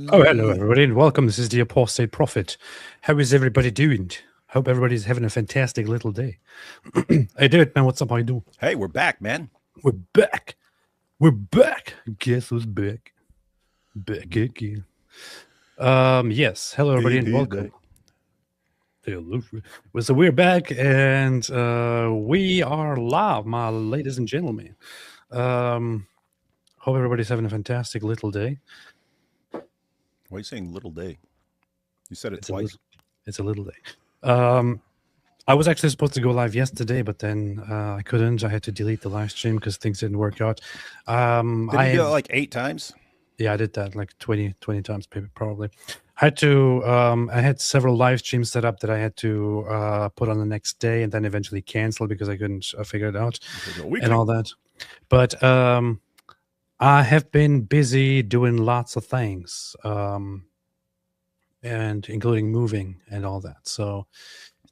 Oh, hello, everybody, and welcome. This is the Apostate Prophet. How is everybody doing? Hope everybody's having a fantastic little day. Hey, dude, man, what's up? How you doing? Hey, we're back, man. We're back. We're back. Guess who's back? Back again. Yes. Hello, everybody, and welcome. So we're back, and we are live, my ladies and gentlemen. Hope everybody's having a fantastic little day. Why are you saying little day? You said it It's twice. It's a little day. I was actually supposed to go live yesterday, but then I couldn't. I had to delete the live stream because things didn't work out. Did you do it like 8 times? Yeah, I did that like 20 times, probably. I had to. I had several live streams set up that I had to put on the next day, and then eventually cancel because I couldn't figure it out and all that. But I have been busy doing lots of things, and including moving and all that. So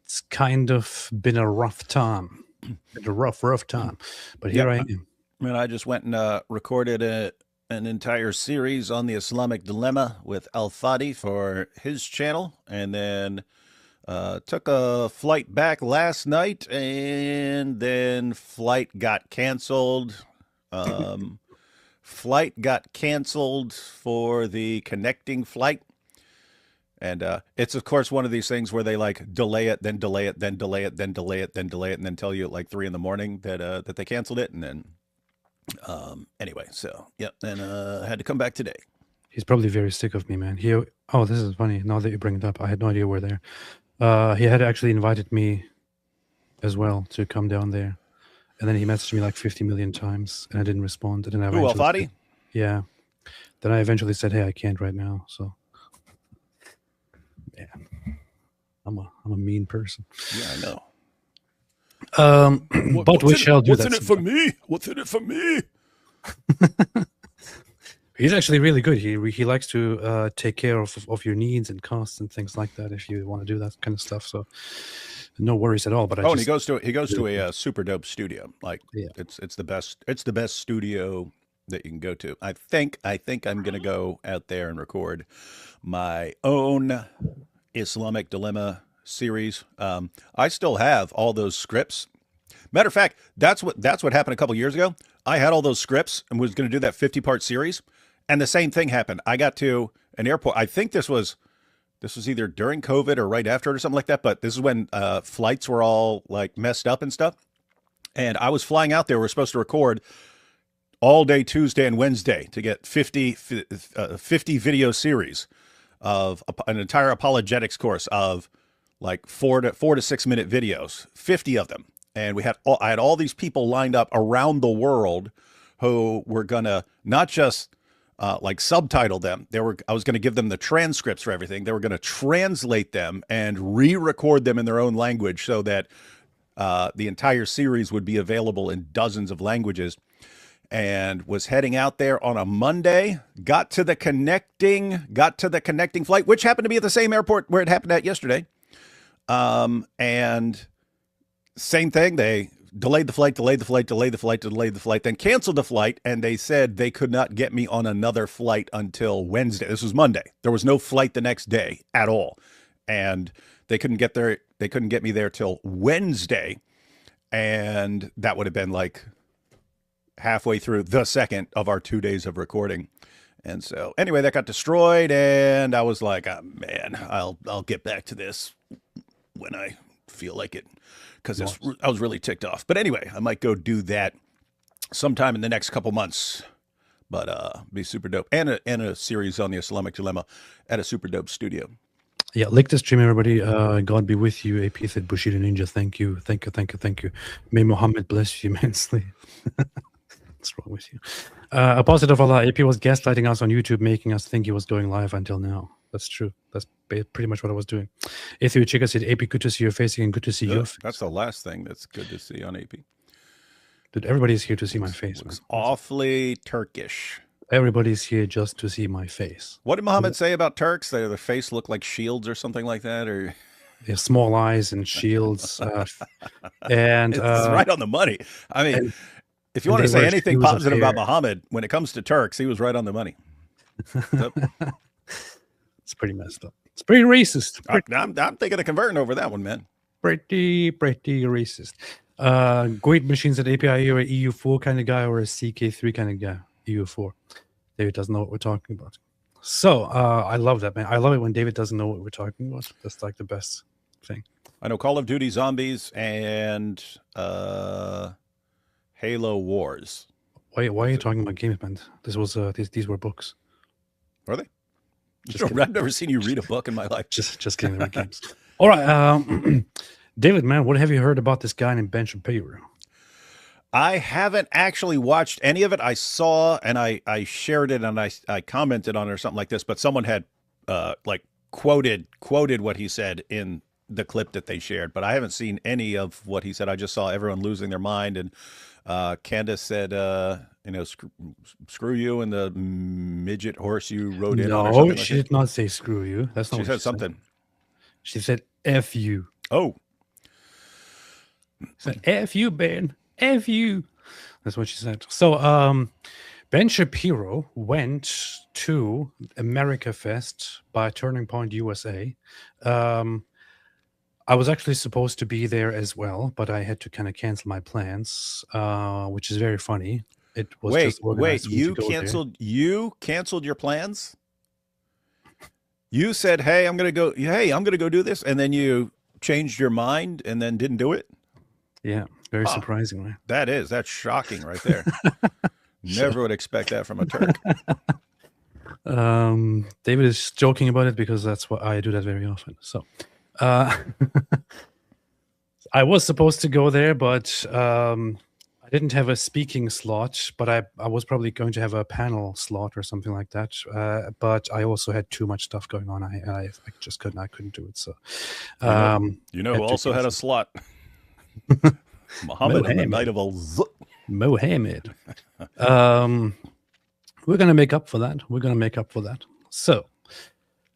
it's kind of been a rough time. Been a rough time. But here I am. And I just went and recorded an entire series on the Islamic dilemma with Al Fadi for his channel, and then took a flight back last night, and then flight got canceled. Flight got canceled for the connecting flight. And it's, of course, one of these things where they like delay it, then delay it, then delay it, then delay it, then delay it, and then tell you at like 3 a.m. that they canceled it. And then anyway, so yeah, then I had to come back today. He's probably very sick of me, man. Oh, this is funny. Now that you bring it up, I had no idea we're there. He had actually invited me as well to come down there. And then he messaged me like 50 million times, and I didn't respond. And then I Who, Al Fadi? Yeah. Then I eventually said, "Hey, I can't right now." So, yeah, I'm a mean person. Yeah, I know. But we shall do that. What's in it for me? What's in it for me? He's actually really good. He likes to take care of your needs and costs and things like that. If you want to do that kind of stuff, so no worries at all. But and he goes to a super dope studio. Like it's the best studio that you can go to. I think I'm gonna go out there and record my own Islamic dilemma series. I still have all those scripts. Matter of fact, that's what happened a couple years ago. I had all those scripts and was going to do that 50-part series, and the same thing happened. I got to an airport. I think this was either during COVID or right after it or something like that. But this is when flights were all like messed up and stuff. And I was flying out there. We're supposed to record all day Tuesday and Wednesday to get 50 video series of an entire apologetics course of like 4 to 6 minute videos, 50 of them. And I had all these people lined up around the world who were gonna not just like subtitle them. I was going to give them the transcripts for everything. They were going to translate them and re-record them in their own language so that the entire series would be available in dozens of languages. And was heading out there on a Monday. Got to the connecting flight, which happened to be at the same airport where it happened at yesterday. And same thing. They delayed the flight, then canceled the flight, and they said they could not get me on another flight until Wednesday. This was Monday. There was no flight the next day at all. And they couldn't get me there till Wednesday. And that would have been like halfway through the second of our 2 days of recording. And so anyway, that got destroyed, and I was like, oh, man, I'll get back to this when I feel like it. Because I was really ticked off. But anyway, I might go do that sometime in the next couple months. But be super dope. And a series on the Islamic dilemma at a super dope studio. Yeah, like the stream, everybody. God be with you. AP said Bushido Ninja. Thank you. May Muhammad bless you immensely. What's wrong with you? A positive Allah. AP was gaslighting us on YouTube, making us think he was going live until now. That's true. That's pretty much what I was doing. Ethu Chica said, AP, good to see your face again. Good to see you. That's the last thing that's good to see on AP. Dude, everybody's here to see my face. Looks awfully Turkish. Everybody's here just to see my face. What did Muhammad say about Turks? Their face look like shields or something like that? Or they have small eyes and shields. And it's right on the money. I mean, if you want to say anything positive about Muhammad, when it comes to Turks, he was right on the money. It's pretty messed up. It's pretty racist. I'm thinking of converting over that one, man. Pretty racist. Great machines at API, you're a EU4 kind of guy or a CK3 kind of guy? EU4. David doesn't know what we're talking about. So I love that, man. I love it when David doesn't know what we're talking about. That's like the best thing. I know Call of Duty Zombies and Halo Wars. Why are you talking about games, man? This was these were books. Were they? I've never seen you read a book in my life. Just kidding. They were games. All right, David, man, what have you heard about this guy named Ben Shapiro? I haven't actually watched any of it. I saw and I shared it and I commented on it or something like this, but someone had like quoted what he said in the clip that they shared, but I haven't seen any of what he said. I just saw everyone losing their mind, and Candace said, screw you and the midget horse you rode in on. No, she did not say screw you. That's not. She said something. She said F you. Oh. She said F you, Ben. F you. That's what she said. So Ben Shapiro went to America Fest by Turning Point USA. I was actually supposed to be there as well, but I had to kind of cancel my plans, which is very funny. It was wait, you canceled your plans? You said, "Hey, I'm going to go do this," and then you changed your mind and then didn't do it? Yeah, very surprisingly. That's shocking right there. Never would expect that from a Turk. David is joking about it because that's what I do that very often. So I was supposed to go there, but I didn't have a speaking slot, but I was probably going to have a panel slot or something like that. But I also had too much stuff going on. I just couldn't. I couldn't do it. So who also had a slot? Muhammad and the Night of Mohammed. We're gonna make up for that. So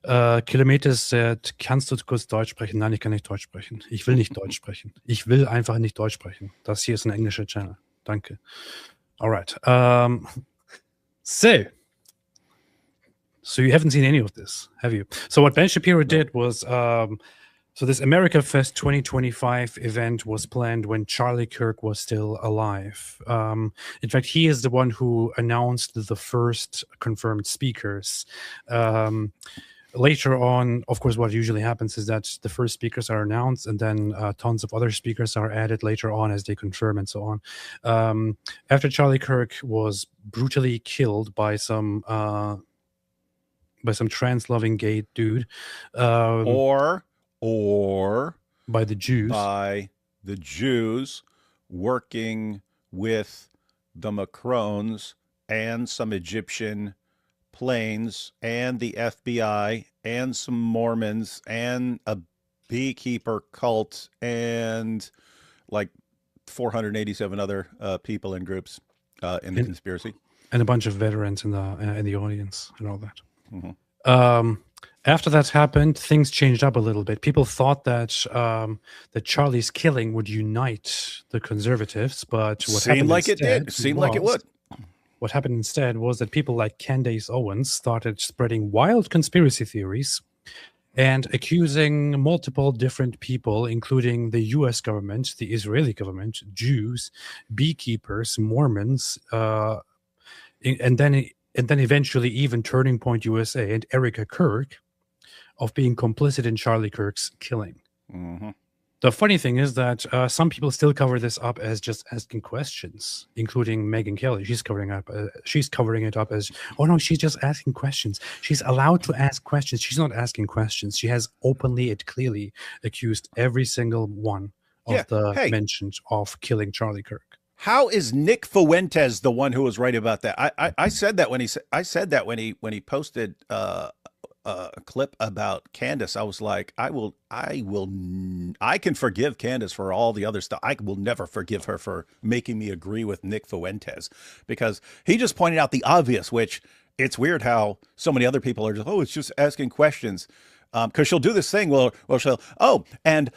Kilometers sagt, kannst du kurz Deutsch sprechen? Nein, ich kann nicht Deutsch sprechen. Ich will nicht Deutsch sprechen. Ich will einfach nicht Deutsch sprechen. Das hier ist ein englischer Channel. Danke. All right. So you haven't seen any of this, have you? So what Ben Shapiro did was, so this America Fest 2025 event was planned when Charlie Kirk was still alive. In fact, he is the one who announced the first confirmed speakers. Later on, of course, what usually happens is that the first speakers are announced and then tons of other speakers are added later on as they confirm and so on. After Charlie Kirk was brutally killed by some trans-loving gay dude. Or by the Jews. By the Jews working with the Macrons and some Egyptian planes and the FBI and some Mormons and a beekeeper cult and like 487 other people and groups in the conspiracy, and a bunch of veterans in the audience and all that. Mm-hmm. After that happened, things changed up a little bit. People thought that that Charlie's killing would unite the conservatives, but what happened instead seemed like it would. What happened instead was that people like Candace Owens started spreading wild conspiracy theories and accusing multiple different people, including the U.S. government, the Israeli government, Jews, beekeepers, Mormons, and then eventually even Turning Point USA and Erica Kirk, of being complicit in Charlie Kirk's killing. Mm-hmm. The funny thing is that some people still cover this up as just asking questions, including Megyn Kelly. She's covering it up as, oh no, she's just asking questions. She's allowed to ask questions. She's not asking questions. She has openly and clearly accused every single one of mentioned of killing Charlie Kirk. How is Nick Fuentes the one who was right about that? I said that when he posted a clip about Candace. I was like, I can forgive Candace for all the other stuff. I will never forgive her for making me agree with Nick Fuentes, because he just pointed out the obvious, which it's weird how so many other people are just, oh, it's just asking questions. Because she'll do this thing. Well, she'll. Oh, and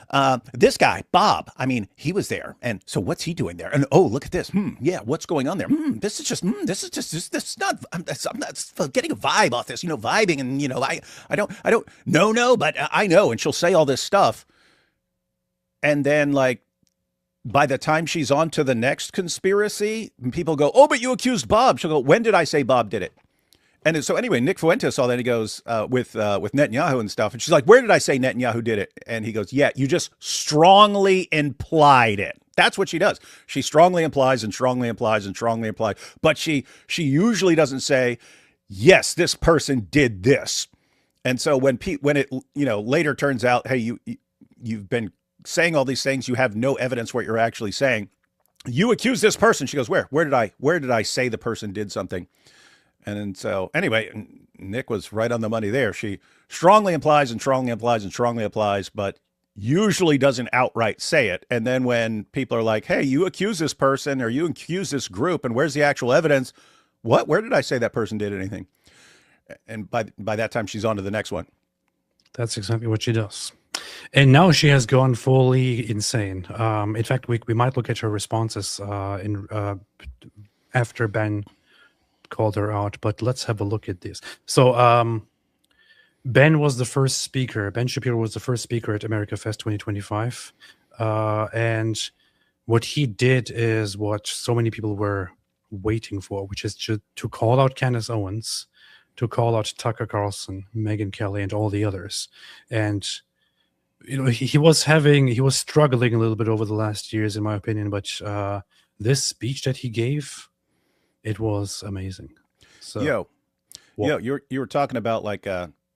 this guy, Bob. I mean, he was there, and so what's he doing there? And oh, look at this. Yeah, what's going on there? This is just. This is not. I'm not getting a vibe off this. Vibing, and I don't. No, but I know. And she'll say all this stuff, and then like, by the time she's on to the next conspiracy, people go, "Oh, but you accused Bob." She'll go, "When did I say Bob did it?" And so anyway, Nick Fuentes saw that. He goes with Netanyahu and stuff, and she's like, "Where did I say Netanyahu did it?" And he goes, "Yeah, you just strongly implied it." That's what she does. She strongly implies and strongly implies and strongly implies, but she usually doesn't say, "Yes, this person did this." And so when it later turns out, hey, you've been saying all these things, you have no evidence what you're actually saying. You accuse this person. She goes, "Where did I say the person did something?" And then so anyway, Nick was right on the money there. She strongly implies and strongly implies and strongly implies, but usually doesn't outright say it. And then when people are like, "Hey, you accuse this person or you accuse this group, and where's the actual evidence?" What? Where did I say that person did anything? And by that time, she's on to the next one. That's exactly what she does. And now she has gone fully insane. In fact, we might look at her responses after Ben called her out, but let's have a look at this. So Ben was the first speaker. Ben Shapiro was the first speaker at America Fest 2025. And what he did is what so many people were waiting for, which is to call out Candace Owens, to call out Tucker Carlson, Megyn Kelly, and all the others. And he was struggling a little bit over the last years, in my opinion, but this speech that he gave, it was amazing. So, you were talking about like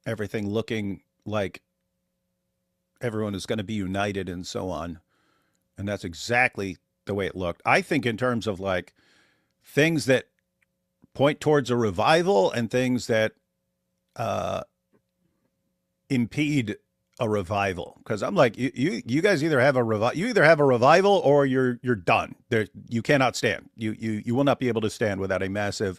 everything looking like everyone is going to be united and so on, and that's exactly the way it looked. I think in terms of like things that point towards a revival and things that impede a revival, because I'm like, you guys either have a revival or you're done. You cannot stand. You will not be able to stand without a massive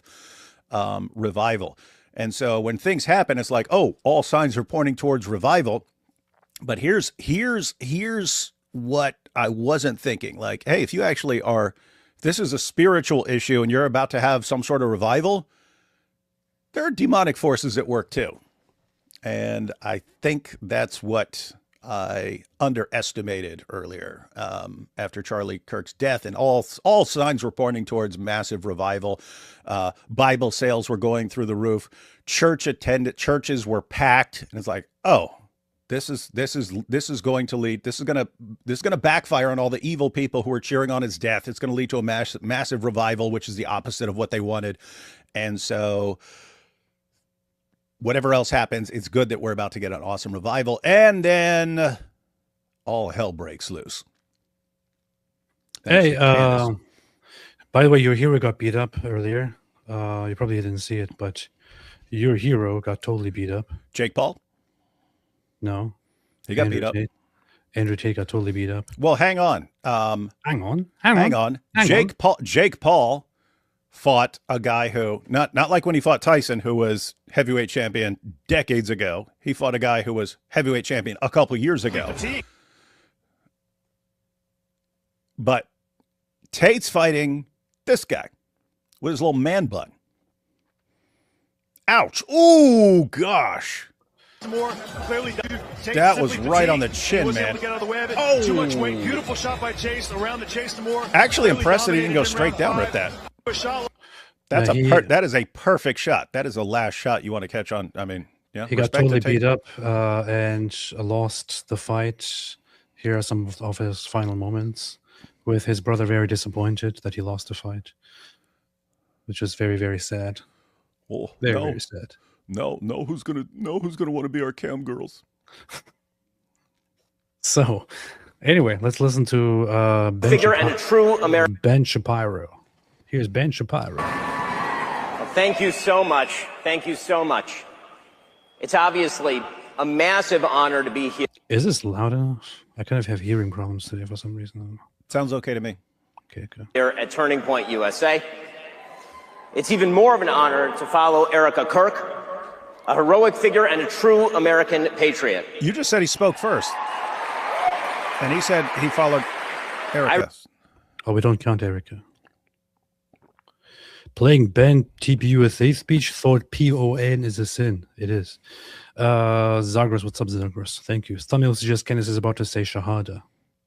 revival. And so when things happen, it's like, oh, all signs are pointing towards revival. But here's what I wasn't thinking. Like, hey, if you actually this is a spiritual issue and you're about to have some sort of revival, there are demonic forces at work too. And I think that's what I underestimated earlier after Charlie Kirk's death, and all signs were pointing towards massive revival. Bible sales were going through the roof. Churches were packed, and it's like, oh, this is going to lead. This is gonna backfire on all the evil people who are cheering on his death. It's going to lead to a massive revival, which is the opposite of what they wanted, and so. Whatever else happens, it's good that we're about to get an awesome revival. And then all hell breaks loose. Hey, by the way, your hero got beat up earlier. You probably didn't see it, but your hero got totally beat up. Jake Paul? No. He got beat up. Andrew Tate got totally beat up. Well, hang on. Hang on. Jake Paul fought a guy who, not like when he fought Tyson, who was heavyweight champion decades ago. He fought a guy who was heavyweight champion a couple years ago. But Tate's fighting this guy with his little man bun. Ouch. Ooh, gosh. That was right on the chin, man. Oh, too much weight. Beautiful shot by Chase around the Chase to Moore. Actually impressed that he didn't go straight down with that. That is a perfect shot. That is the last shot you want to catch on. I mean, yeah. He got totally beat up and lost the fight. Here are some of his final moments, with his brother very disappointed that he lost the fight, which is very, very sad. Oh, very sad. No, who's gonna want to be our cam girls? So, anyway, let's listen to Ben Shapiro. Here's Ben Shapiro. Well, thank you so much. Thank you so much. It's obviously a massive honor to be here. Is this loud enough? I kind of have hearing problems today for some reason. Sounds okay to me. Okay, good. Here at Turning Point USA. It's even more of an honor to follow Erica Kirk, a heroic figure and a true American patriot. You just said he spoke first. And he said he followed Erica. Oh, we don't count Erica. Playing Ben TPUSA speech, thought PON is a sin. It is. Zagros, what's up, Zagros? Thank you. Stamil suggests Candace is about to say Shahada.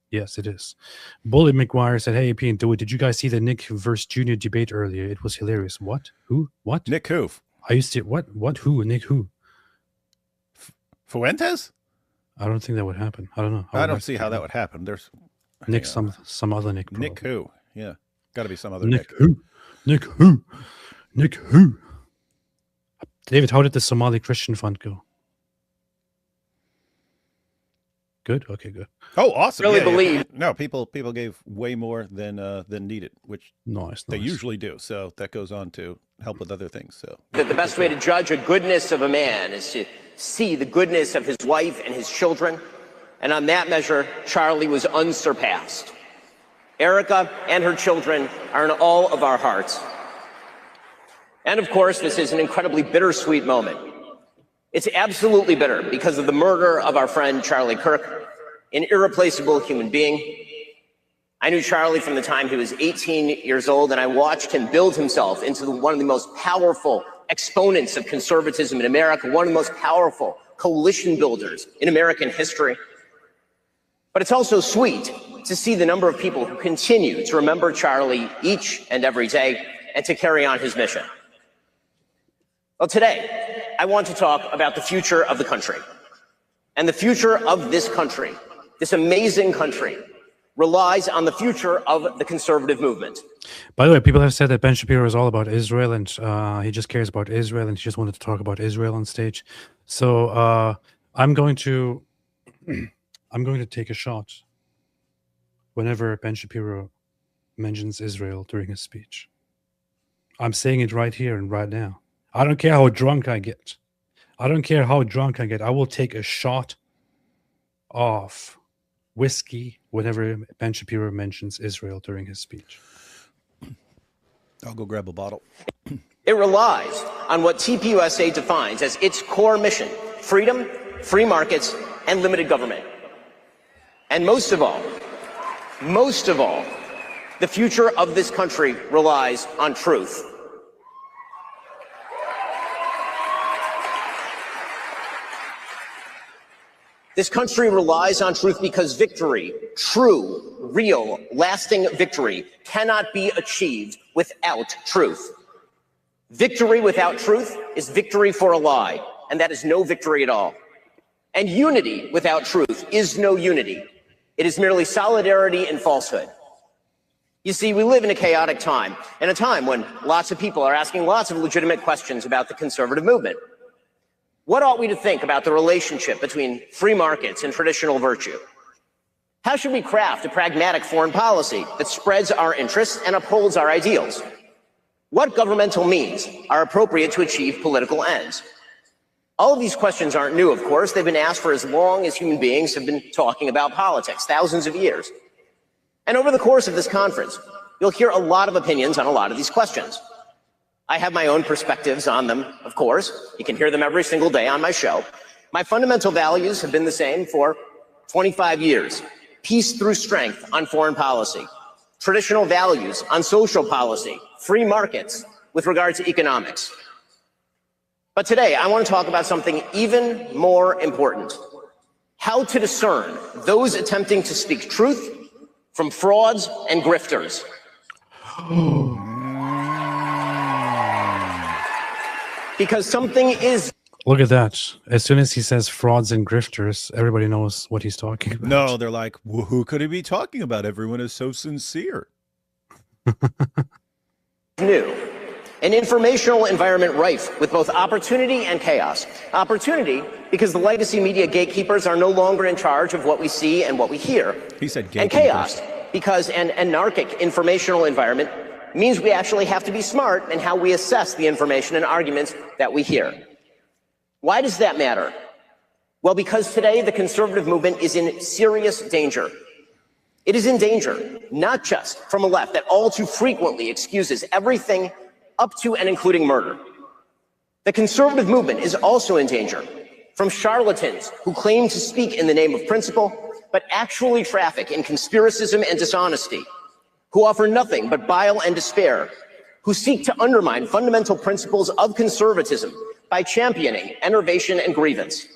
Yes, it is. Bully McGuire said, hey, AP and Dewey, did you guys see the Nick versus Junior debate earlier? It was hilarious. What? Who? What? Nick who? I used to, what? What? Who? Nick who? Fuentes? I don't think that would happen. I don't know. I don't see how that would happen. There's Nick, some other Nick. Probably. Nick who? Yeah. Got to be some other Nick who? Nick who? Nick who? David, how did the Somali Christian Fund go? Good? Okay, good. Oh, awesome. Really believe. No, people gave way more than needed, which they usually do. So that goes on to help with other things. So that the best way to judge a goodness of a man is to see the goodness of his wife and his children. And on that measure, Charlie was unsurpassed. Erica and her children are in all of our hearts. And of course, this is an incredibly bittersweet moment. It's absolutely bitter because of the murder of our friend Charlie Kirk, an irreplaceable human being. I knew Charlie from the time he was 18 years old, and I watched him build himself into one of the most powerful exponents of conservatism in America, one of the most powerful coalition builders in American history. But it's also sweet to see the number of people who continue to remember Charlie each and every day and to carry on his mission. Well, today, I want to talk about the future of the country. And the future of this country, this amazing country, relies on the future of the conservative movement. By the way, people have said that Ben Shapiro is all about Israel and he just cares about Israel and he just wanted to talk about Israel on stage. So I'm going to take a shot whenever Ben Shapiro mentions Israel during his speech. I'm saying it right here and right now. I don't care how drunk I get. I don't care how drunk I get. I will take a shot of whiskey whenever Ben Shapiro mentions Israel during his speech. I'll go grab a bottle. It relies on what TPUSA defines as its core mission: freedom, free markets, and limited government. And most of all, the future of this country relies on truth. This country relies on truth because victory, true, real, lasting victory, cannot be achieved without truth. Victory without truth is victory for a lie, and that is no victory at all. And unity without truth is no unity. It is merely solidarity in falsehood. You see, we live in a chaotic time, and a time when lots of people are asking lots of legitimate questions about the conservative movement. What ought we to think about the relationship between free markets and traditional virtue? How should we craft a pragmatic foreign policy that spreads our interests and upholds our ideals? What governmental means are appropriate to achieve political ends? All of these questions aren't new, of course. They've been asked for as long as human beings have been talking about politics, thousands of years. And over the course of this conference, you'll hear a lot of opinions on a lot of these questions. I have my own perspectives on them, of course. You can hear them every single day on my show. My fundamental values have been the same for 25 years. Peace through strength on foreign policy. Traditional values on social policy. Free markets with regard to economics. But today, I want to talk about something even more important. How to discern those attempting to speak truth from frauds and grifters. Because something is... Look at that. As soon as he says frauds and grifters, everybody knows what he's talking about. No, they're like, well, who could he be talking about? Everyone is so sincere. New. An informational environment rife with both opportunity and chaos. Opportunity because the legacy media gatekeepers are no longer in charge of what we see and what we hear. He said gatekeepers. And chaos because an anarchic informational environment means we actually have to be smart in how we assess the information and arguments that we hear. Why does that matter? Well, because today the conservative movement is in serious danger. It is in danger, not just from a left that all too frequently excuses everything up to and including murder. The conservative movement is also in danger from charlatans who claim to speak in the name of principle, but actually traffic in conspiracism and dishonesty, who offer nothing but bile and despair, who seek to undermine fundamental principles of conservatism by championing enervation and grievance.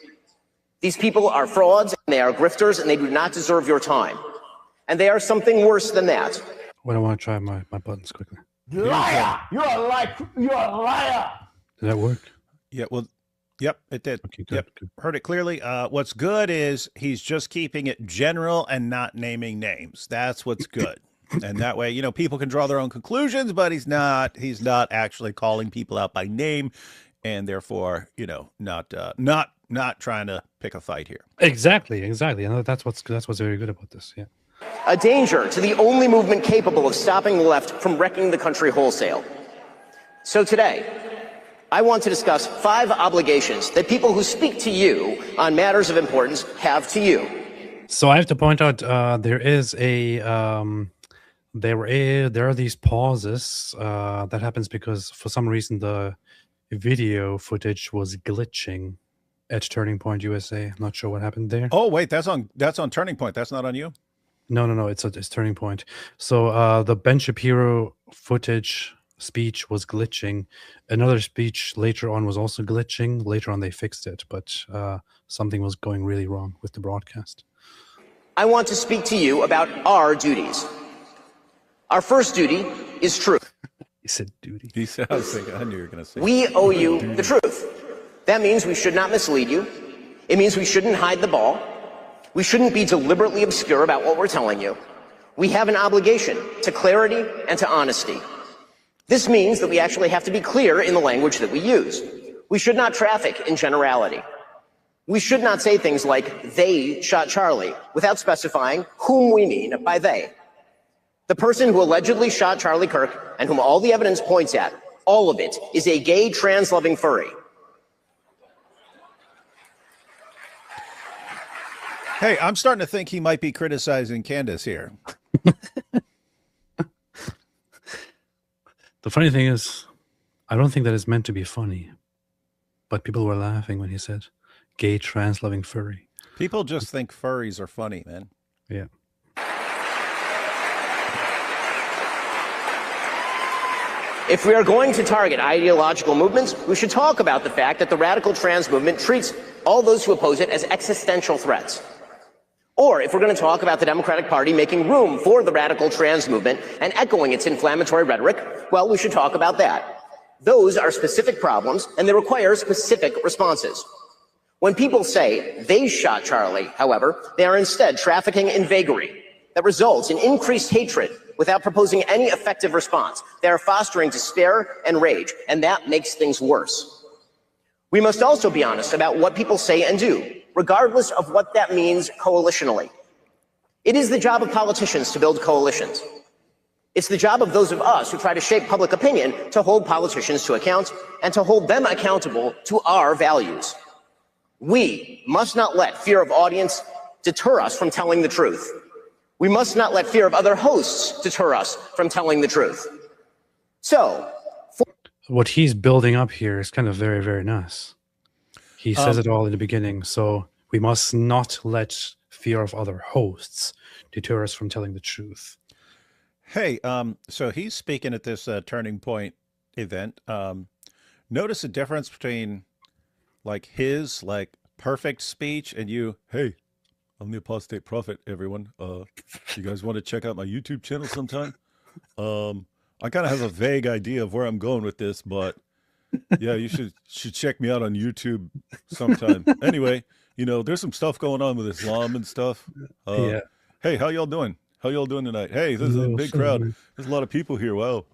These people are frauds, and they are grifters, and they do not deserve your time. And they are something worse than that. Well, I want to try my buttons quickly. Liar! You're a liar! You're a liar! Did that work? Yeah, well, yep, it did. Okay, good, Yep, good. heard it clearly. What's good is he's just keeping it general and not naming names. That's what's good. And that way, people can draw their own conclusions, but he's not actually calling people out by name, and therefore, not trying to pick a fight here. Exactly. And that's what's very good about this. Yeah. A danger to the only movement capable of stopping the left from wrecking the country wholesale. So today, I want to discuss 5 obligations that people who speak to you on matters of importance have to you. So I have to point out there are these pauses that happens because for some reason the video footage was glitching at Turning Point USA. I'm not sure what happened there. Oh wait, that's on Turning Point. That's not on you. No, it's Turning Point. So the Ben Shapiro footage speech was glitching. Another speech later on was also glitching. Later on they fixed it, but something was going really wrong with the broadcast. I want to speak to you about our duties. Our first duty is truth. He said duty. He said, I knew you were going to say. We owe you the truth. That means we should not mislead you. It means we shouldn't hide the ball. We shouldn't be deliberately obscure about what we're telling you. We have an obligation to clarity and to honesty. This means that we actually have to be clear in the language that we use. We should not traffic in generality. We should not say things like, they shot Charlie, without specifying whom we mean by they. The person who allegedly shot Charlie Kirk, and whom all the evidence points at, all of it, is a gay, trans-loving furry. Hey, I'm starting to think he might be criticizing Candace here. The funny thing is, I don't think that is meant to be funny, but people were laughing when he said, gay, trans-loving furry. People just think furries are funny, man. Yeah. If we are going to target ideological movements, we should talk about the fact that the radical trans movement treats all those who oppose it as existential threats. Or if we're going to talk about the Democratic Party making room for the radical trans movement and echoing its inflammatory rhetoric, well, we should talk about that. Those are specific problems, and they require specific responses. When people say they shot Charlie, however, they are instead trafficking in vagary that results in increased hatred without proposing any effective response. They are fostering despair and rage, and that makes things worse. We must also be honest about what people say and do, regardless of what that means coalitionally. It is the job of politicians to build coalitions. It's the job of those of us who try to shape public opinion to hold politicians to account and to hold them accountable to our values. We must not let fear of audience deter us from telling the truth. We must not let fear of other hosts deter us from telling the truth. So, what he's building up here is kind of very, very nice. He says it all in the beginning. So we must not let fear of other hosts deter us from telling the truth. Hey, so he's speaking at this Turning Point event. Notice the difference between his perfect speech and you. Hey, I'm the apostate prophet, everyone. You guys want to check out my YouTube channel sometime? I kind of have a vague idea of where I'm going with this, but yeah, you should check me out on YouTube sometime. Anyway, there's some stuff going on with Islam and stuff. Yeah. Hey, how y'all doing? How y'all doing tonight? Hey, this is a big crowd. There's a lot of people here. Wow.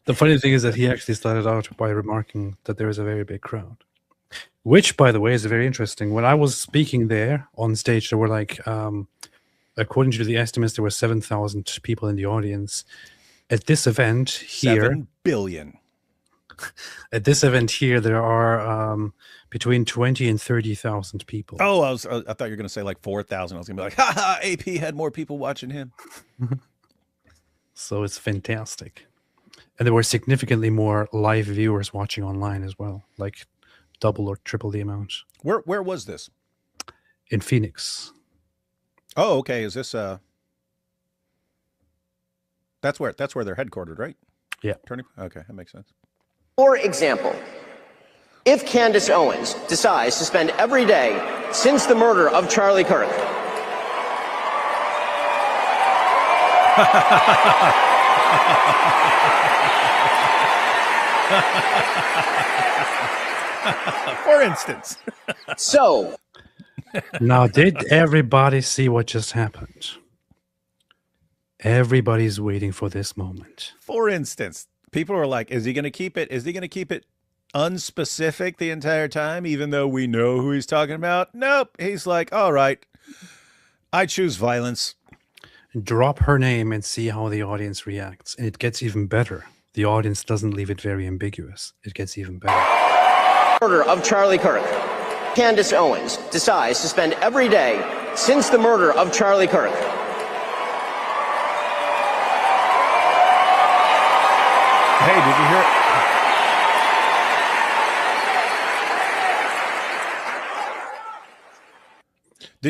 The funny thing is that he actually started out by remarking that there is a very big crowd, which, by the way, is very interesting. When I was speaking there on stage, there were according to the estimates, there were 7,000 people in the audience. At this event here, 7 billion. At this event here, there are between 20 and 30,000 people. Oh, I thought you were going to say 4,000. I was going to be like, ha ha, AP had more people watching him. So it's fantastic. And there were significantly more live viewers watching online as well, like double or triple the amount. Where was this? In Phoenix. Oh, okay. Is this that's where they're headquartered, right? Yeah. Okay, that makes sense. For example, if Candace Owens decides to spend every day since the murder of Charlie Kirk for instance. So now, did everybody see what just happened? Everybody's waiting for this moment. For instance, people are like, is he going to keep it? Is he going to keep it unspecific the entire time, even though we know who he's talking about? Nope. He's like, all right, I choose violence. Drop her name and see how the audience reacts. And it gets even better. The audience doesn't leave it very ambiguous. It gets even better. Murder of Charlie Kirk. Candace Owens decides to spend every day since the murder of Charlie Kirk Hey, did you hear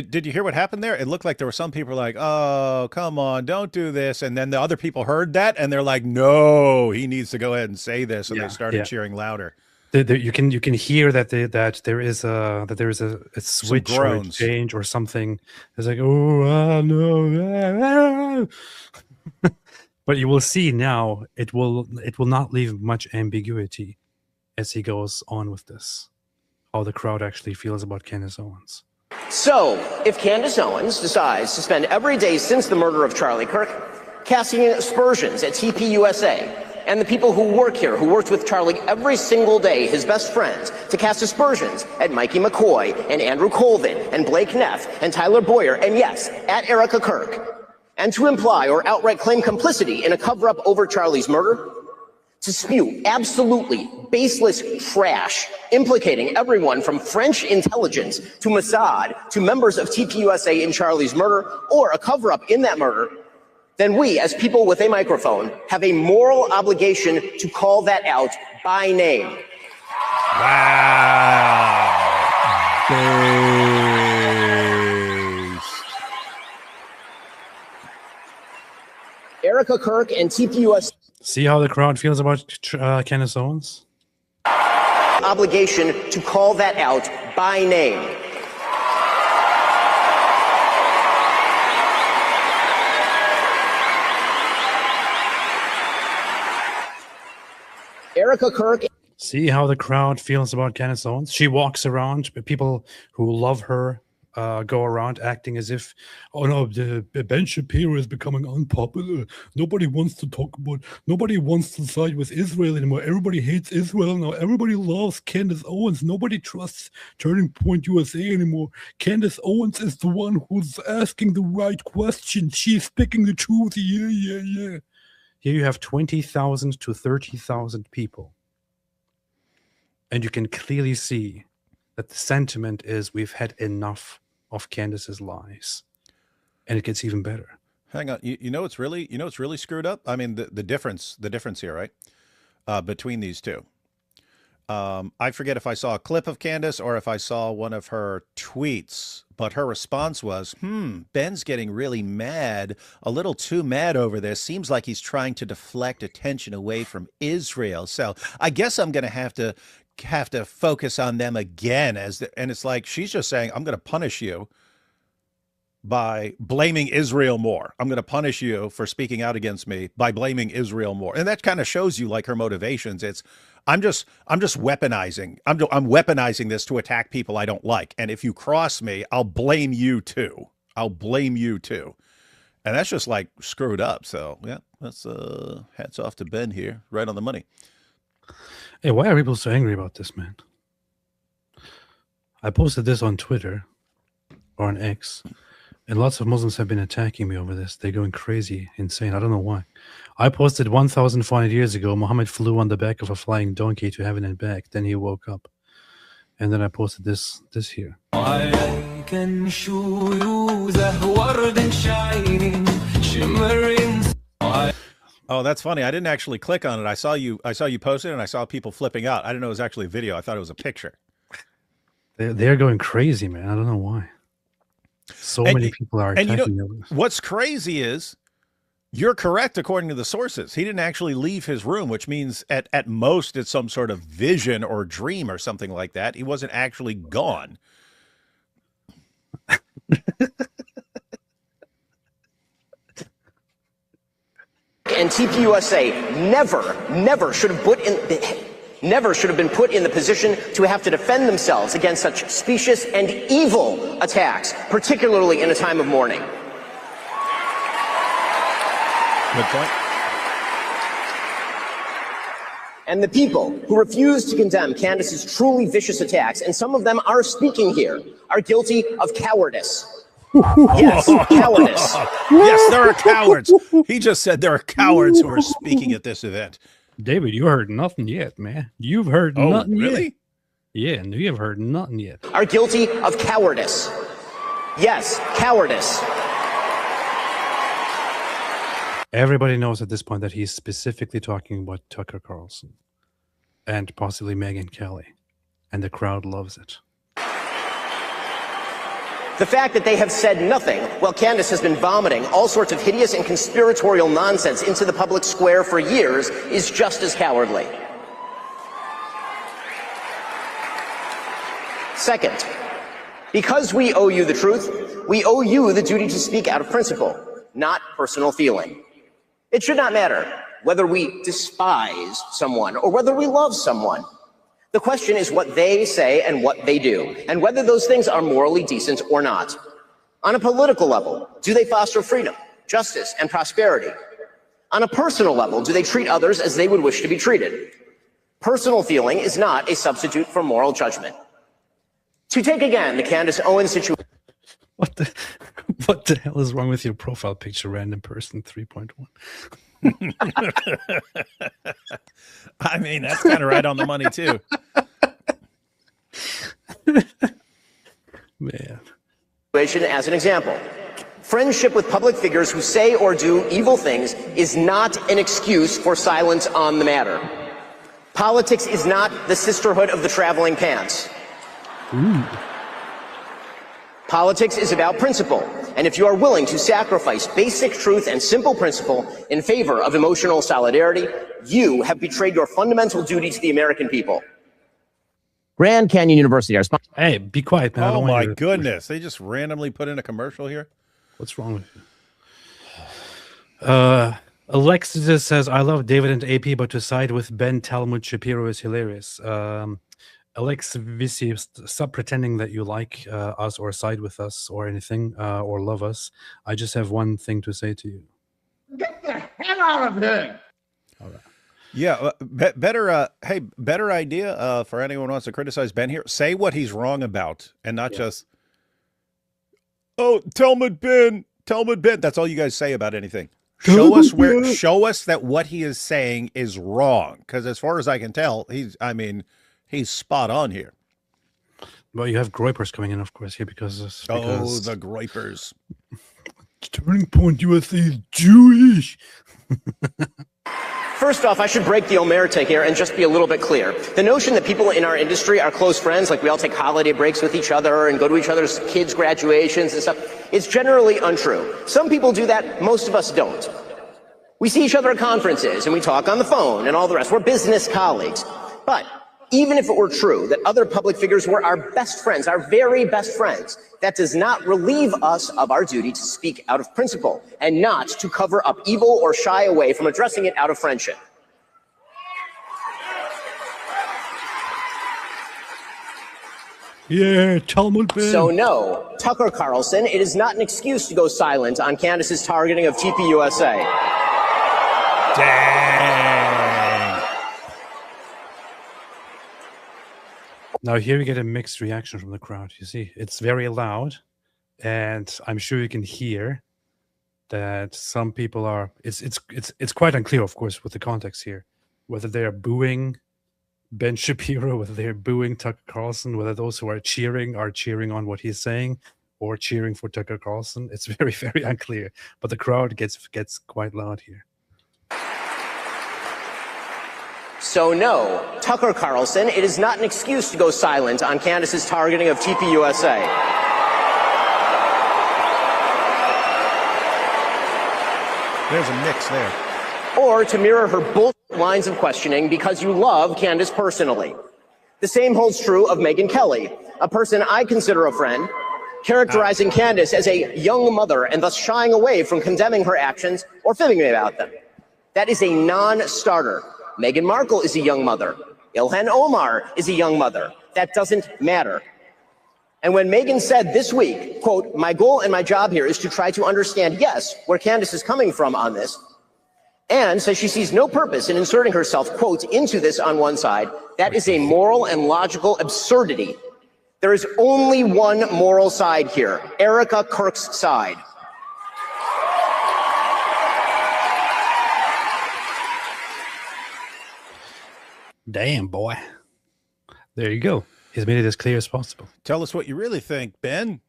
it? Did you hear what happened there? It looked like there were some people like, oh, come on, don't do this. And then the other people heard that and they're like, no, he needs to go ahead and say this. And they started cheering louder. You can hear that there is a switch or a change or something. It's like, oh no. But you will see now it will not leave much ambiguity as he goes on with this, how the crowd actually feels about Candace Owens. So, if Candace Owens decides to spend every day since the murder of Charlie Kirk casting aspersions at TPUSA and the people who work here, who worked with Charlie every single day, his best friends, to cast aspersions at Mikey McCoy and Andrew Colvin and Blake Neff and Tyler Boyer, and yes, at Erica Kirk, and to imply or outright claim complicity in a cover-up over Charlie's murder, to spew absolutely baseless trash implicating everyone from French intelligence to Mossad to members of TPUSA in Charlie's murder or a cover-up in that murder, then we, as people with a microphone, have a moral obligation to call that out by name. Wow. Erica Kirk and TPUSA. See how the crowd feels about Candace Owens? Obligation to call that out by name. Erica Kirk. See how the crowd feels about Candace Owens? She walks around, people who love her go around acting as if, oh no, Ben Shapiro is becoming unpopular. Nobody wants to side with Israel anymore. Everybody hates Israel now. Everybody loves Candace Owens. Nobody trusts Turning Point USA anymore. Candace Owens is the one who's asking the right questions. She's speaking the truth. Yeah. Here you have 20,000 to 30,000 people. And you can clearly see that the sentiment is we've had enough of Candace's lies. And it gets even better. Hang on. You know what's really screwed up? I mean, the difference here, right? Between these two. I forget if I saw a clip of Candace or if I saw one of her tweets, but her response was, Ben's getting really mad, a little too mad over this. Seems like he's trying to deflect attention away from Israel. So I guess I'm going to have to focus on them again. And it's like, she's just saying, I'm going to punish you by blaming Israel more. I'm going to punish you for speaking out against me by blaming Israel more. And that kind of shows you like her motivations. It's, I'm just weaponizing. I'm weaponizing this to attack people I don't like. And if you cross me, I'll blame you too. And that's just like screwed up. So yeah, that's hats off to Ben here. Right on the money. Hey, why are people so angry about this, man? I posted this on Twitter or on X, and lots of Muslims have been attacking me over this. They're going crazy, insane. I don't know why. I posted 1,400 years ago, Muhammad flew on the back of a flying donkey to heaven and back. Then he woke up. And then I posted this here. Oh, that's funny. I didn't actually click on it. I saw you post it, and I saw people flipping out. I didn't know it was actually a video. I thought it was a picture. They're going crazy, man. I don't know why. So many people are attacking them. What's crazy is you're correct according to the sources. He didn't actually leave his room, which means at most it's some sort of vision or dream or something like that. He wasn't actually gone. And TPUSA never should have been put in the position to have to defend themselves against such specious and evil attacks, particularly in a time of mourning. Good point. And the people who refuse to condemn Candace's truly vicious attacks, and some of them are speaking here, are guilty of cowardice. Yes, cowardice. Yes, there are cowards. He just said there are cowards who are speaking at this event. David, you heard nothing yet, man. You've heard nothing really? yet. Yeah, you've heard nothing yet. Are guilty of cowardice. Yes, cowardice. Everybody knows at this point that he's specifically talking about Tucker Carlson and possibly Megyn Kelly, and the crowd loves it. The fact that they have said nothing while Candace has been vomiting all sorts of hideous and conspiratorial nonsense into the public square for years is just as cowardly. Second, because we owe you the truth, we owe you the duty to speak out of principle, not personal feeling. It should not matter whether we despise someone or whether we love someone. The question is what they say and what they do, and whether those things are morally decent or not. On a political level, do they foster freedom, justice, and prosperity? On a personal level, do they treat others as they would wish to be treated? Personal feeling is not a substitute for moral judgment. To take again the Candace Owens situation. What the hell is wrong with your profile picture, random person 3.1? I mean, that's kind of right on the money, too. Man. As an example, friendship with public figures who say or do evil things is not an excuse for silence on the matter. Politics is not the sisterhood of the traveling pants. Ooh. Politics is about principle, and if you are willing to sacrifice basic truth and simple principle in favor of emotional solidarity, you have betrayed your fundamental duty to the American people. Grand Canyon University. Hey, be quiet, man. Oh my goodness. They just randomly put in a commercial here? What's wrong with you? Alexis says, I love David and AP, but to side with Ben Talmud Shapiro is hilarious. Alex Visi, stop pretending that you like us or side with us or anything or love us. I just have one thing to say to you. Get the hell out of here! All right. Yeah, better idea for anyone who wants to criticize Ben here. Say what he's wrong about and not just, oh, Talmud Ben. That's all you guys say about anything. Show us that what he is saying is wrong. Because as far as I can tell, he's spot on here. Well, you have Groypers coming in, of course, here because the Groypers. Turning Point USA is Jewish. First off, I should break the omerta here and just be a little bit clear. The notion that people in our industry are close friends, like we all take holiday breaks with each other and go to each other's kids' graduations and stuff, is generally untrue. Some people do that, most of us don't. We see each other at conferences and we talk on the phone and all the rest. We're business colleagues. But even if it were true that other public figures were our best friends, our very best friends, that does not relieve us of our duty to speak out of principle and not to cover up evil or shy away from addressing it out of friendship. Yeah, Talmud Ben. So no, Tucker Carlson, it is not an excuse to go silent on Candace's targeting of TPUSA. Dang. Now here we get a mixed reaction from the crowd. You see, it's very loud, and I'm sure you can hear that some people are. It's quite unclear, of course, with the context here, whether they are booing Ben Shapiro, whether they're booing Tucker Carlson, whether those who are cheering on what he's saying or cheering for Tucker Carlson. It's very, very unclear. But the crowd gets quite loud here. So no, Tucker Carlson, it is not an excuse to go silent on Candace's targeting of TPUSA. There's a mix there. Or to mirror her bullshit lines of questioning because you love Candace personally. The same holds true of Megyn Kelly, a person I consider a friend, characterizing Candace as a young mother and thus shying away from condemning her actions or fibbing about them. That is a non-starter. Meghan Markle is a young mother. Ilhan Omar is a young mother. That doesn't matter. And when Megyn said this week, quote, my goal and my job here is to try to understand, yes, where Candace is coming from on this, and says she sees no purpose in inserting herself, quote, into this on one side, that is a moral and logical absurdity. There is only one moral side here, Erica Kirk's side. Damn, boy. There you go. He's made it as clear as possible. Tell us what you really think, Ben.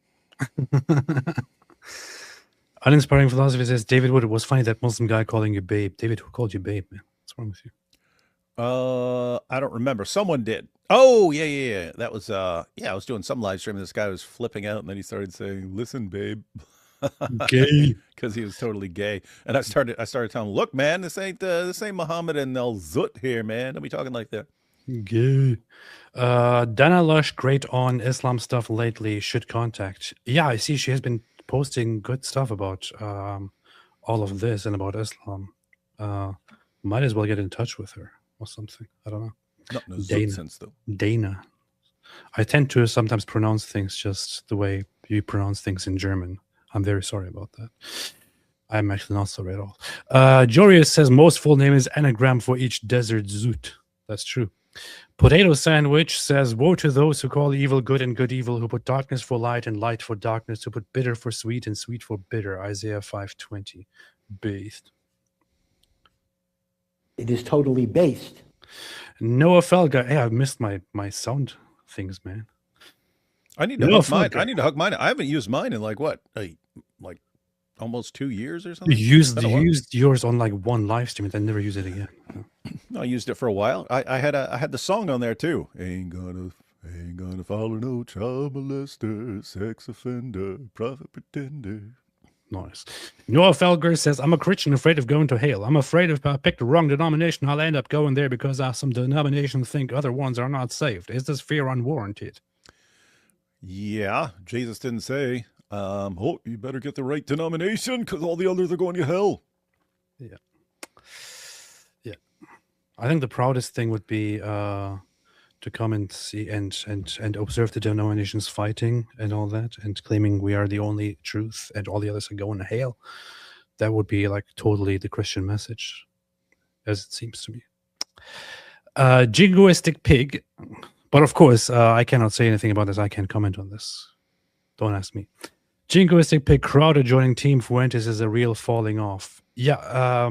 Uninspiring philosophy says, David Wood, it was funny that Muslim guy calling you babe. David, who called you babe, man? What's wrong with you? I don't remember. Someone did. Oh, yeah. That was, I was doing some live stream and this guy was flipping out and then he started saying, listen, babe. Gay. Because he was totally gay. And I started telling him, look, man, this ain't Muhammad and El Zut here, man. Don't be talking like that. Gay. Dana Lush, great on Islam stuff lately. Should contact. Yeah, I see she has been posting good stuff about all of this and about Islam. Might as well get in touch with her or something. I don't know. Not no Dana. sense, though. Dana. I tend to sometimes pronounce things just the way you pronounce things in German. I'm very sorry about that. I'm actually not sorry at all. Jorius says most full name is anagram for each desert zoot. That's true. Potato Sandwich says, woe to those who call evil good and good evil, who put darkness for light and light for darkness, who put bitter for sweet and sweet for bitter. Isaiah 5:20. Based. It is totally based. Noah Felga. Hey, I missed my sound things, man. I need to hook mine. I need to hook mine. I haven't used mine in like almost 2 years or something. You used yours on like one live stream and then never use it again. I used it for a while. I had the song on there too. Ain't gonna follow no child molester, sex offender, prophet pretender. Nice. Noah Felger says, I'm a Christian afraid of going to hell. I'm afraid if I pick the wrong denomination, I'll end up going there because some denominations think other ones are not saved. Is this fear unwarranted? Yeah, Jesus didn't say, you better get the right denomination because all the others are going to hell. Yeah. I think the proudest thing would be to come and see and observe the denominations fighting and all that and claiming we are the only truth and all the others are going to hell. That would be like totally the Christian message, as it seems to me. Jingoistic pig. But of course, I cannot say anything about this. I can't comment on this. Don't ask me. Jingoistic pig Crowder joining Team Fuentes is a real falling off. Yeah,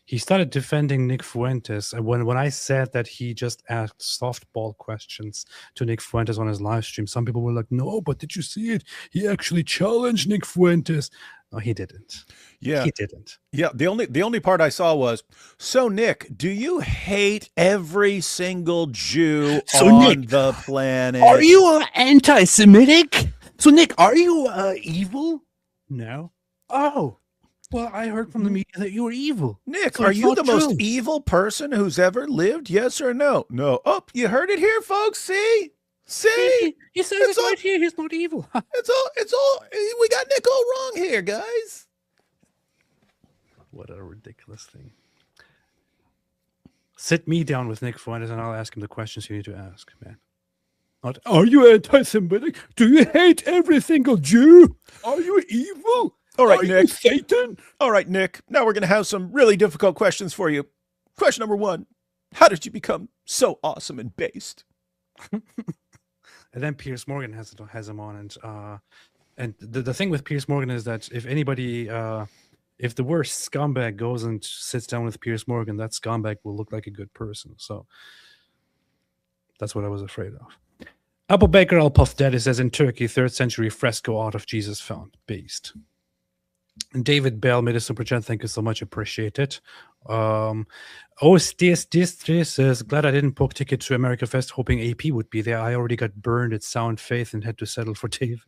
he started defending Nick Fuentes. And when I said that he just asked softball questions to Nick Fuentes on his live stream, some people were like, no, but did you see it? He actually challenged Nick Fuentes. No, he didn't. Yeah. He didn't. Yeah, the only part I saw was, so Nick, do you hate every single Jew on the planet? Are you anti-Semitic? So Nick, are you evil? No. Oh. Well, I heard from the media that you were evil. Nick, So are it's you not the true. most evil person who's ever lived? Yes or no? No. Oh, you heard it here, folks. See? He says It's it right here. He's not evil. It's all, we got Nick all wrong here, guys. What a ridiculous thing. Sit me down with Nick Fuentes and I'll ask him the questions you need to ask, man. Not, are you anti-Semitic? Do you hate every single Jew? Are you evil? All right, Are you Nick. Satan? All right, Nick. Now we're going to have some really difficult questions for you. Question number 1. How did you become so awesome and based? And then Piers Morgan has him on, and the thing with Piers Morgan is that if anybody, if the worst scumbag goes and sits down with Piers Morgan, that scumbag will look like a good person. So that's what I was afraid of. Apple Baker Al Puff Daddy says in Turkey, 3rd century fresco art of Jesus found. Based. David Bell made a super chat. Thank you so much. Appreciate it. OSDS says, glad I didn't book ticket to America Fest, hoping AP would be there. I already got burned at Sound Faith and had to settle for David.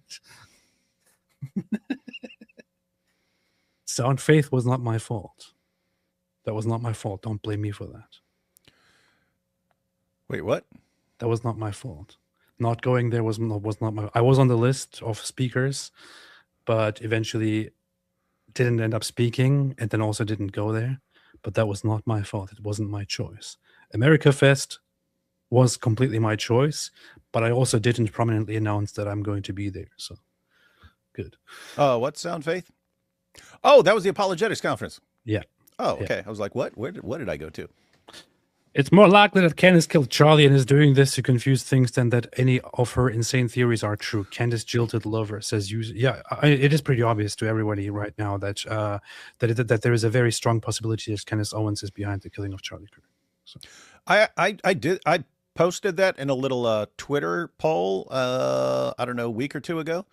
Sound Faith was not my fault. That was not my fault. Don't blame me for that. Wait, what? That was not my fault. Not going there was not my. I was on the list of speakers, but eventually didn't end up speaking, and then also didn't go there. But that was not my fault. It wasn't my choice. America Fest was completely my choice, but I also didn't prominently announce that I'm going to be there. So good. What Sound Faith? Oh, that was the Apologetics Conference. Yeah. Oh, okay. Yeah. I was like, what? What did I go to? It's more likely that Candace killed Charlie and is doing this to confuse things than that any of her insane theories are true. Candace jilted lover says, it is pretty obvious to everybody right now that that there is a very strong possibility that Candace Owens is behind the killing of Charlie Kirk. So. I posted that in a little Twitter poll, I don't know, a week or two ago.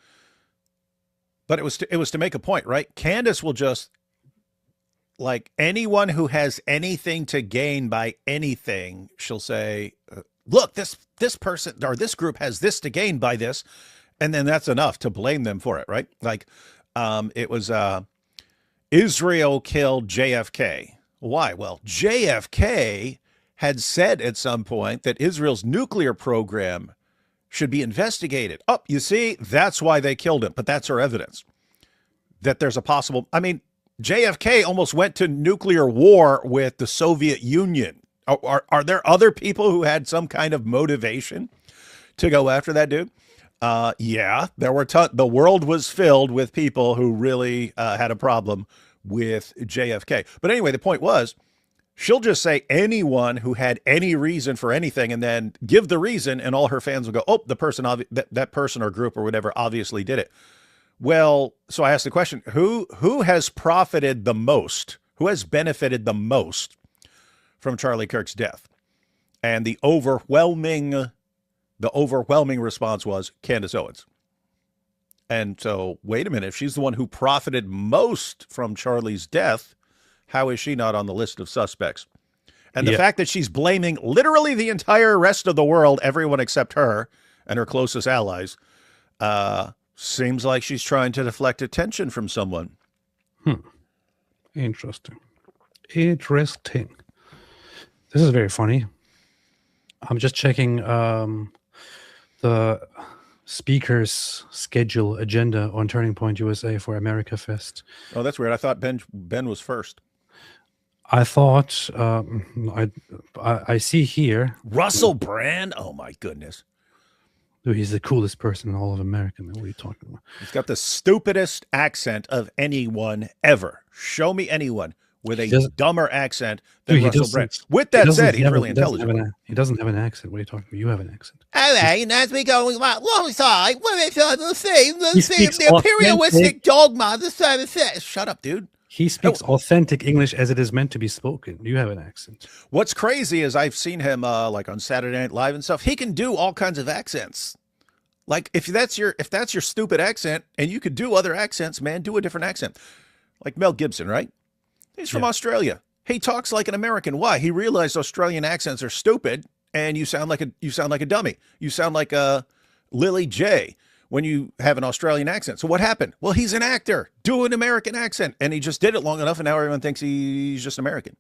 But it was to make a point, right? Candace will just, like, anyone who has anything to gain by anything, she'll say, look, this person or this group has this to gain by this. And then that's enough to blame them for it, right? Like, it was Israel killed JFK. Why? Well, JFK had said at some point that Israel's nuclear program should be investigated. Oh, you see, that's why they killed him. But that's our evidence that there's a possible. I mean, JFK almost went to nuclear war with the Soviet Union. Are there other people who had some kind of motivation to go after that dude? Yeah, there were. The world was filled with people who really had a problem with JFK. But anyway, the point was, she'll just say anyone who had any reason for anything, and then give the reason, and all her fans will go, "Oh, the person, that person or group or whatever, obviously did it." Well, so I asked the question: Who has profited the most? Who has benefited the most from Charlie Kirk's death? And the overwhelming response was Candace Owens. And so, wait a minute, if she's the one who profited most from Charlie's death, how is she not on the list of suspects? And the fact that she's blaming literally the entire rest of the world, everyone except her and her closest allies, seems like she's trying to deflect attention from someone. Interesting. This is very funny. I'm just checking the speakers schedule agenda on Turning Point USA for America Fest. Oh, that's weird. I thought Ben was first. I thought I see here Russell Brand. Oh my goodness. Dude, he's the coolest person in all of America, man. What are you talking about? He's got the stupidest accent of anyone ever. Show me anyone with a dumber accent than Russell Brand. With that said, he's really intelligent. He doesn't have an accent. What are you talking about? You have an accent. All right, and as we go alongside, what are trying to say? The imperialistic dogma, the service says. Shut up, dude. He speaks authentic English as it is meant to be spoken. You have an accent. What's crazy is I've seen him like on Saturday Night Live and stuff. He can do all kinds of accents. Like if that's your stupid accent and you could do other accents, man, do a different accent. Like Mel Gibson, right? He's from Australia. He talks like an American. Why? He realized Australian accents are stupid, and you sound like a dummy. You sound like a Lily J when you have an Australian accent. So what happened? Well, he's an actor. Do an American accent. And he just did it long enough, and now everyone thinks he's just American.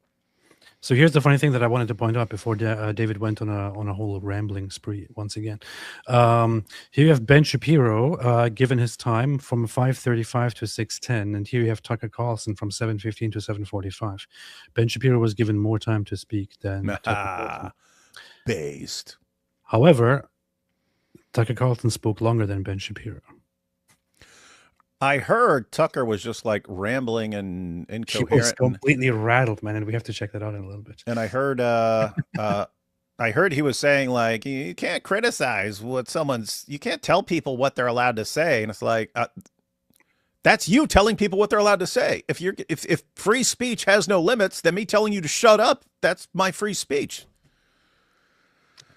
So here's the funny thing that I wanted to point out before David went on a whole rambling spree once again. Here you have Ben Shapiro given his time from 5:35 to 6:10, and here you have Tucker Carlson from 7:15 to 7:45. Ben Shapiro was given more time to speak than Tucker Carlson. Based. However, Tucker Carlson spoke longer than Ben Shapiro. I heard Tucker was just like rambling and incoherent. He was completely rattled, man, and we have to check that out in a little bit. And I heard he was saying like you can't criticize what you can't tell people what they're allowed to say, and it's like that's you telling people what they're allowed to say. If free speech has no limits, then me telling you to shut up, that's my free speech.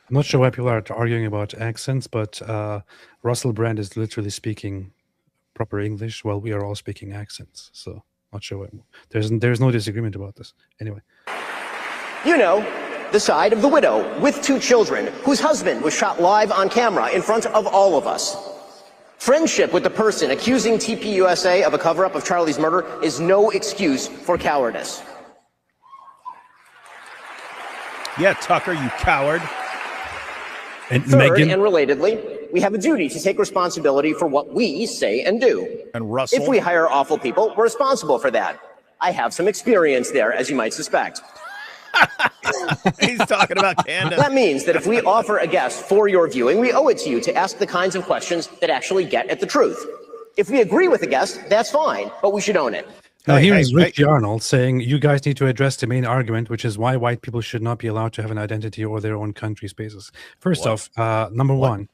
I'm not sure why people are arguing about accents, but Russell Brand is literally speaking proper English while we are all speaking accents. So not sure what, there's no disagreement about this. Anyway. You know, the side of the widow with 2 children whose husband was shot live on camera in front of all of us. Friendship with the person accusing TPUSA of a cover-up of Charlie's murder is no excuse for cowardice. Yeah, Tucker, you coward. And Third, Megan, and relatedly, we have a duty to take responsibility for what we say and do. And Russell. If we hire awful people, we're responsible for that. I have some experience there, as you might suspect. He's talking about Candace. That means that if we offer a guest for your viewing, we owe it to you to ask the kinds of questions that actually get at the truth. If we agree with the guest, that's fine, but we should own it. now here is Richie Arnold saying, you guys need to address the main argument, which is why white people should not be allowed to have an identity or their own country spaces. First off, number one,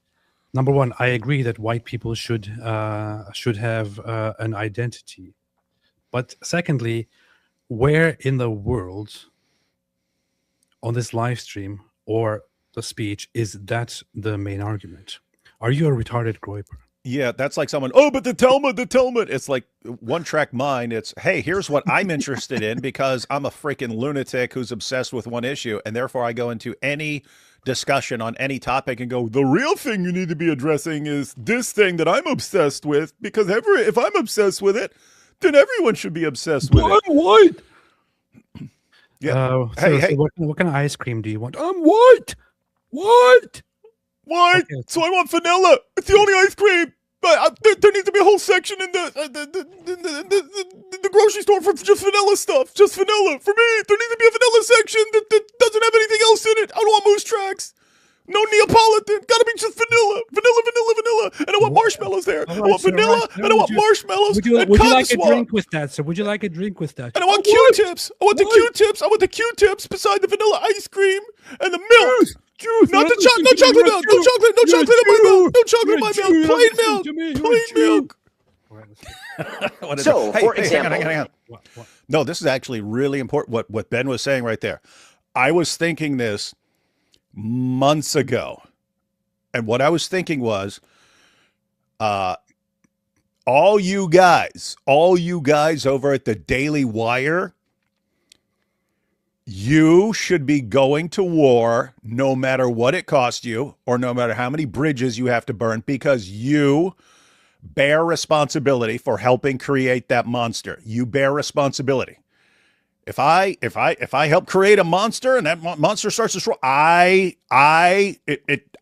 I agree that white people should have an identity. But secondly, where in the world on this live stream or the speech is that the main argument? Are you a retarded groiper? Yeah, that's like someone, oh, but the Talmud. It's like one-track mind. It's, hey, here's what I'm interested in because I'm a freaking lunatic who's obsessed with one issue, and therefore I go into any discussion on any topic and go, the real thing you need to be addressing is this thing that I'm obsessed with, because if I'm obsessed with it, then everyone should be obsessed with it. I'm white. Yeah. So what kind of ice cream do you want? I'm white. What? White. Okay. So I want vanilla. It's the only ice cream. But there needs to be a whole section in the grocery store for just vanilla stuff. Just vanilla. For me, there needs to be a vanilla section that doesn't have anything else in it. I don't want moose tracks. No Neapolitan. Gotta be just vanilla. Vanilla. And I want marshmallows there. All I right, want sir, vanilla, right. and I want marshmallows. Would you and like cotton a swab. drink with that, sir? Would you like a drink with that? And I want Q-tips. I want the Q-tips. I want the Q-tips beside the vanilla ice cream and the milk. Juice. Not the no chocolate milk. No chocolate in my milk. No chocolate in my milk. Plain milk. So, for example- hang on. No, this is actually really important. What Ben was saying right there. I was thinking this months ago. And what I was thinking was, all you guys over at the Daily Wire, you should be going to war no matter what it costs you or no matter how many bridges you have to burn, because you bear responsibility for helping create that monster. You bear responsibility. If I help create a monster and that monster starts to destroy, I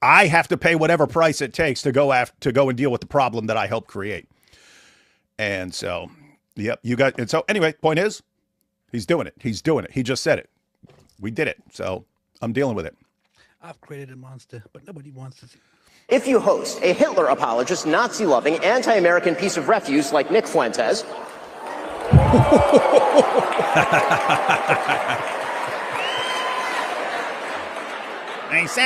have to pay whatever price it takes to go and deal with the problem that I helped create. And so, yep, and so anyway, point is, he's doing it. He just said it. We did it. So I'm dealing with it. I've created a monster, but nobody wants to see. If you host a Hitler apologist, Nazi-loving, anti-American piece of refuse like Nick Fuentes,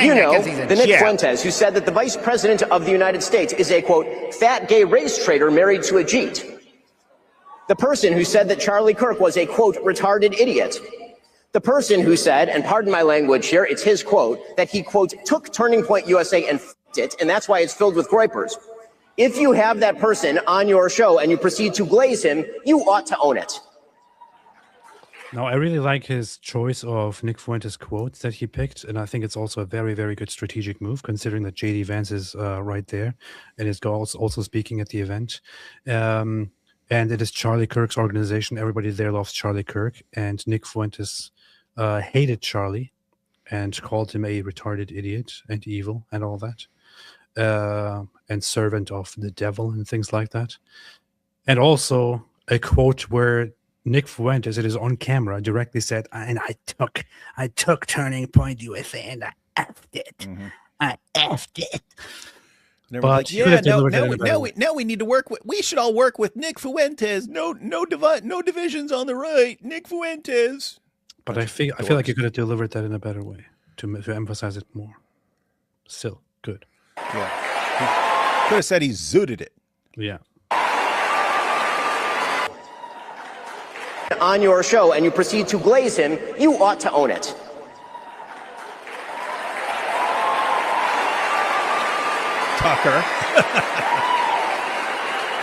you know, the Nick Fuentes who said that the vice president of the United States is a, quote, fat gay race traitor married to a Jeet. The person who said that Charlie Kirk was a, quote, retarded idiot. The person who said, and pardon my language here, it's his quote, that he, quote, took Turning Point USA and f***ed it, and that's why it's filled with groypers. If you have that person on your show and you proceed to glaze him, you ought to own it. Now, I really like his choice of Nick Fuentes quotes that he picked, and I think it's also a very, very good strategic move, considering that J.D. Vance is right there and is also speaking at the event. And it is Charlie Kirk's organization. Everybody there loves Charlie Kirk, and Nick Fuentes hated Charlie and called him a retarded idiot and evil and all that, and servant of the devil and things like that. And also a quote where Nick Fuentes, it is on camera, directly said, and I took Turning Point USA and I effed it. Mm-hmm. I effed it. But like, yeah, now we need to work with. We should all work with Nick Fuentes. No divisions on the right. Nick Fuentes. But I feel like you could have delivered that in a better way to emphasize it more. Still good. Yeah, he could have said he zooted it. Yeah. On your show and you proceed to glaze him, you ought to own it. Tucker.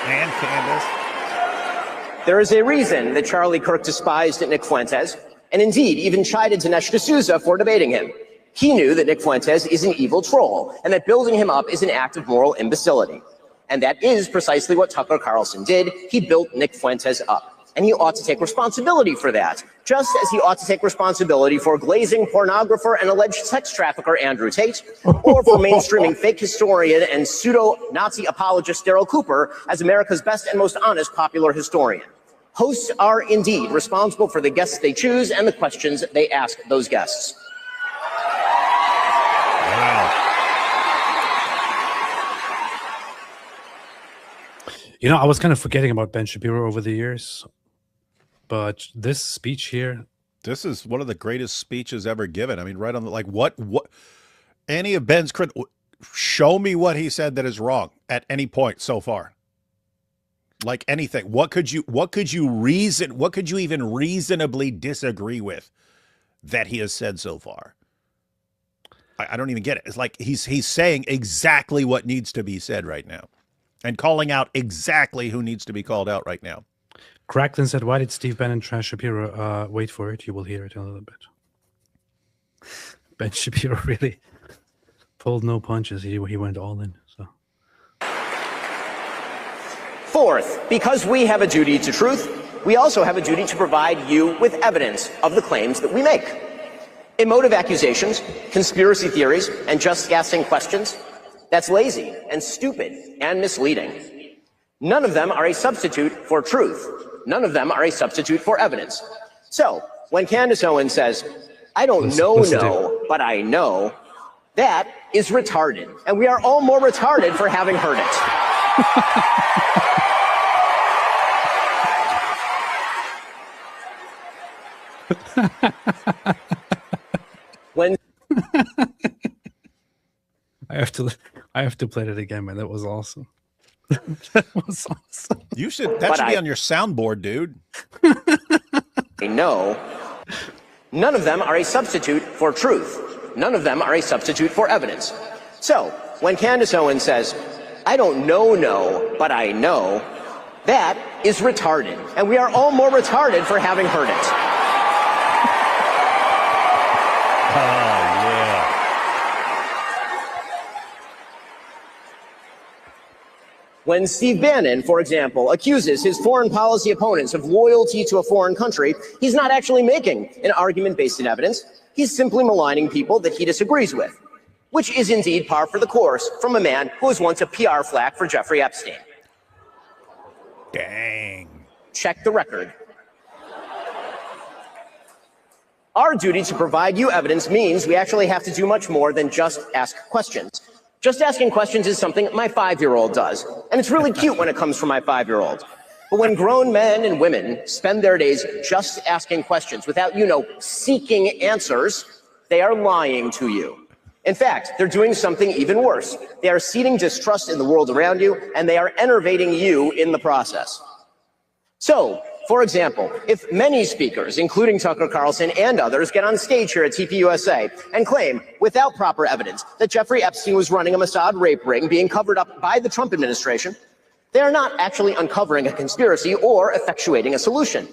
And Candace. There is a reason that Charlie Kirk despised Nick Fuentes, and indeed even chided Dinesh D'Souza for debating him. He knew that Nick Fuentes is an evil troll, and that building him up is an act of moral imbecility. And that is precisely what Tucker Carlson did. He built Nick Fuentes up. And he ought to take responsibility for that, just as he ought to take responsibility for glazing pornographer and alleged sex trafficker Andrew Tate, or for mainstreaming fake historian and pseudo-Nazi apologist Daryl Cooper as America's best and most honest popular historian. Hosts are indeed responsible for the guests they choose and the questions they ask those guests. Wow. You know, I was kind of forgetting about Ben Shapiro over the years, but this speech here, this is one of the greatest speeches ever given. I mean, right on the, like, what any of Ben's show me what he said that is wrong at any point so far. Like anything. What could you even reasonably disagree with that he has said so far? I don't even get it. It's like he's saying exactly what needs to be said right now and calling out exactly who needs to be called out right now. Cracklin said, why did Steve Bannon trash Shapiro? Wait for it. You will hear it in a little bit. Ben Shapiro really pulled no punches. He went all in. So. Fourth, because we have a duty to truth, we also have a duty to provide you with evidence of the claims that we make. Emotive accusations, conspiracy theories, and just asking questions, that's lazy and stupid and misleading. None of them are a substitute for truth. None of them are a substitute for evidence. So, when Candace Owens says, I don't know, but I know, that is retarded. And we are all more retarded for having heard it. When I have to play that again, man. That was awesome. That was awesome. That should be on your soundboard, dude. I know. None of them are a substitute for truth. None of them are a substitute for evidence. So, when Candace Owens says, I don't know, but I know, that is retarded. And we are all more retarded for having heard it. When Steve Bannon, for example, accuses his foreign policy opponents of loyalty to a foreign country, he's not actually making an argument based in evidence. He's simply maligning people that he disagrees with, which is indeed par for the course from a man who was once a PR flack for Jeffrey Epstein. Dang. Check the record. Our duty to provide you evidence means we actually have to do much more than just ask questions. Just asking questions is something my 5-year-old does, and it's really cute when it comes from my 5-year-old. But when grown men and women spend their days just asking questions without, seeking answers, they are lying to you. In fact, they're doing something even worse. They are seeding distrust in the world around you, and they are enervating you in the process. So, for example, if many speakers, including Tucker Carlson and others, get on stage here at TPUSA and claim, without proper evidence, that Jeffrey Epstein was running a Mossad rape ring being covered up by the Trump administration, they are not actually uncovering a conspiracy or effectuating a solution.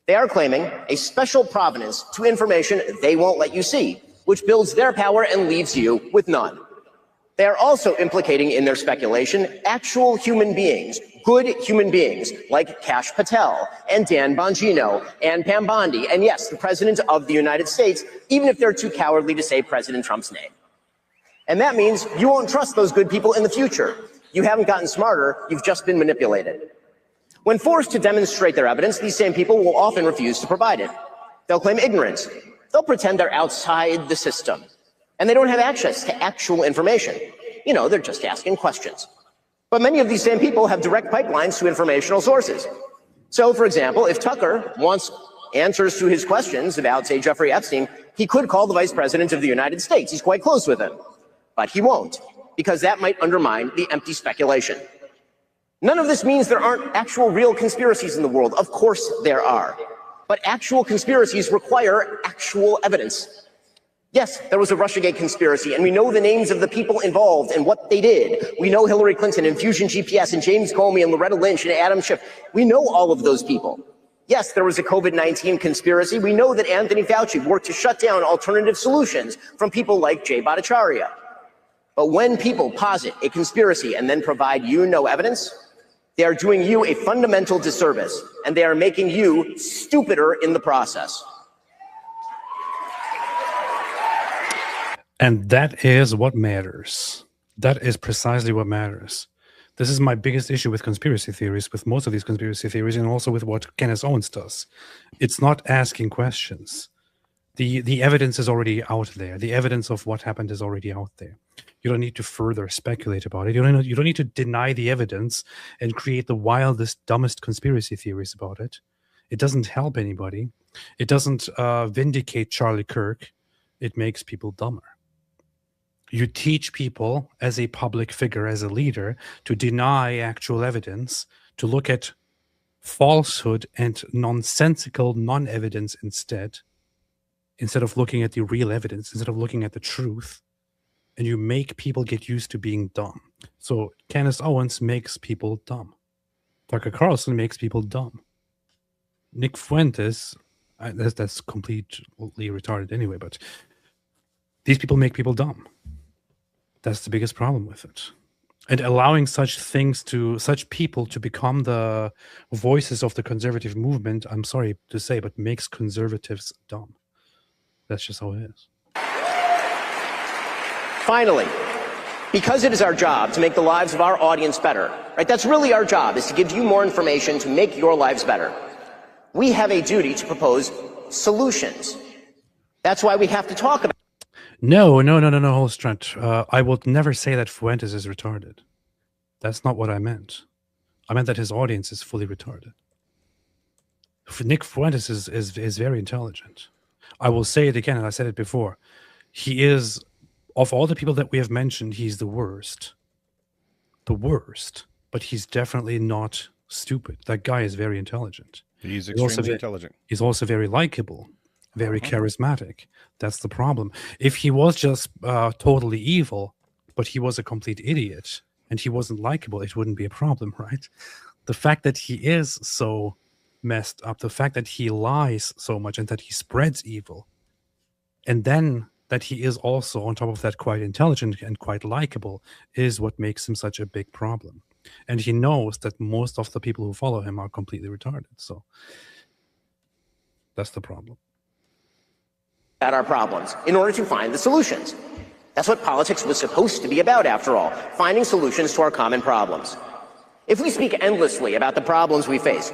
They are claiming a special provenance to information they won't let you see, which builds their power and leaves you with none. They are also implicating in their speculation actual human beings, good human beings, like Kash Patel and Dan Bongino and Pam Bondi, and yes, the President of the United States, even if they're too cowardly to say President Trump's name. And that means you won't trust those good people in the future. You haven't gotten smarter, you've just been manipulated. When forced to demonstrate their evidence, these same people will often refuse to provide it. They'll claim ignorance. They'll pretend they're outside the system. And they don't have access to actual information. They're just asking questions. But many of these same people have direct pipelines to informational sources. So, for example, if Tucker wants answers to his questions about, say, Jeffrey Epstein, he could call the Vice President of the United States. He's quite close with him. But he won't, because that might undermine the empty speculation. None of this means there aren't actual real conspiracies in the world. Of course there are. But actual conspiracies require actual evidence. Yes, there was a Russiagate conspiracy, and we know the names of the people involved and what they did. We know Hillary Clinton and Fusion GPS and James Comey and Loretta Lynch and Adam Schiff. We know all of those people. Yes, there was a COVID-19 conspiracy. We know that Anthony Fauci worked to shut down alternative solutions from people like Jay Bhattacharya. But when people posit a conspiracy and then provide you no evidence, they are doing you a fundamental disservice, and they are making you stupider in the process. And that is what matters. That is precisely what matters. This is my biggest issue with conspiracy theories, with most of these conspiracy theories, and also with what Candace Owens does. It's not asking questions. The evidence is already out there. The evidence of what happened is already out there. You don't need to further speculate about it. You don't need to deny the evidence and create the wildest, dumbest conspiracy theories about it. It doesn't help anybody. It doesn't vindicate Charlie Kirk. It makes people dumber. You teach people as a public figure, as a leader, to deny actual evidence, to look at falsehood and nonsensical non-evidence instead of looking at the real evidence, instead of looking at the truth. And you make people get used to being dumb. So Candace Owens makes people dumb. Tucker Carlson makes people dumb. Nick Fuentes, that's completely retarded anyway, but these people make people dumb. That's the biggest problem with it. And allowing such people to become the voices of the conservative movement, I'm sorry to say, but makes conservatives dumb. That's just how it is. Finally, because it is our job to make the lives of our audience better, right? That's really our job, is to give you more information to make your lives better. We have a duty to propose solutions. That's why we have to talk about. No, Holstrand. I would never say that Fuentes is retarded. That's not what I meant. I meant that his audience is fully retarded. Nick Fuentes is very intelligent. I will say it again, and I said it before. He is, of all the people that we have mentioned, he's the worst. The worst. But he's definitely not stupid. That guy is very intelligent. He's extremely intelligent. He's also very likable. Very charismatic. That's the problem. If he was just totally evil, but he was a complete idiot and he wasn't likable, it wouldn't be a problem, right? The fact that he is so messed up, the fact that he lies so much and that he spreads evil, and then that he is also, on top of that, quite intelligent and quite likable, is what makes him such a big problem. And he knows that most of the people who follow him are completely retarded. So that's the problem. At our problems in order to find the solutions. That's what politics was supposed to be about, after all, finding solutions to our common problems. If we speak endlessly about the problems we face,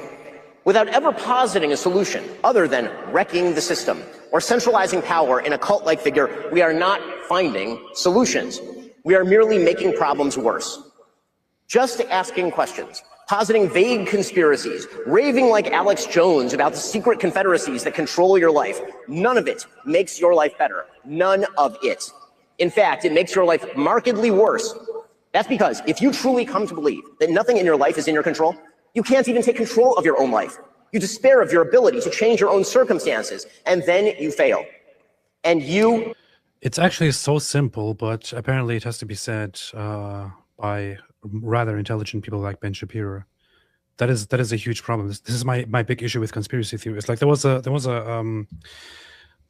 without ever positing a solution other than wrecking the system or centralizing power in a cult-like figure, we are not finding solutions. We are merely making problems worse. Just asking questions, positing vague conspiracies, raving like Alex Jones about the secret confederacies that control your life. None of it makes your life better. None of it. In fact, it makes your life markedly worse. That's because if you truly come to believe that nothing in your life is in your control, you can't even take control of your own life. You despair of your ability to change your own circumstances, and then you fail. And you... It's actually so simple, but apparently it has to be said by rather intelligent people like Ben Shapiro. That is a huge problem. This is my big issue with conspiracy theories. Like there was the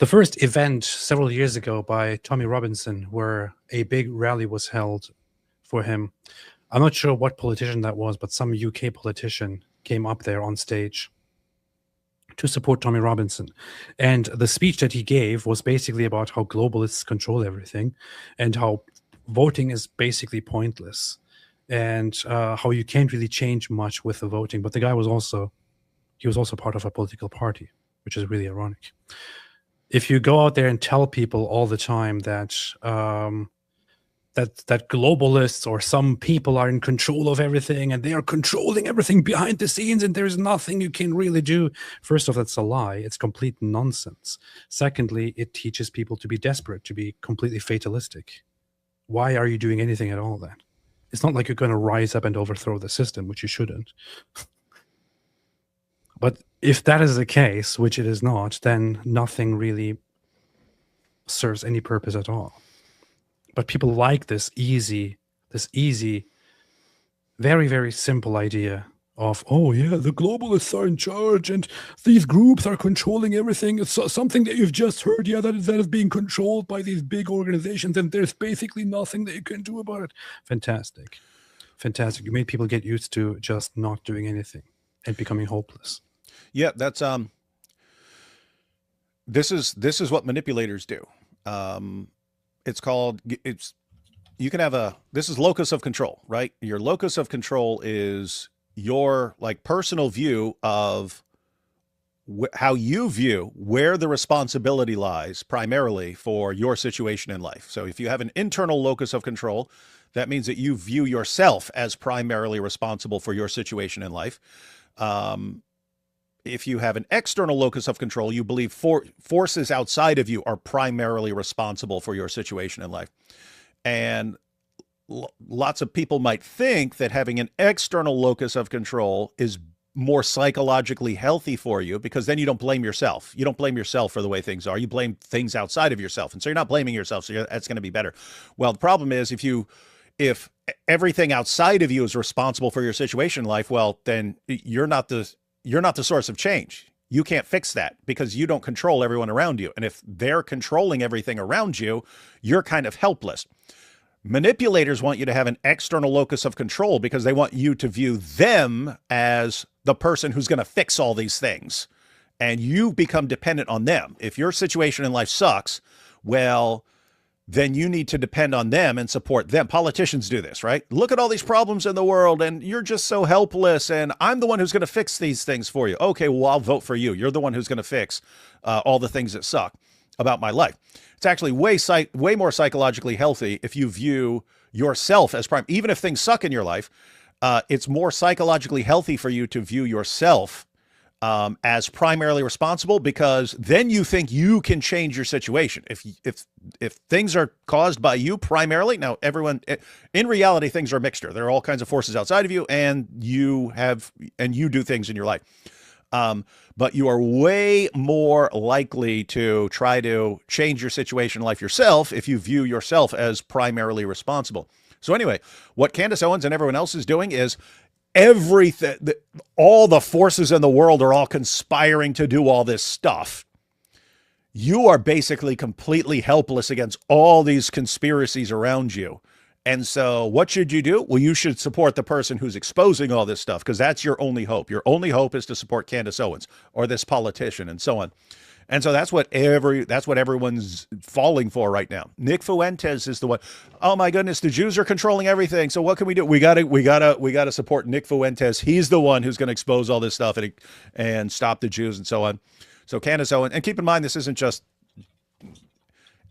first event several years ago by Tommy Robinson where a big rally was held for him. I'm not sure what politician that was, but some UK politician came up there on stage to support Tommy Robinson. And the speech that he gave was basically about how globalists control everything and how voting is basically pointless. And how you can't really change much with the voting. But the guy was also part of a political party, which is really ironic. If you go out there and tell people all the time that that globalists or some people are in control of everything and they are controlling everything behind the scenes and there's nothing you can really do, first off, that's a lie. It's complete nonsense. Secondly, it teaches people to be desperate, to be completely fatalistic. Why are you doing anything at all then? It's not like you're going to rise up and overthrow the system, which you shouldn't. But if that is the case, which it is not, then nothing really serves any purpose at all. But people like this easy, very, very simple idea of, oh yeah, the globalists are in charge and these groups are controlling everything. It's something that you've just heard, yeah, that is being controlled by these big organizations and there's basically nothing that you can do about it. Fantastic. You made people get used to just not doing anything and becoming hopeless. Yeah, that's this is what manipulators do. You can have this is locus of control, right? Your locus of control is your like personal view of how you view where the responsibility lies primarily for your situation in life. So if you have an internal locus of control, that means that you view yourself as primarily responsible for your situation in life. If you have an external locus of control, you believe forces outside of you are primarily responsible for your situation in life. And lots of people might think that having an external locus of control is more psychologically healthy for you because then you don't blame yourself. You don't blame yourself for the way things are. You blame things outside of yourself. And so you're not blaming yourself. So that's going to be better. Well, the problem is if everything outside of you is responsible for your situation in life, well, then you're not the source of change. You can't fix that because you don't control everyone around you. And if they're controlling everything around you, you're kind of helpless. Manipulators want you to have an external locus of control because they want you to view them as the person who's going to fix all these things. And you become dependent on them. If your situation in life sucks, well, then you need to depend on them and support them. Politicians do this, right? Look at all these problems in the world and you're just so helpless and I'm the one who's going to fix these things for you. Okay, well, I'll vote for you. You're the one who's going to fix all the things that suck about my life. It's actually way more psychologically healthy if you view yourself as prime. Even if things suck in your life, it's more psychologically healthy for you to view yourself as primarily responsible because then you think you can change your situation. If things are caused by you primarily, now in reality, things are a mixture. There are all kinds of forces outside of you and you do things in your life. But you are way more likely to try to change your situation in life yourself if you view yourself as primarily responsible. So anyway, what Candace Owens and everyone else is doing is everything, all the forces in the world are all conspiring to do all this stuff. You are basically completely helpless against all these conspiracies around you. And so what should you do? Well, you should support the person who's exposing all this stuff because that's your only hope. Your only hope is to support Candace Owens or this politician and so on. And so that's what everyone's falling for right now. Nick Fuentes is the one. Oh my goodness, the Jews are controlling everything. So what can we do? We gotta support Nick Fuentes. He's the one who's going to expose all this stuff and stop the Jews and so on. So Candace Owens, and keep in mind, this isn't just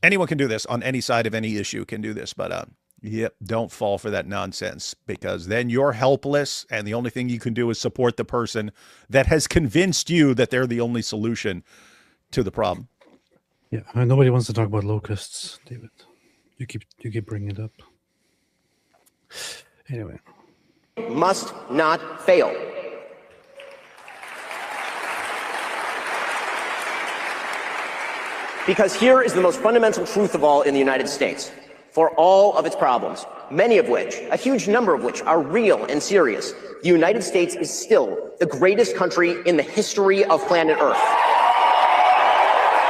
anyone can do this on any side of any issue can do this, but yep, don't fall for that nonsense because then you're helpless and the only thing you can do is support the person that has convinced you that they're the only solution to the problem. Yeah, nobody wants to talk about locusts, David. You keep bringing it up. Anyway. Must not fail. Because here is the most fundamental truth of all in the United States. For all of its problems, many of which, a huge number of which, are real and serious, the United States is still the greatest country in the history of planet Earth.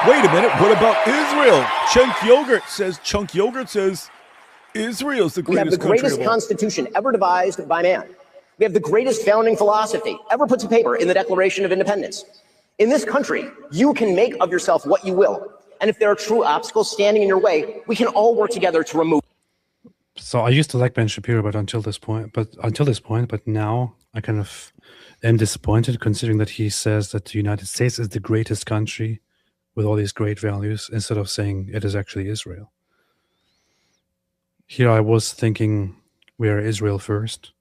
Wait a minute, what about Israel? Chunk Yogurt says Israel's the greatest country. We have the greatest constitution ever devised by man. We have the greatest founding philosophy ever put to paper in the Declaration of Independence. In this country, you can make of yourself what you will. And if there are true obstacles standing in your way, we can all work together to remove. So I used to like Ben Shapiro, but until this point, but now I kind of am disappointed considering that he says that the United States is the greatest country with all these great values instead of saying it is actually Israel. Here I was thinking we are Israel first,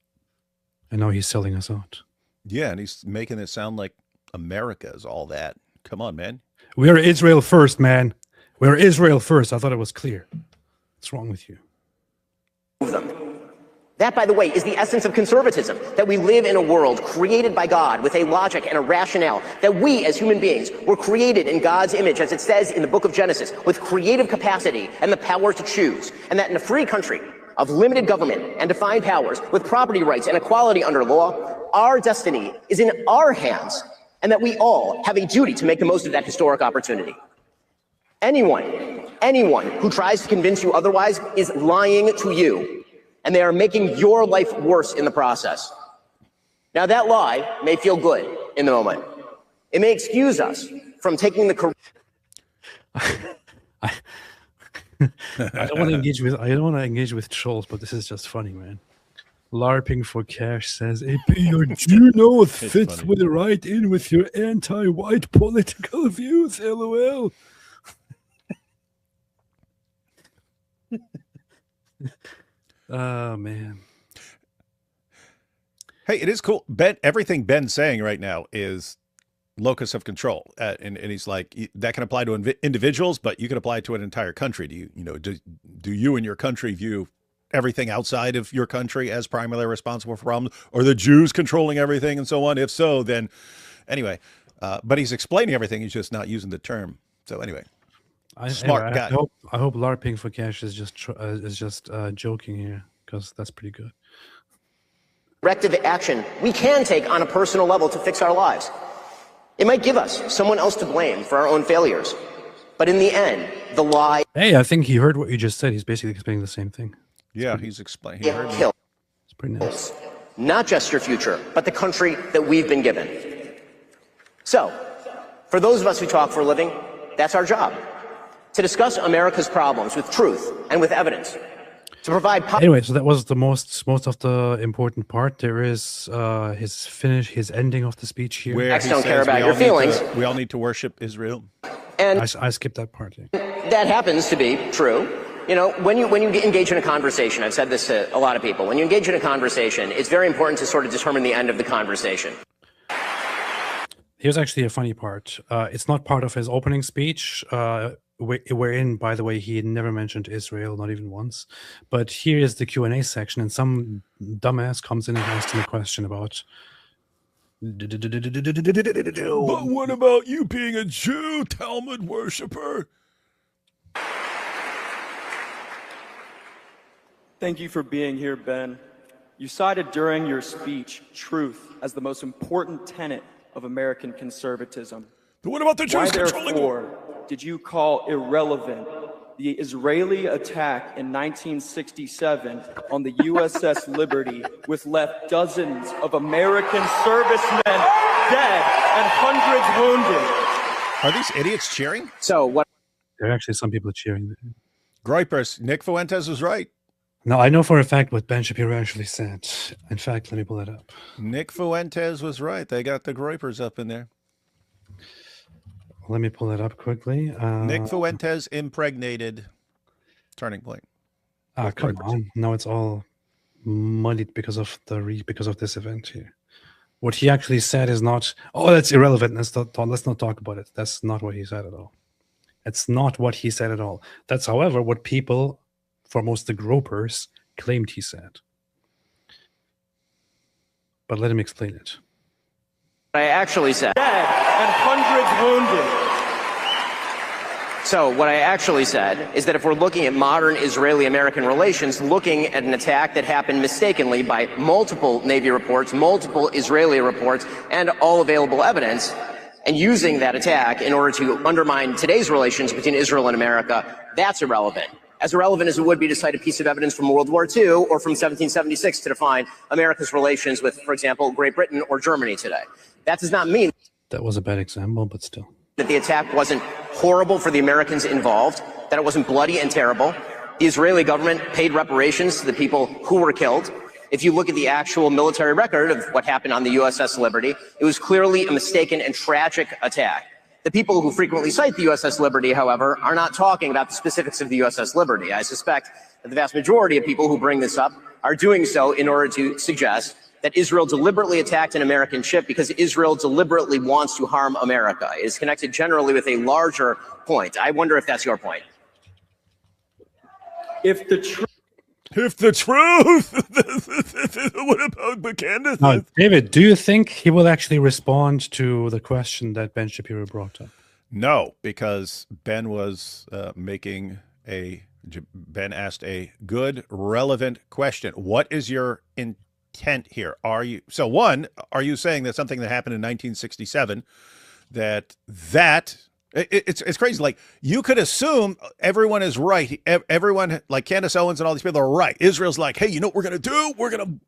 and now he's selling us out. Yeah, and he's making it sound like America is all that. Come on, man. We are Israel first, man. We are Israel first. I thought it was clear. What's wrong with you? Them. That, by the way, is the essence of conservatism, that we live in a world created by God with a logic and a rationale, that we as human beings were created in God's image, as it says in the book of Genesis, with creative capacity and the power to choose, and that in a free country of limited government and defined powers, with property rights and equality under law, our destiny is in our hands, and that we all have a duty to make the most of that historic opportunity. Anyone who tries to convince you otherwise is lying to you, and they are making your life worse in the process. Now, that lie may feel good in the moment. It may excuse us from taking the I don't want to engage with trolls, but this is just funny, man. LARPing for cash says, AP, your Jew nose fits with right in with your anti-white political views, LOL. Oh, man. Hey, it is cool. Ben, everything Ben's saying right now is locus of control. And he's like, that can apply to individuals, but you can apply it to an entire country. Do you and your country view everything outside of your country as primarily responsible for problems? Or the Jews controlling everything and so on? If so, then anyway, but he's explaining everything. He's just not using the term. So anyway, smart guy. I hope LARPing for cash is just joking here, because that's pretty good. corrective action we can take on a personal level to fix our lives. It might give us someone else to blame for our own failures. But in the end, the lie... Hey, I think he heard what you just said. He's basically explaining the same thing. Yeah, he's explaining. He heard me. It's pretty nice. Not just your future, but the country that we've been given. So, for those of us who talk for a living, that's our job. To discuss America's problems with truth and with evidence. To provide... Anyway, so that was the most of the important part. There is his ending of the speech here. Where don't care about your feelings. We all need to worship Israel. And I skipped that part. Yeah. That happens to be true. You know, when you engage in a conversation, I've said this to a lot of people, when you engage in a conversation, it's very important to sort of determine the end of the conversation. Here's actually a funny part. It's not part of his opening speech, wherein, by the way, he never mentioned Israel, not even once. But here is the Q&A section, and some dumbass comes in and asks him a question about... But what about you being a Jew, Talmud worshiper? Thank you for being here, Ben. You cited during your speech truth as the most important tenet of American conservatism. But what about the Jews controlling? Therefore, did you call irrelevant the Israeli attack in 1967 on the USS Liberty, which left dozens of American servicemen dead and hundreds wounded? Are these idiots cheering? So what? There are actually some people cheering. Groypers, Nick Fuentes was right. No, I know for a fact what Ben Shapiro actually said. In fact, let me pull that up. Nick Fuentes was right. They got the Groypers up in there. Let me pull it up quickly. Nick Fuentes impregnated Turning Point. Come on. Now it's all muddied because of this event here. What he actually said is not, oh, that's irrelevant. Let's not talk about it. That's not what he said at all. It's not what he said at all. That's, however, what people, foremost the gropers, claimed he said. But let him explain it. I actually said. Dead and hundreds wounded. So what I actually said is that if we're looking at modern Israeli-American relations, looking at an attack that happened mistakenly by multiple Navy reports, multiple Israeli reports, and all available evidence, and using that attack in order to undermine today's relations between Israel and America, that's irrelevant. As irrelevant as it would be to cite a piece of evidence from World War II or from 1776 to define America's relations with, for example, Great Britain or Germany today. That does not mean that was a bad example, but still. That the attack wasn't horrible for the Americans involved, that it wasn't bloody and terrible. The Israeli government paid reparations to the people who were killed. If you look at the actual military record of what happened on the USS Liberty, it was clearly a mistaken and tragic attack. The people who frequently cite the USS Liberty, however, are not talking about the specifics of the USS Liberty. I suspect that the vast majority of people who bring this up are doing so in order to suggest that Israel deliberately attacked an American ship because Israel deliberately wants to harm America. It is connected generally with a larger point. I wonder if that's your point. If the truth... If the truth, what about Candace? Now, David, do you think he will actually respond to the question that Ben Shapiro brought up? No, because Ben was Ben asked a good, relevant question. What is your intent here? Are you saying that something that happened in 1967 it's crazy. Like, you could assume everyone is right. Everyone, like Candace Owens and all these people, are right. Israel's like, hey, you know what we're gonna do? We're gonna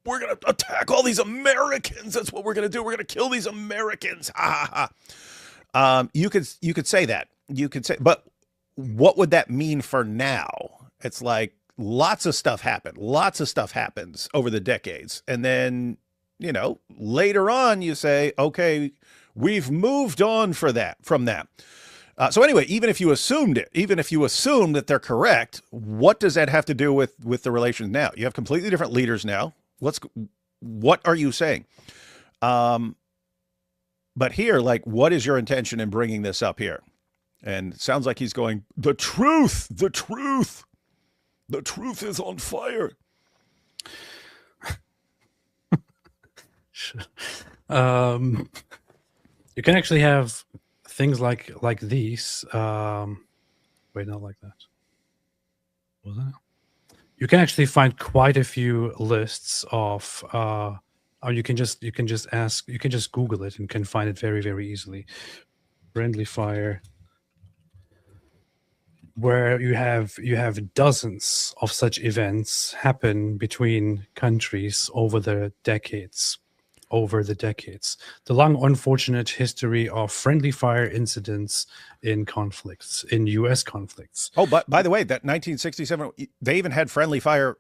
attack all these Americans. That's what we're gonna do. We're gonna kill these Americans. Ha ha ha. You could say that. You could say, but what would that mean for now? It's like lots of stuff happened. Lots of stuff happens over the decades, and then later on you say, okay, we've moved on from that. So anyway, even if you assumed that they're correct, what does that have to do with the relations now? You have completely different leaders now. What are you saying? But here, like, what is your intention in bringing this up here? And it sounds like he's going, the truth is on fire. You can actually have things like these. Wait, not like that. Was it? You can actually find quite a few lists of. You can just Google it and can find it very, very easily. Friendly fire, where you have dozens of such events happen between countries over the decades. The long, unfortunate history of friendly fire incidents in conflicts, in U.S. conflicts. Oh, but by the way, that 1967, they even had friendly fire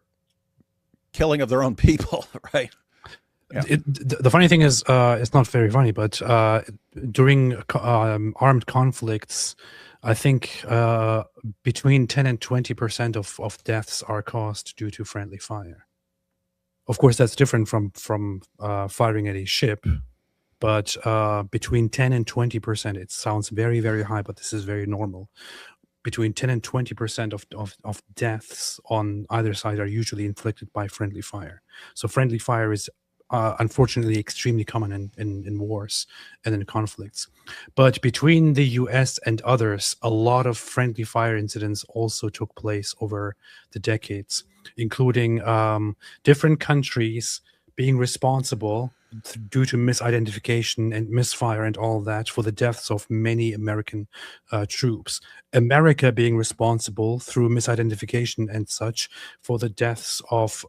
killing of their own people, right? Yeah. The funny thing is, it's not very funny, but during armed conflicts, I think between 10 and 20% of deaths are caused due to friendly fire. Of course, that's different from firing at a ship, but between 10 and 20%, it sounds very, very high, but this is very normal. Between 10 and 20% of deaths on either side are usually inflicted by friendly fire. So friendly fire is unfortunately extremely common in wars and in conflicts. But between the US and others, a lot of friendly fire incidents also took place over the decades, including different countries being responsible due to misidentification and misfire and all that for the deaths of many American troops. America being responsible through misidentification and such for the deaths of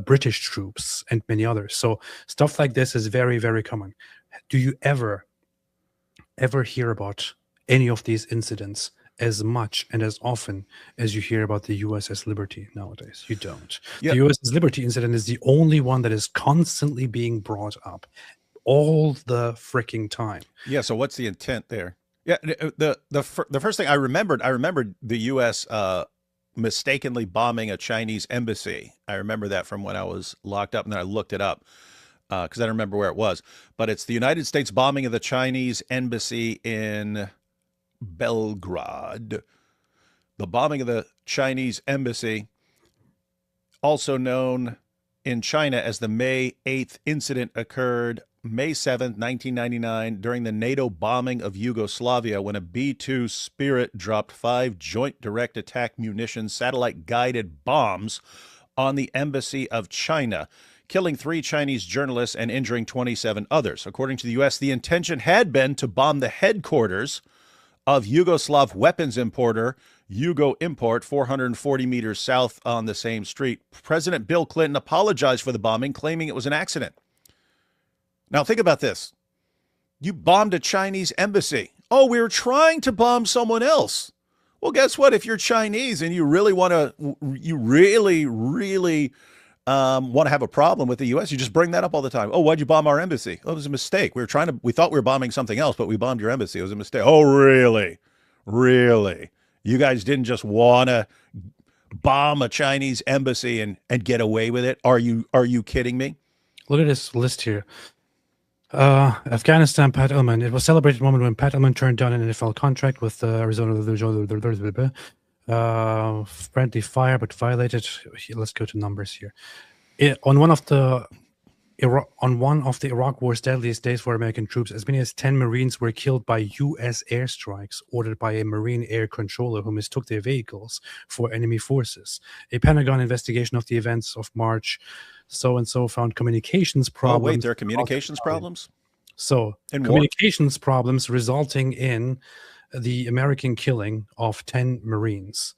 British troops and many others. So stuff like this is very, very common. Do you ever hear about any of these incidents as much and as often as you hear about the USS Liberty nowadays? You don't. Yeah. The USS Liberty incident is the only one that is constantly being brought up all the freaking time. Yeah. So what's the intent there? Yeah. The first thing I remembered the U.S. Mistakenly bombing a Chinese embassy. I remember that from when I was locked up, and then I looked it up because I don't remember where it was. But it's the United States bombing of the Chinese embassy in Belgrade. The bombing of the Chinese embassy, also known in China as the May 8th incident, occurred May 7th, 1999, during the NATO bombing of Yugoslavia, when a B-2 Spirit dropped 5 joint direct attack munitions satellite-guided bombs on the embassy of China, killing 3 Chinese journalists and injuring 27 others. According to the U.S., the intention had been to bomb the headquarters of Yugoslav weapons importer Yugo Import, 440 meters south on the same street. President Bill Clinton apologized for the bombing, claiming it was an accident. Now, think about this. You bombed a Chinese embassy. Oh, we were trying to bomb someone else. Well, guess what? If you're Chinese and you really want to have a problem with the U.S., you just bring that up all the time. Oh, why'd you bomb our embassy? Oh, it was a mistake. We thought we were bombing something else, but we bombed your embassy. It was a mistake. Oh, really? Really? You guys didn't just want to bomb a Chinese embassy and get away with it? Are you kidding me? Look at this list here. Afghanistan, Pat Ullman. It was a celebrated moment when Pat Ullman turned down an NFL contract with Arizona. Friendly fire, but violated. Let's go to numbers here. On one of the Iraq War's deadliest days for American troops, as many as 10 Marines were killed by U.S. airstrikes ordered by a Marine air controller who mistook their vehicles for enemy forces. A Pentagon investigation of the events of March so-and-so found communications problems. Oh, wait, there are communications problems? So, communications problems resulting in the American killing of 10 Marines.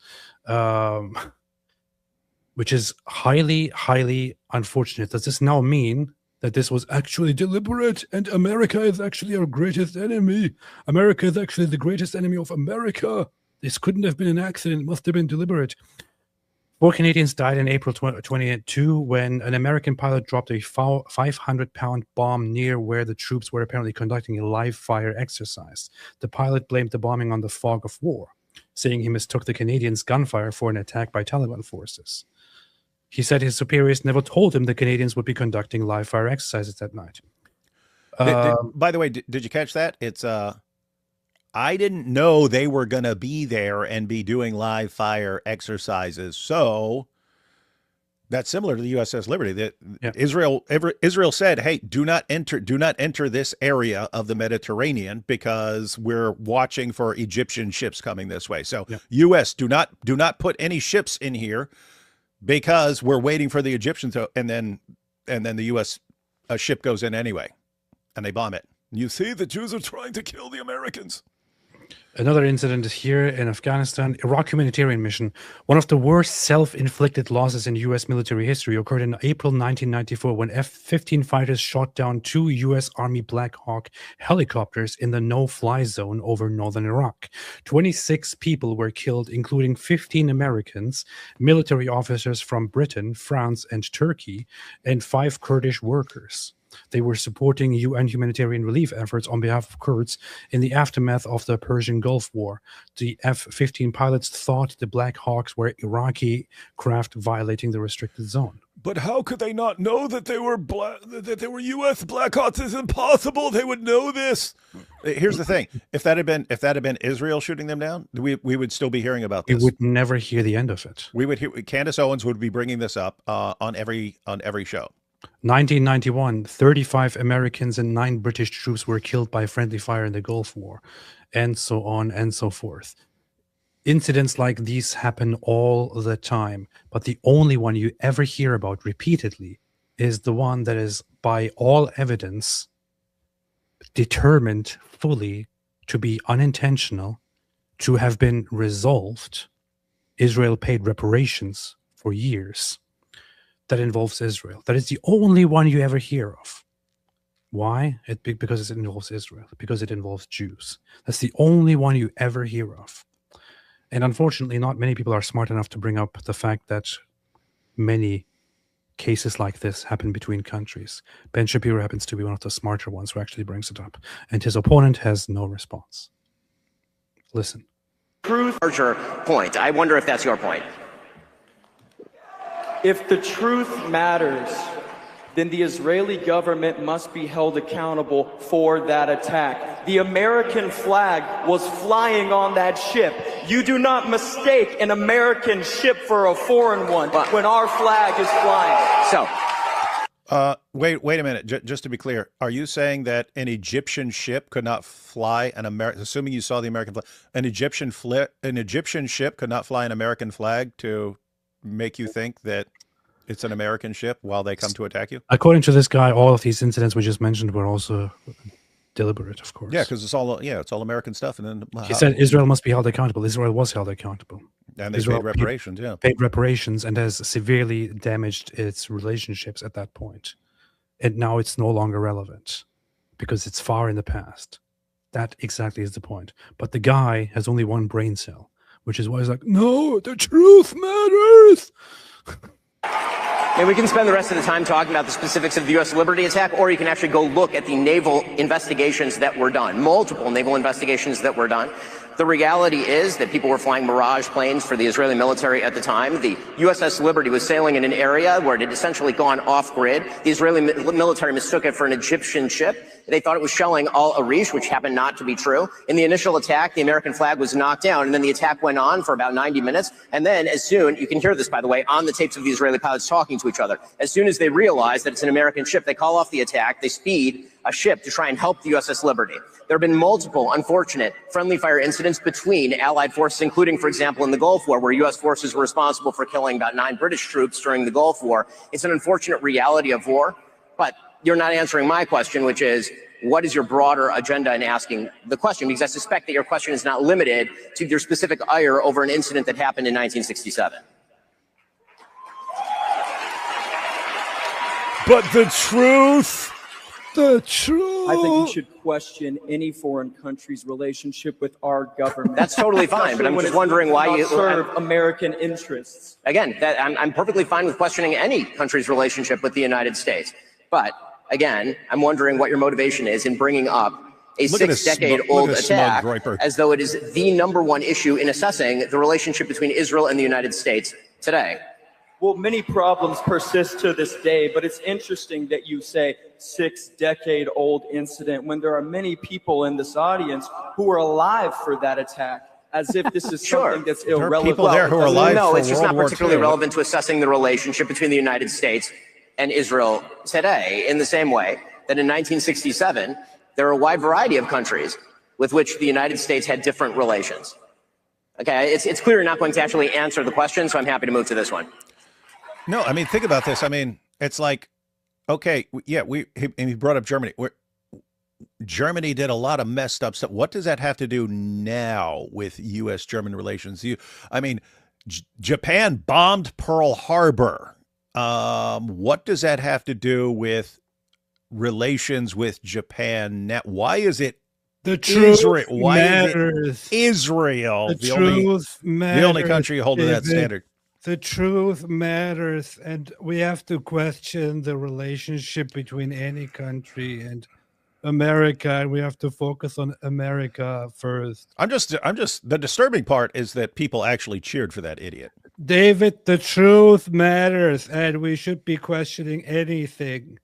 Which is highly, highly unfortunate. Does this now mean that this was actually deliberate and America is actually our greatest enemy? America is actually the greatest enemy of America. This couldn't have been an accident. It must have been deliberate. 4 Canadians died in April 2022 when an American pilot dropped a 500-pound bomb near where the troops were apparently conducting a live fire exercise. The pilot blamed the bombing on the fog of war, saying he mistook the Canadians' gunfire for an attack by Taliban forces. He said his superiors never told him the Canadians would be conducting live fire exercises that night. By the way, did you catch that? It's I didn't know they were going to be there and be doing live fire exercises. So that's similar to the USS Liberty. That Israel said, "Hey, do not enter this area of the Mediterranean because we're watching for Egyptian ships coming this way." So, U.S. do not put any ships in here, because we're waiting for the Egyptians, and then the U.S. ship goes in anyway, and they bomb it. You see, the Jews are trying to kill the Americans. Another incident is here in Afghanistan. Iraq humanitarian mission. One of the worst self-inflicted losses in U.S. military history occurred in April 1994 when F-15 fighters shot down 2 U.S. Army Black Hawk helicopters in the no-fly zone over northern Iraq. 26 people were killed, including 15 Americans, military officers from Britain, France, and Turkey, and 5 Kurdish workers. They were supporting UN humanitarian relief efforts on behalf of Kurds in the aftermath of the Persian Gulf War. The F-15 pilots thought the Black Hawks were Iraqi craft violating the restricted zone. But how could they not know that they were U.S. Black Hawks? It's impossible. They would know this. Here's the thing: if that had been Israel shooting them down, we would still be hearing about this. We would never hear the end of it. We would hear. Candace Owens would be bringing this up on every show. 1991, 35 Americans and 9 British troops were killed by friendly fire in the Gulf War, and so on and so forth. Incidents like these happen all the time, but the only one you ever hear about repeatedly is the one that is, by all evidence, determined fully to be unintentional, to have been resolved. Israel paid reparations for years. That involves Israel. That is the only one you ever hear of. Why? Because it involves Israel. Because it involves Jews. That's the only one you ever hear of. And unfortunately, not many people are smart enough to bring up the fact that many cases like this happen between countries. Ben Shapiro happens to be one of the smarter ones who actually brings it up. And his opponent has no response. Listen. Truth. Larger point. I wonder if that's your point. If the truth matters, then the Israeli government must be held accountable for that attack. The American flag was flying on that ship. You do not mistake an American ship for a foreign one when our flag is flying. So, wait a minute. Just to be clear, are you saying that an Egyptian ship could not fly an American? Assuming you saw the American flag, an Egyptian ship could not fly an American flag to make you think that it's an American ship while they come to attack you? According to this guy, all of these incidents we just mentioned were also deliberate, of course. Yeah, because it's all American stuff. And then he said Israel must be held accountable. Israel was held accountable. And they paid reparations, paid reparations and has severely damaged its relationships at that point. And now it's no longer relevant because it's far in the past. That exactly is the point. But the guy has only one brain cell, which is why he's like, no, the truth matters. And we can spend the rest of the time talking about the specifics of the U.S. Liberty attack, or you can actually go look at the naval investigations that were done, multiple naval investigations that were done. The reality is that people were flying Mirage planes for the Israeli military at the time. The USS Liberty was sailing in an area where it had essentially gone off-grid. The Israeli military mistook it for an Egyptian ship. They thought it was shelling Al-Arish, which happened not to be true. In the initial attack, the American flag was knocked down, and then the attack went on for about 90 minutes. And then as soon, you can hear this, by the way, on the tapes of the Israeli pilots talking to each other, as soon as they realize that it's an American ship, they call off the attack, they speed a ship to try and help the USS Liberty. There have been multiple unfortunate friendly fire incidents between Allied forces, including, for example, in the Gulf War, where U.S. forces were responsible for killing about 9 British troops during the Gulf War. It's an unfortunate reality of war, but you're not answering my question, which is, what is your broader agenda in asking the question? Because I suspect that your question is not limited to your specific ire over an incident that happened in 1967. But the truth. The truth. I think you should question any foreign country's relationship with our government. That's totally fine, but I'm just wondering why you serve American interests. Again, I'm perfectly fine with questioning any country's relationship with the United States. But again, I'm wondering what your motivation is in bringing up a 6-decade-old attack as though it is the #1 issue in assessing the relationship between Israel and the United States today. Well, many problems persist to this day, but it's interesting that you say 6-decade-old incident when there are many people in this audience who were alive for that attack, as if this is something that's irrelevant. There are people there who are alive No, for it's just World not War particularly II. relevant to assessing the relationship between the United States and Israel today, in the same way that in 1967, there are a wide variety of countries with which the United States had different relations. Okay, it's clear you're not going to actually answer the question, so I'm happy to move to this one. No, I mean, think about this. I mean, it's like, okay, yeah, he brought up Germany. Germany did a lot of messed up stuff. What does that have to do now with U.S.-German relations? I mean, Japan bombed Pearl Harbor. What does that have to do with relations with Japan now? Why is it the truth Israel? Why matters. Is it Israel the only country holding that standard? The truth matters, and we have to question the relationship between any country and America, and we have to focus on America first. I'm just the disturbing part is that people actually cheered for that idiot. David, the truth matters, and we should be questioning anything.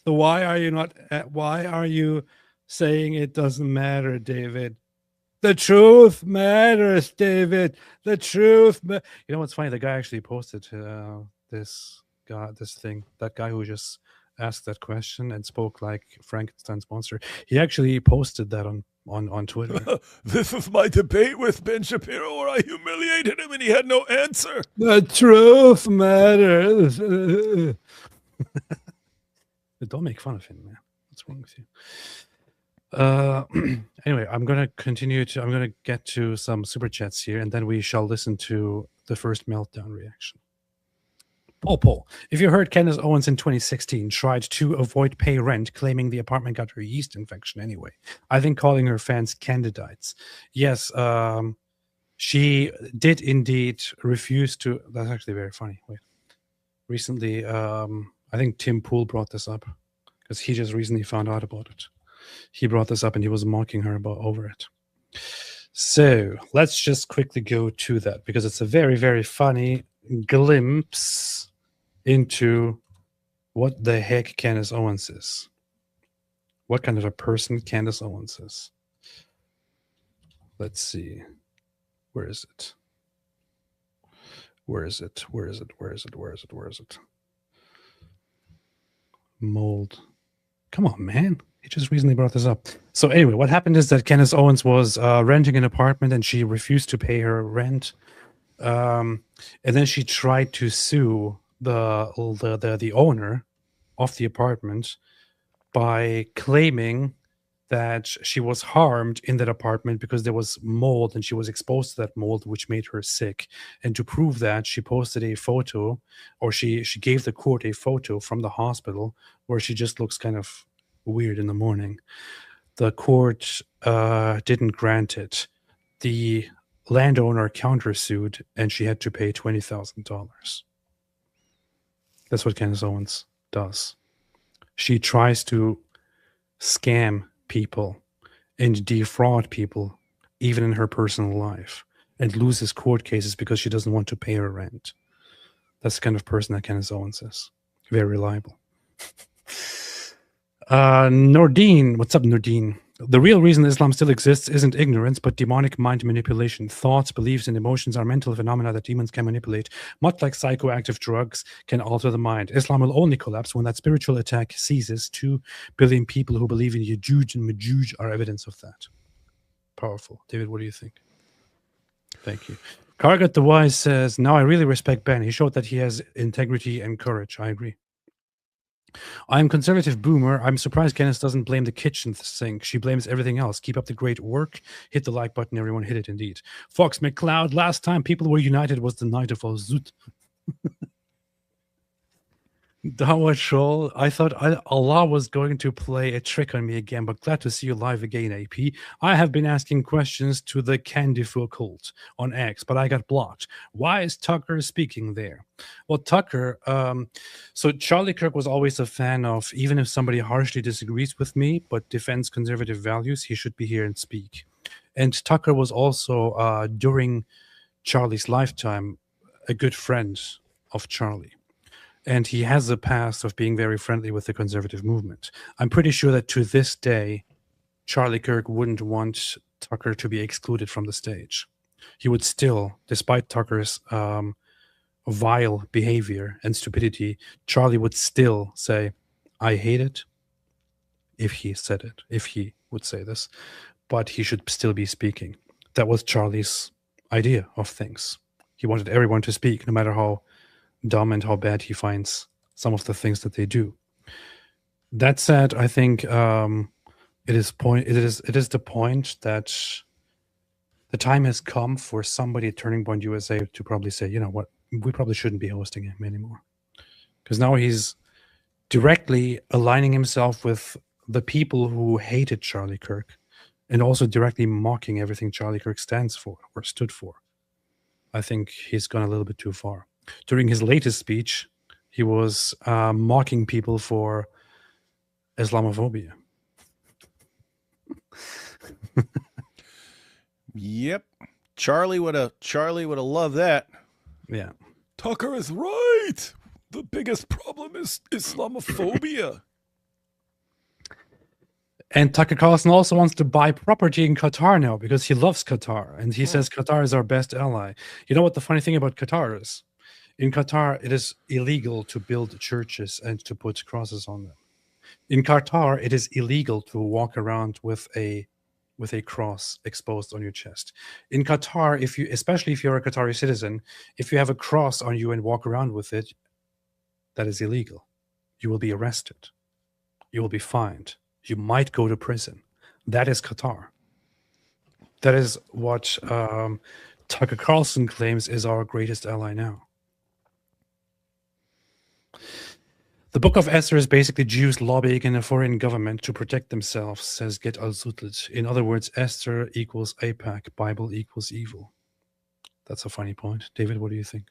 So why are you saying it doesn't matter, David? The truth matters, David. The truth. You know what's funny? The guy actually posted that guy who just asked that question and spoke like Frankenstein's monster. He actually posted that on Twitter. This was my debate with Ben Shapiro where I humiliated him and he had no answer. The truth matters. Don't make fun of him, man. What's wrong with you? Anyway, I'm going to get to some super chats here, and then we shall listen to the first Meltdown reaction. Paul, if you heard Candace Owens in 2016 tried to avoid pay rent, claiming the apartment got her yeast infection anyway. I think calling her fans candidites. Yes, she did indeed refuse to. That's actually very funny. Wait, recently, I think Tim Pool brought this up because he just recently found out about it. He brought this up and he was mocking her over it. So let's just quickly go to that because it's a very, very funny glimpse into what the heck Candace Owens is. What kind of a person Candace Owens is. Let's see. Where is it? Where is it? Where is it? Where is it? Where is it? Where is it? Mold. Come on, man. He just recently brought this up. So anyway, what happened is that Candace Owens was renting an apartment and she refused to pay her rent. And then she tried to sue the owner of the apartment by claiming that she was harmed in that apartment because there was mold and she was exposed to that mold, which made her sick. And to prove that, she posted a photo, or she gave the court a photo from the hospital where she just looks kind of weird in the morning. The court didn't grant it. The landowner countersued and she had to pay $20,000. That's what Candace Owens does. She tries to scam people and defraud people, even in her personal life, and loses court cases because she doesn't want to pay her rent. That's the kind of person that Candace Owens is. Very reliable. Nordine, what's up, Nordine? The real reason Islam still exists isn't ignorance, but demonic mind manipulation. Thoughts, beliefs, and emotions are mental phenomena that demons can manipulate, much like psychoactive drugs can alter the mind. Islam will only collapse when that spiritual attack ceases. 2 billion people who believe in Yajuj and Majuj are evidence of that. Powerful. David, what do you think? Thank you. Kargat the Wise says, now I really respect Ben. He showed that he has integrity and courage. I agree. I'm conservative boomer. I'm surprised Candace doesn't blame the kitchen sink. She blames everything else. Keep up the great work. Hit the like button. Everyone hit it indeed. Fox McCloud, last time people were united was the night of Al-Zut. Dawa Shoal, I thought Allah was going to play a trick on me again, but glad to see you live again, AP. I have been asking questions to the Candifu cult on X, but I got blocked. Why is Tucker speaking there? Well, Tucker, so Charlie Kirk was always a fan of, even if somebody harshly disagrees with me, but defends conservative values, he should be here and speak. And Tucker was also, during Charlie's lifetime, a good friend of Charlie. And he has a past of being very friendly with the conservative movement. I'm pretty sure that to this day, Charlie Kirk wouldn't want Tucker to be excluded from the stage. He would still, despite Tucker's vile behavior and stupidity, Charlie would still say, I hate it, if he said it, if he would say this, but he should still be speaking. That was Charlie's idea of things. He wanted everyone to speak, no matter how dumb and how bad he finds some of the things that they do. That said, I think it is the point that the time has come for somebody at Turning Point USA to probably say, you know what, we probably shouldn't be hosting him anymore, because now he's directly aligning himself with the people who hated Charlie Kirk, and also directly mocking everything Charlie Kirk stands for or stood for. I think he's gone a little bit too far. During his latest speech, he was mocking people for Islamophobia. Yep, Charlie would have loved that. Yeah, Tucker is right. The biggest problem is Islamophobia. And Tucker Carlson also wants to buy property in Qatar now because he loves Qatar, and he says Qatar is our best ally. You know what the funny thing about Qatar is? In Qatar, it is illegal to build churches and to put crosses on them. In Qatar, it is illegal to walk around with a cross exposed on your chest. In Qatar, especially if you're a Qatari citizen, if you have a cross on you and walk around with it, that is illegal. You will be arrested. You will be fined. You might go to prison. That is Qatar. That is what Tucker Carlson claims is our greatest ally now. The Book of Esther is basically Jews lobbying in a foreign government to protect themselves, says Get Al-Zutlit. In other words, Esther equals AIPAC, Bible equals evil. That's a funny point. David, what do you think?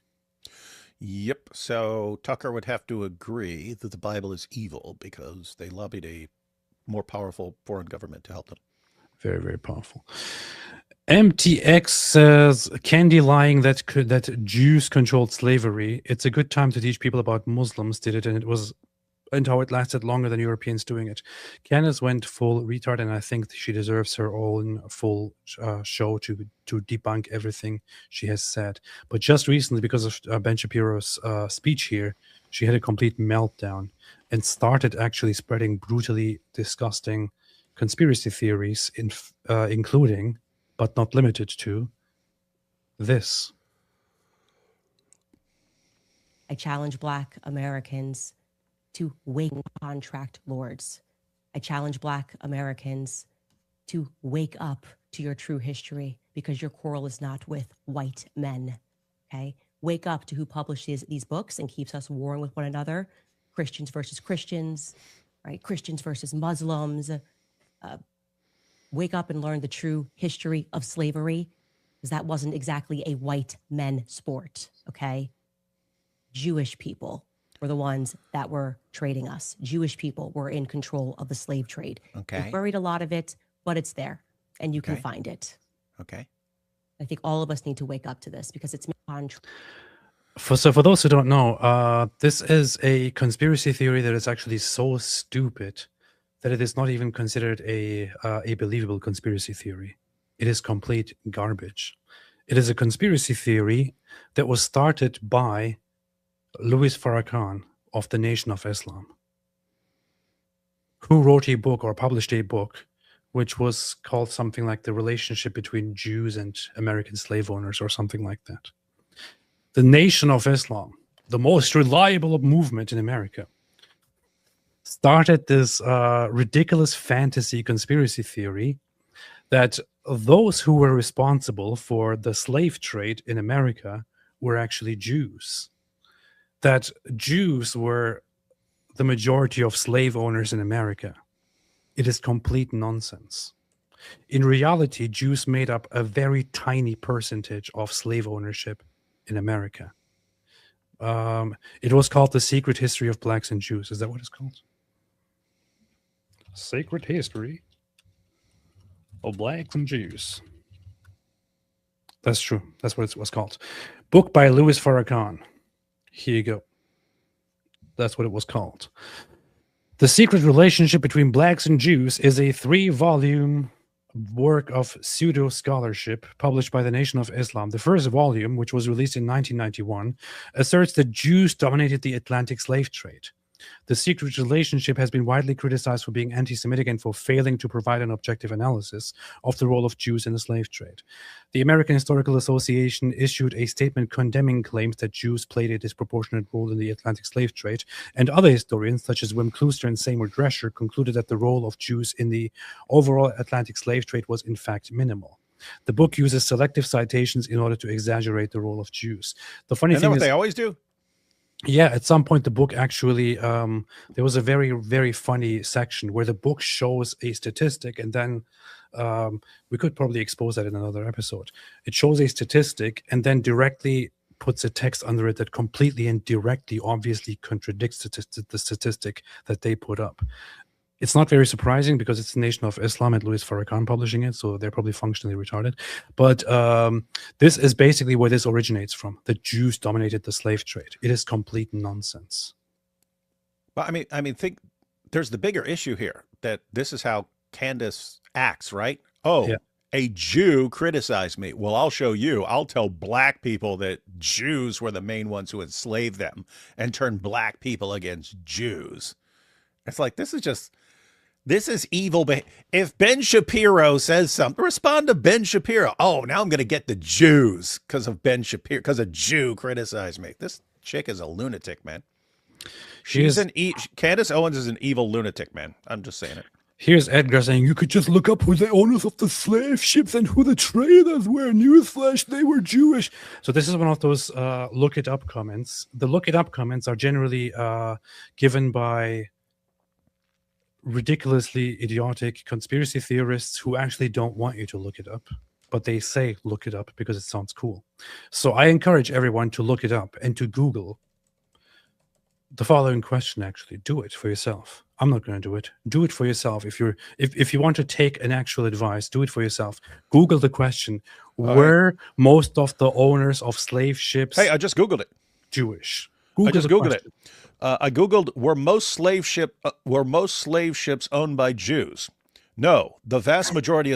Yep. So Tucker would have to agree that the Bible is evil because they lobbied a more powerful foreign government to help them. Very, very powerful. MTX says, Candy lying that Jews controlled slavery. It's a good time to teach people about Muslims did it, and how it lasted longer than Europeans doing it. Candace went full retard, and I think she deserves her own full show to debunk everything she has said. But just recently, because of Ben Shapiro's speech here, she had a complete meltdown and started actually spreading brutally disgusting conspiracy theories, including, but not limited to, this. I challenge Black Americans to wake contract lords. I challenge Black Americans to wake up to your true history, because your quarrel is not with white men, okay? Wake up to who publishes these books and keeps us warring with one another. Christians versus Christians, right? Christians versus Muslims. Wake up and learn the true history of slavery, because that wasn't exactly a white men sport, okay? Jewish people were the ones that were trading us. Jewish people were in control of the slave trade. Okay. We've buried a lot of it, but it's there, and you can find it. Okay. I think all of us need to wake up to this, because it's So for those who don't know, this is a conspiracy theory that is actually so stupid that it is not even considered a believable conspiracy theory. It is complete garbage. It is a conspiracy theory that was started by Louis Farrakhan of the Nation of Islam, who wrote a book or published a book which was called something like The Relationship Between Jews and American Slave Owners or something like that. The Nation of Islam, the most reliable movement in America, started this ridiculous fantasy conspiracy theory that those who were responsible for the slave trade in America were actually Jews. That Jews were the majority of slave owners in America. It is complete nonsense. In reality, Jews made up a very tiny percentage of slave ownership in America. It was called The Secret History of Blacks and Jews. Is that what it's called? Secret History of Blacks and Jews. That's true. That's what it was called. Book by Louis Farrakhan. Here you go. That's what it was called. The Secret Relationship Between Blacks and Jews is a 3-volume work of pseudo-scholarship published by the Nation of Islam. The first volume, which was released in 1991, asserts that Jews dominated the Atlantic slave trade. The Secret Relationship has been widely criticized for being anti-Semitic and for failing to provide an objective analysis of the role of Jews in the slave trade. The American Historical Association issued a statement condemning claims that Jews played a disproportionate role in the Atlantic slave trade, and other historians, such as Wim Klooster and Seymour Drescher, concluded that the role of Jews in the overall Atlantic slave trade was in fact minimal. The book uses selective citations in order to exaggerate the role of Jews. The funny thing is, what they always do? Yeah, at some point the book actually, there was a very, very funny section where the book shows a statistic, and then we could probably expose that in another episode. It shows a statistic and then directly puts a text under it that completely and directly, obviously contradicts the statistic that they put up. It's not very surprising because it's the Nation of Islam and Louis Farrakhan publishing it, so they're probably functionally retarded. But this is basically where this originates from. The Jews dominated the slave trade. It is complete nonsense. Well, I mean, think there's the bigger issue here that this is how Candace acts, right? Oh, yeah. A Jew criticized me. Well, I'll show you. I'll tell black people that Jews were the main ones who enslaved them and turned black people against Jews. It's like, this is evil. If Ben Shapiro says something, respond to Ben Shapiro. Oh, now I'm going to get the Jews because of Ben Shapiro, because a Jew criticized me. This chick is a lunatic, man. Candace Owens is an evil lunatic, man. I'm just saying it. Here's Edgar saying, you could just look up who the owners of the slave ships and who the traders were. Newsflash, they were Jewish. So this is one of those look it up comments. The look it up comments are generally given by ridiculously idiotic conspiracy theorists who actually don't want you to look it up, but they say look it up because it sounds cool. So I encourage everyone to look it up and to Google the following question. Actually, do it for yourself. I'm not going to do it. Do it for yourself. If you want to take an actual advice, do it for yourself. Google the question: were most of the owners of slave ships? Hey, I just Googled it. Jewish. I just Googled it. I Googled, were most slave ships owned by Jews? No, the vast majority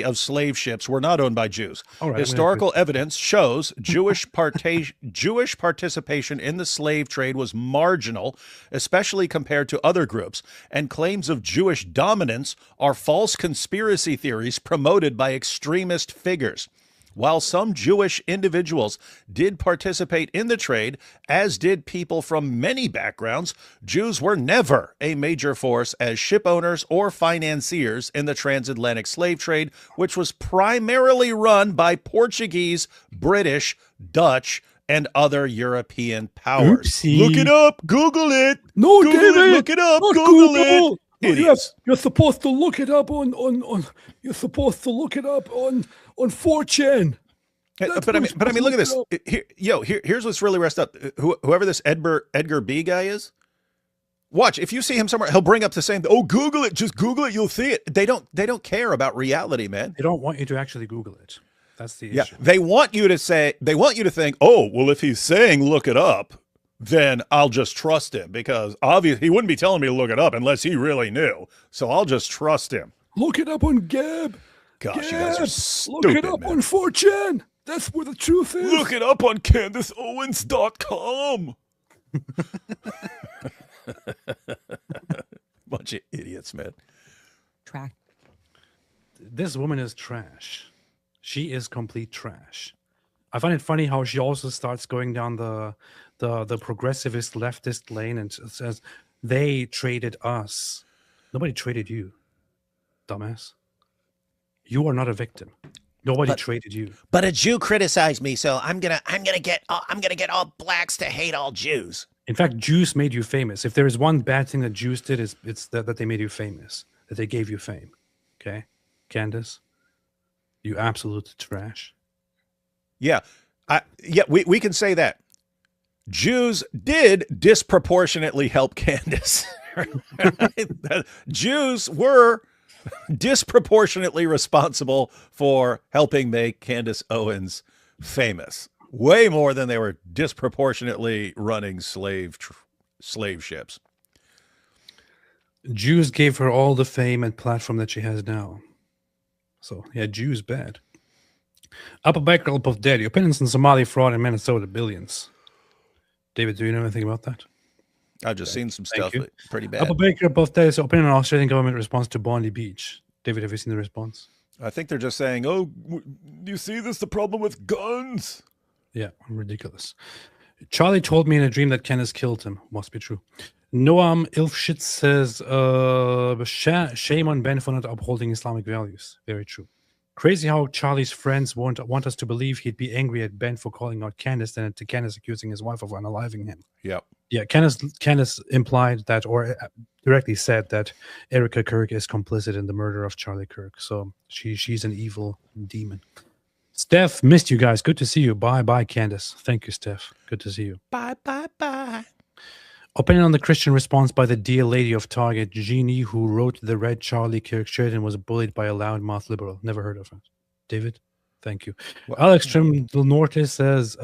of slave ships were not owned by Jews. Right, historical evidence shows Jewish participation in the slave trade was marginal, especially compared to other groups, and claims of Jewish dominance are false conspiracy theories promoted by extremist figures. While some Jewish individuals did participate in the trade, as did people from many backgrounds, Jews were never a major force as ship owners or financiers in the transatlantic slave trade, which was primarily run by Portuguese, British, Dutch, and other European powers. Oopsie. Look it up. Google it. No, Google David, it. Look it up. Not Google it. Idiots. You're supposed to look it up on 4chan. But I mean, look at this. Here's what's really messed up. Whoever this Edgar B guy is, watch. If you see him somewhere, he'll bring up the same. Oh, Google it. Just Google it. You'll see it. They don't care about reality, man. They don't want you to actually Google it. That's the issue. They want you to think, oh, well, if he's saying look it up, then I'll just trust him, because obviously he wouldn't be telling me to look it up unless he really knew. So I'll just trust him. Look it up on Gab. Gosh, you guys are stupid, Look it up on 4chan. That's where the truth is. Look it up on CandaceOwens.com. Bunch of idiots, man. Track. This woman is trash. She is complete trash. I find it funny how she also starts going down the progressivist leftist lane and says they traded us. Nobody traded you, dumbass. You are not a victim. Nobody traded you. But a Jew criticized me, so I'm gonna get all blacks to hate all Jews. In fact, Jews made you famous. If there is one bad thing that Jews did, it's that they made you famous, that they gave you fame. Okay, Candace, you absolute trash. Yeah, we can say that. Jews did disproportionately help Candace. Jews were disproportionately responsible for helping make Candace Owens famous. Way more than they were disproportionately running slave ships. Jews gave her all the fame and platform that she has now. So, yeah, Jews bad. Upper Backgulp of Daddy. Opinions on Somali fraud in Minnesota, billions. David, do you know anything about that? I've just seen some stuff, but pretty bad. Upper Backgulp of Daddy. So, opinion on Australian government response to Bondi Beach. David, have you seen the response? I think they're just saying, oh, do you see this? The problem with guns? Yeah, ridiculous. Charlie told me in a dream that Candace killed him. Must be true. Noam Ilfshitz says, shame on Ben for not upholding Islamic values. Very true. Crazy how Charlie's friends want us to believe he'd be angry at Ben for calling out Candace than to Candace accusing his wife of unaliving him. Yep. Yeah, Candace implied that, or directly said that Erica Kirk is complicit in the murder of Charlie Kirk. So she's an evil demon. Steph, missed you guys. Good to see you. Bye, Candace. Thank you, Steph. Good to see you. Bye. Opinion on the Christian response by the dear lady of Target, Jeannie, who wrote the red Charlie Kirk shirt and was bullied by a loudmouth liberal. Never heard of it. David, thank you. Well, Alex Trim Del Norte says,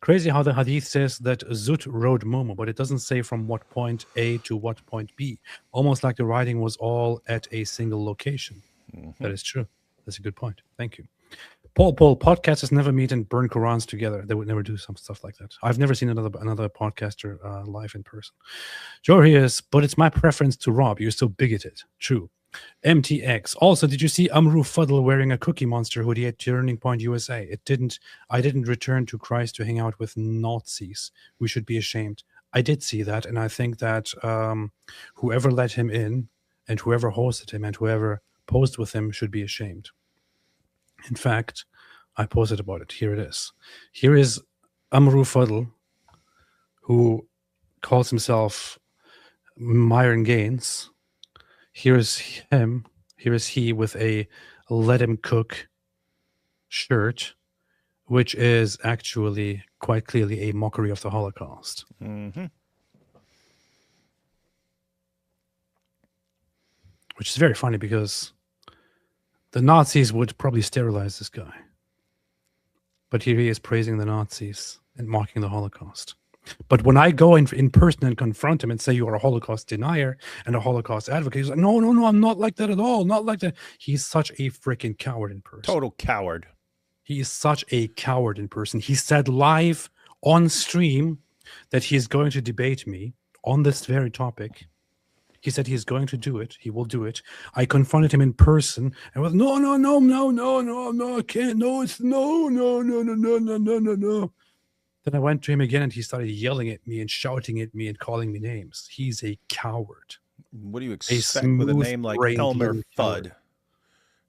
crazy how the hadith says that Zut rode Momo, but it doesn't say from what point A to what point B. Almost like the riding was all at a single location. Mm-hmm. That is true. That's a good point. Thank you. Paul, podcasters never meet and burn Qurans together. They would never do some stuff like that. I've never seen another podcaster live in person. Jorius, but it's my preference to Rob. You're so bigoted. True. MTX. Also, did you see Amru Fuddle wearing a Cookie Monster hoodie at Turning Point USA? I didn't return to Christ to hang out with Nazis. We should be ashamed. I did see that, and I think that whoever let him in and whoever hosted him and whoever posed with him should be ashamed. In fact, I posted about it. Here it is. Here is Amru Fuddle, who calls himself Myron Gaines. Here is him. Here is he with a Let Him Cook shirt, which is actually quite clearly a mockery of the Holocaust. Mm-hmm. Which is very funny because the Nazis would probably sterilize this guy. But here he is praising the Nazis and mocking the Holocaust. But when I go in person and confront him and say you are a Holocaust denier and a Holocaust advocate, he's like, no, I'm not like that at all. Not like that. He's such a freaking coward in person. Total coward. He is such a coward in person. He said live on stream that he is going to debate me on this very topic. He said he's going to do it. He will do it. I confronted him in person and was no, I can't. No, it's no. Then I went to him again and he started yelling at me and shouting at me and calling me names. He's a coward. What do you expect with a name like Elmer Fudd?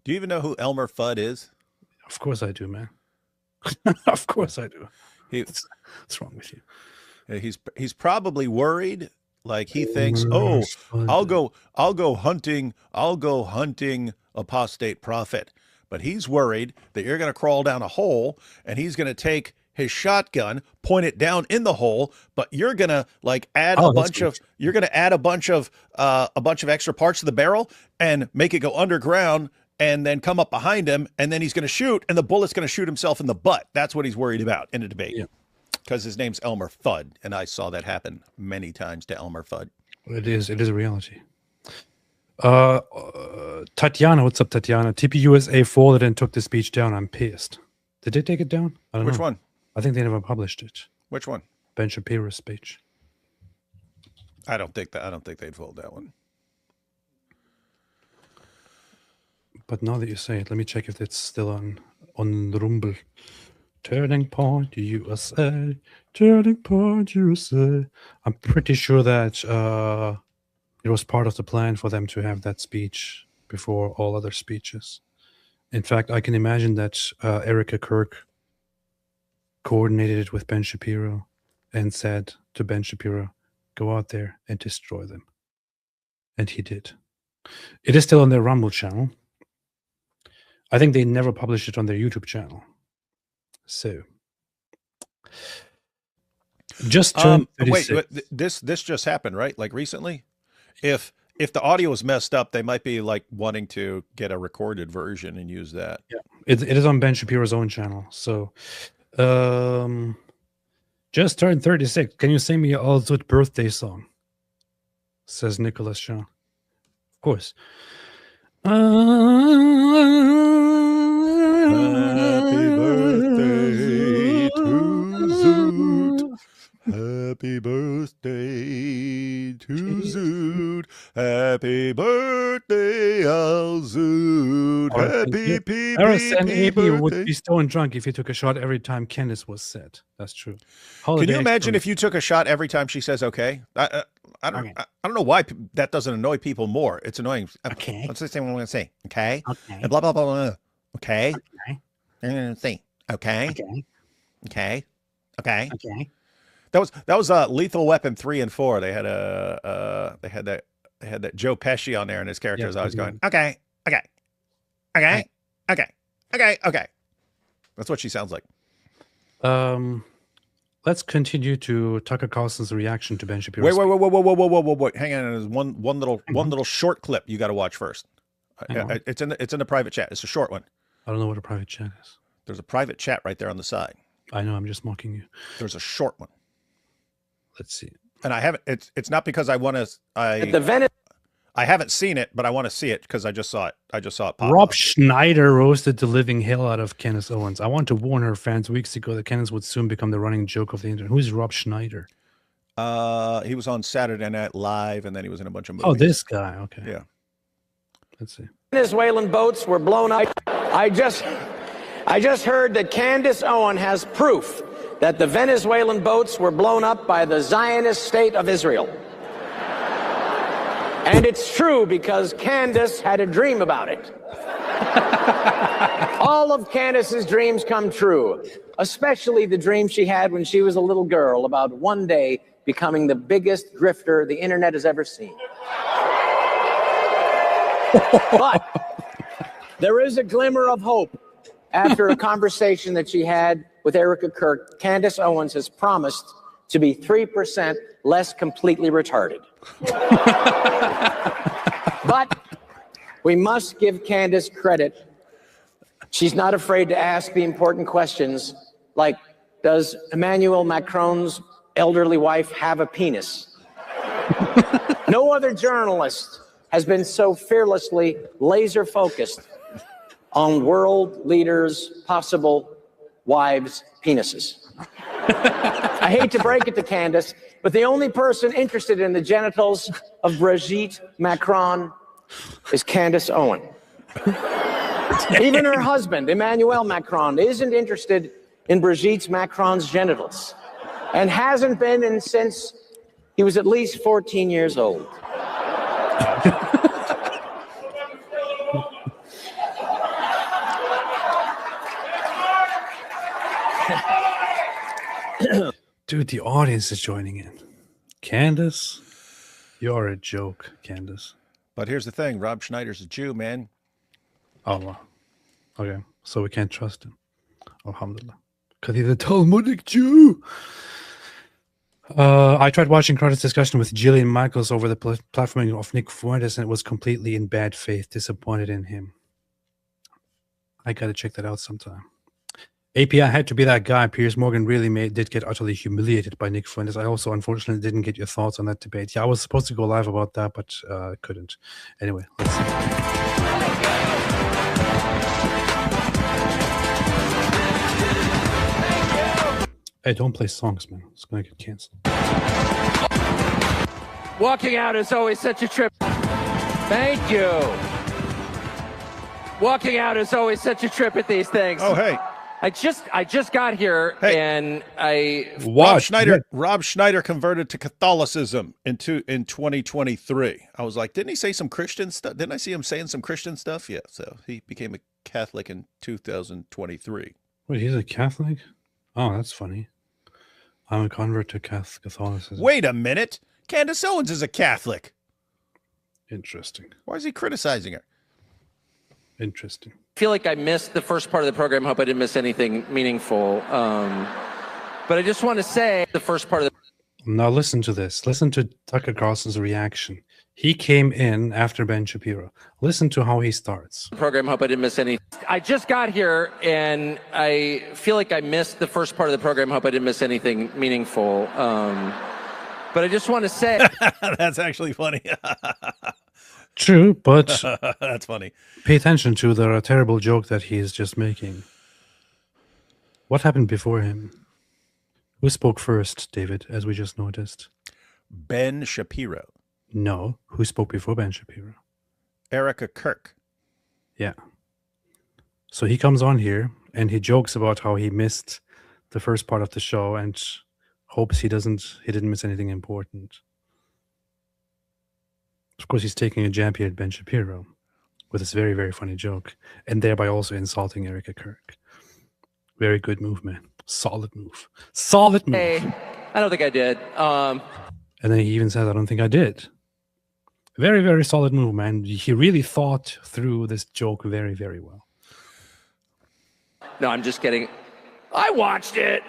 Do you even know who Elmer Fudd is? Of course I do, man. Of course I do. What's wrong with you? He's probably worried. Like he thinks, I'll go hunting apostate prophet. But he's worried that you're going to crawl down a hole and he's going to take his shotgun, point it down in the hole, but you're going to like add a bunch of extra parts to the barrel and make it go underground and then come up behind him, and then he's going to shoot, and the bullet's going to shoot himself in the butt. That's what he's worried about in a debate. Because his name's Elmer Fudd, and I saw that happen many times to Elmer Fudd. It is a reality. Tatiana, what's up, Tatiana? TPUSA folded and took the speech down. I'm pissed. Did they take it down? I don't know. Which one? I think they never published it. Which one? Ben Shapiro's speech. I don't think they'd fold that one. But now that you say it, let me check if it's still on the Rumble. Turning Point USA, Turning Point USA. I'm pretty sure that it was part of the plan for them to have that speech before all other speeches. In fact, I can imagine that Erica Kirk coordinated it with Ben Shapiro and said to Ben Shapiro, go out there and destroy them. And he did. It is still on their Rumble channel. I think they never published it on their YouTube channel. So, just turned 36. Wait, this just happened, right? Like recently? If the audio is messed up, they might be like wanting to get a recorded version and use that. Yeah, it is on Ben Shapiro's own channel. So, just turned 36. Can you sing me an All-Zoot birthday song? Says Nicholas Shaw. Of course. Happy birthday to Zoot. Happy birthday to Zoot. Happy birthday, Al Zoot. Happy Eris and AP birthday. would be stone drunk if he took a shot every time Candace was said. That's true. Can you imagine if you took a shot every time she says okay? I don't know why that doesn't annoy people more. It's annoying. Okay. What's the same one I'm going to say? Okay. Okay. And blah, blah, blah, blah. Okay. Okay. I'm going to say okay. Okay. Okay. Okay. Okay. That was Lethal Weapon 3 and 4. They had that Joe Pesci on there, and his character was always going, okay, okay, okay, okay, okay, okay. That's what she sounds like. Let's continue to Tucker Carlson's reaction to Ben Shapiro. Wait. Hang on. There's one little short clip you got to watch first. It's in the private chat. It's a short one. I don't know what a private chat is. There's a private chat right there on the side. I know. I'm just mocking you. There's a short one. Let's see. And I haven't. It's not because I want to. I haven't seen it, but I want to see it because I just saw it. Pop Rob up. Schneider roasted the living hell out of Candace Owens. I want to warn her fans weeks ago that Candace would soon become the running joke of the internet. Who's Rob Schneider? He was on Saturday Night Live, and then he was in a bunch of movies. Oh, this guy. Okay. Yeah. Let's see. Venezuelan boats were blown up. I just heard that Candace Owens has proof that the Venezuelan boats were blown up by the Zionist state of Israel. And it's true because Candace had a dream about it. All of Candace's dreams come true, especially the dream she had when she was a little girl about one day becoming the biggest grifter the internet has ever seen. But there is a glimmer of hope. After a conversation that she had with Erica Kirk, Candace Owens has promised to be 3% less completely retarded. But we must give Candace credit. She's not afraid to ask the important questions like, does Emmanuel Macron's elderly wife have a penis? No other journalist has been so fearlessly laser focused on world leaders' possible wives' penises. I hate to break it to Candace, but the only person interested in the genitals of Brigitte Macron is Candace Owens. Even her husband, Emmanuel Macron, isn't interested in Brigitte Macron's genitals and hasn't been since he was at least 14 years old. Dude, the audience is joining in. Candace, you're a joke, Candace. But here's the thing. Rob Schneider's a Jew, man. Oh, wow. Okay, so we can't trust him. Alhamdulillah. Because he's a Talmudic Jew. I tried watching Crowder's discussion with Jillian Michaels over the platforming of Nick Fuentes, and it was completely in bad faith, disappointed in him. I gotta check that out sometime. API had to be that guy. Piers Morgan really did get utterly humiliated by Nick Fuentes. I also, unfortunately, didn't get your thoughts on that debate. Yeah, I was supposed to go live about that, but couldn't. Anyway, let's see. Hey, don't play songs, man. It's gonna get canceled. Walking out is always such a trip. Thank you. Walking out is always such a trip at these things. Oh, hey. I just got here and Rob Schneider converted to Catholicism in 2023. I was like, didn't he say some Christian stuff? Didn't I see him saying some Christian stuff? Yeah, so he became a Catholic in 2023. Wait, he's a Catholic? Oh, that's funny. I'm a convert to Catholicism. Wait a minute. Candace Owens is a Catholic. Interesting. Why is he criticizing her? Interesting. I feel like I missed the first part of the program. Hope I didn't miss anything meaningful. But I just want to say the first part of the... Now listen to this. Listen to Tucker Carlson's reaction. He came in after Ben Shapiro. Listen to how he starts. Program. Hope I didn't miss any. I just got here and I feel like I missed the first part of the program. Hope I didn't miss anything meaningful. But I just want to say... That's actually funny. True, but that's funny. Pay attention to the terrible joke that he is just making. What happened before him? Who spoke first, David, as we just noticed? Ben Shapiro. No. Who spoke before Ben Shapiro? Erica Kirk. Yeah. So he comes on here and he jokes about how he missed the first part of the show and hopes he didn't miss anything important. Of course, he's taking a jab here at Ben Shapiro with this very, very funny joke, and thereby also insulting Erica Kirk. Very good move, man. Solid move. Solid move. Hey, I don't think I did. And then he even says, I don't think I did. Very, very solid move, man. He really thought through this joke very, very well. No, I'm just kidding. I watched it.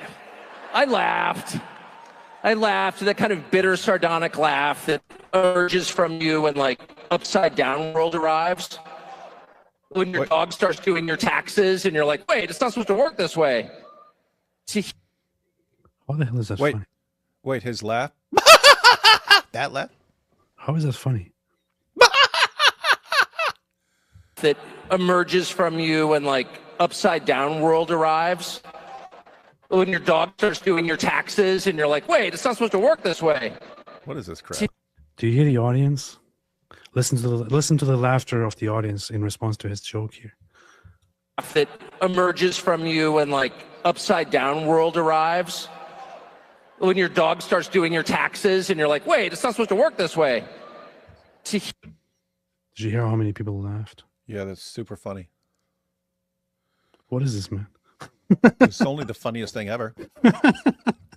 I laughed. That kind of bitter, sardonic laugh that emerges from you when, like, upside down world arrives. When your dog starts doing your taxes and you're like, wait, it's not supposed to work this way. How the hell is that funny? Wait, his laugh? That laugh? How is that funny? That emerges from you when, like, upside down world arrives. When your dog starts doing your taxes and you're like, wait, it's not supposed to work this way. What is this crap? Do you hear the audience? Listen to the laughter of the audience in response to his joke here. That emerges from you when, like, upside down world arrives. When your dog starts doing your taxes and you're like, wait, it's not supposed to work this way. Did you hear how many people laughed? Yeah, that's super funny. What is this, man? It's only the funniest thing ever.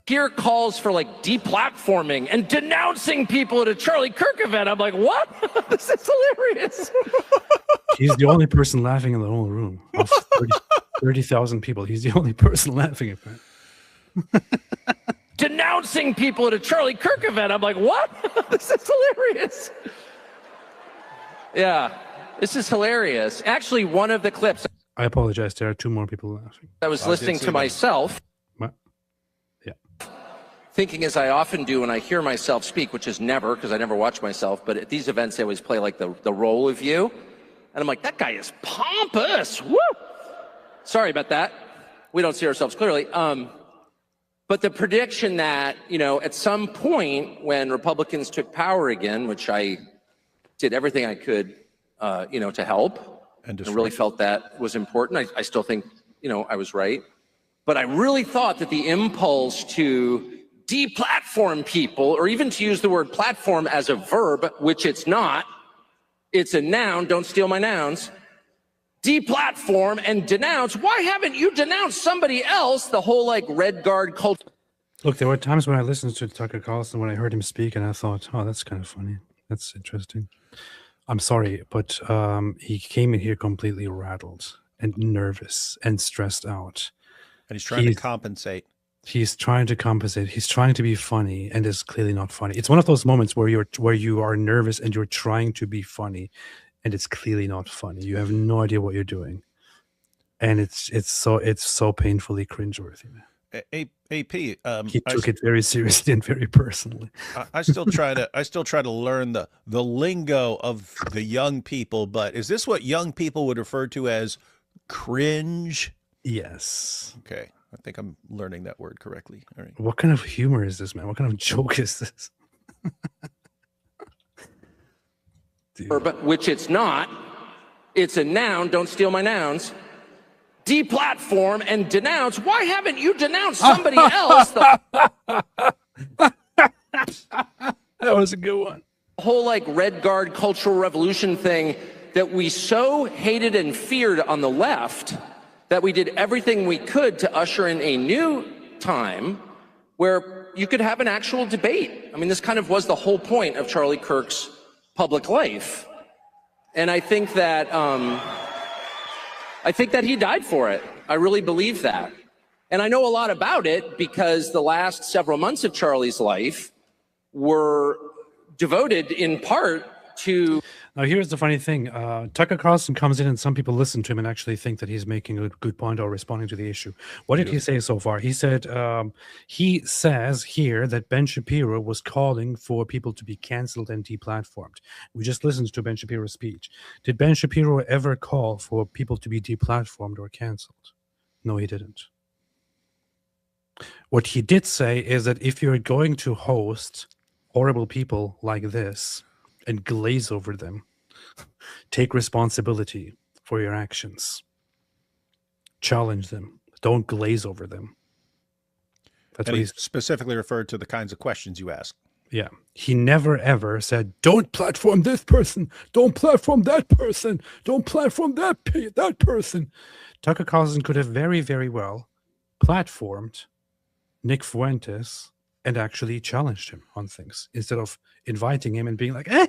Here calls for, like, deplatforming and denouncing people at a Charlie Kirk event. I'm like, what? This is hilarious. He's the only person laughing in the whole room. Of 30,000 people, he's the only person laughing at that. Denouncing people at a Charlie Kirk event. I'm like, what? This is hilarious. Yeah, this is hilarious. Actually, one of the clips... I apologize. There are two more people laughing. I was listening to myself. What? Yeah. Thinking as I often do when I hear myself speak, which is never, because I never watch myself, but at these events they always play like the role of you. And I'm like, that guy is pompous. Woo! Sorry about that. We don't see ourselves clearly. But the prediction that, you know, at some point when Republicans took power again, which I did everything I could, you know, to help, and I really felt that was important. I still think, you know, I was right. But I really thought that the impulse to deplatform people, or even to use the word platform as a verb, which it's not, it's a noun, don't steal my nouns, deplatform and denounce. Why haven't you denounced somebody else? The whole, like, Red Guard culture. Look, there were times when I listened to Tucker Carlson when I heard him speak and I thought, oh, that's kind of funny. That's interesting. I'm sorry, but he came in here completely rattled and nervous and stressed out. And he's trying to compensate. He's trying to compensate. He's trying to be funny, and it's clearly not funny. It's one of those moments where you are nervous and you're trying to be funny, and it's clearly not funny. You have no idea what you're doing. and it's so painfully cringeworthy, man. AP, He took it very seriously and very personally. I still try to learn the lingo of the young people, but is this what young people would refer to as cringe? Yes. Okay. I think I'm learning that word correctly. All right. What kind of humor is this, man? What kind of joke is this? But which it's not. It's a noun. Don't steal my nouns. Deplatform and denounce. Why haven't you denounced somebody else? That was a good one. The whole like Red Guard cultural revolution thing that we so hated and feared on the left that we did everything we could to usher in a new time where you could have an actual debate. I mean, this kind of was the whole point of Charlie Kirk's public life. And I think that he died for it. I really believe that. And I know a lot about it because the last several months of Charlie's life were devoted in part to... Now, here's the funny thing. Tucker Carlson comes in and some people listen to him and actually think that he's making a good point or responding to the issue. What did he say so far? He said, he says here that Ben Shapiro was calling for people to be canceled and deplatformed. We just listened to Ben Shapiro's speech. Did Ben Shapiro ever call for people to be deplatformed or canceled? No, he didn't. What he did say is that if you're going to host horrible people like this and glaze over them, take responsibility for your actions. Challenge them. Don't glaze over them. That's and what he specifically referred to the kinds of questions you ask. Yeah. He never ever said, don't platform this person. Don't platform that person. Don't platform that person. Tucker Carlson could have very, very well platformed Nick Fuentes and actually challenged him on things instead of inviting him and being like, and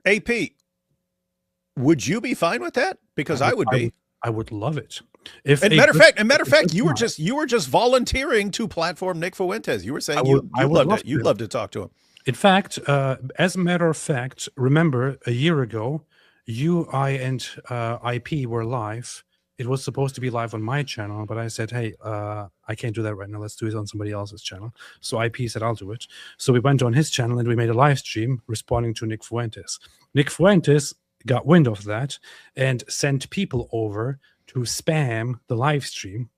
AP, would you be fine with that? Because I would be. I would love it. Matter of fact, you were just volunteering to platform Nick Fuentes. You were saying you'd love to talk to him. In fact, as a matter of fact, remember a year ago, you, I, and IP were live. It was supposed to be live on my channel, but I said, hey, I can't do that right now. Let's do it on somebody else's channel. So IP said, I'll do it. So we went on his channel and we made a live stream responding to Nick Fuentes. Nick Fuentes got wind of that and sent people over to spam the live stream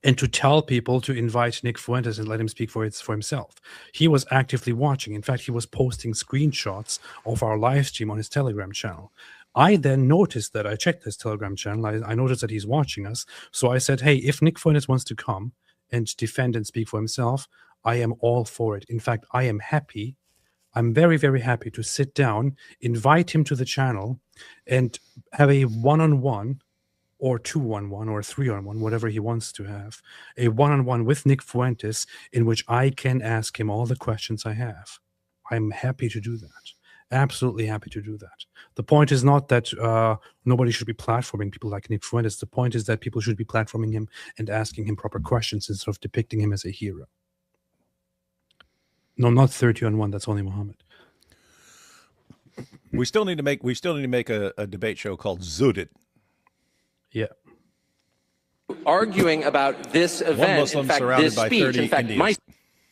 and to tell people to invite Nick Fuentes and let him speak for himself. He was actively watching. In fact, he was posting screenshots of our live stream on his Telegram channel. I then noticed that I checked his Telegram channel. I noticed that he's watching us. So I said, hey, if Nick Fuentes wants to come and defend and speak for himself, I am all for it. In fact, I am happy. I'm very, very happy to sit down, invite him to the channel, and have a one-on-one or 2-on-1 or 3-on-1, whatever he wants to have, a one-on-one with Nick Fuentes in which I can ask him all the questions I have. I'm happy to do that. Absolutely happy to do that. The point is not that nobody should be platforming people like Nick Fuentes. The point is that people should be platforming him and asking him proper questions instead of depicting him as a hero. No, not 30-on-1. That's only Muhammad. We still need to make a debate show called Zudit. Yeah. Arguing about this event, in fact, this speech, in fact, my...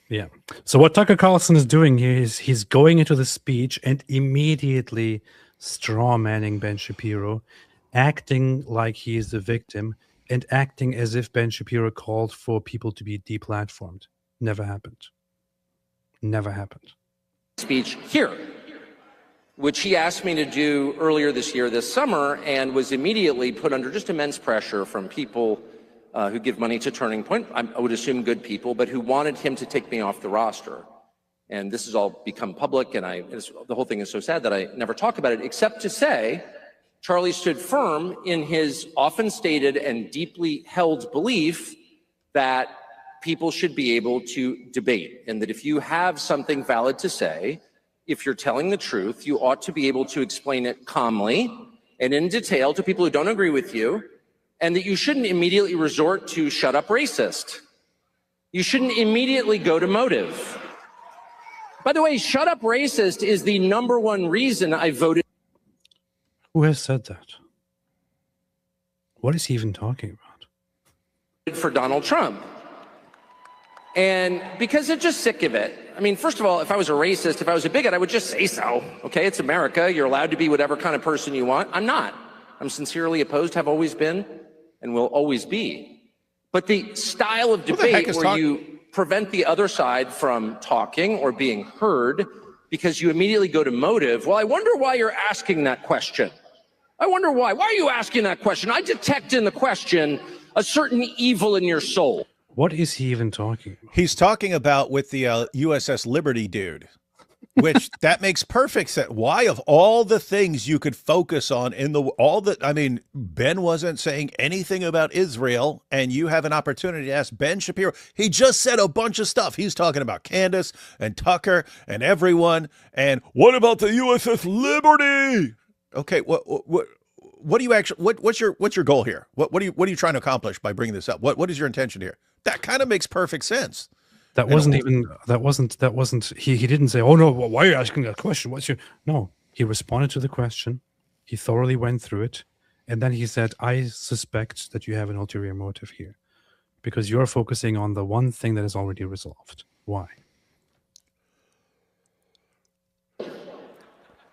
Yeah. So what Tucker Carlson is doing here is he's going into the speech and immediately straw-manning Ben Shapiro, acting like he is the victim and acting as if Ben Shapiro called for people to be deplatformed. Never happened. Never happened. Speech here, which he asked me to do earlier this year, this summer, and was immediately put under just immense pressure from people who give money to Turning Point, I would assume good people, but who wanted him to take me off the roster. And this has all become public, and the whole thing is so sad that I never talk about it, except to say Charlie stood firm in his often stated and deeply held belief that people should be able to debate, and that if you have something valid to say, if you're telling the truth, you ought to be able to explain it calmly and in detail to people who don't agree with you, and that you shouldn't immediately resort to shut up racist. You shouldn't immediately go to motive. By the way, shut up racist is the #1 reason I voted. Who has said that? What is he even talking about? For Donald Trump. And because they're just sick of it. I mean, first of all, if I was a racist, if I was a bigot, I would just say so. Okay, it's America. You're allowed to be whatever kind of person you want. I'm not. I'm sincerely opposed, have always been, and will always be. But the style of debate where you prevent the other side from talking or being heard because you immediately go to motive. Well, I wonder why you're asking that question. I wonder why. Why are you asking that question? I detect in the question a certain evil in your soul. What is he even talking about? He's talking about with the USS Liberty dude, which that makes perfect sense. Why, of all the things you could focus on in I mean, Ben wasn't saying anything about Israel, and you have an opportunity to ask Ben Shapiro. He just said a bunch of stuff. He's talking about Candace and Tucker and everyone. And what about the USS Liberty? Okay, what do you actually? What's your goal here? What are you trying to accomplish by bringing this up? What is your intention here? That kind of makes perfect sense. That wasn't. He didn't say, "Oh no, why are you asking that question? What's your?" No, he responded to the question. He thoroughly went through it, and then he said, "I suspect that you have an ulterior motive here, because you're focusing on the one thing that is already resolved. Why?"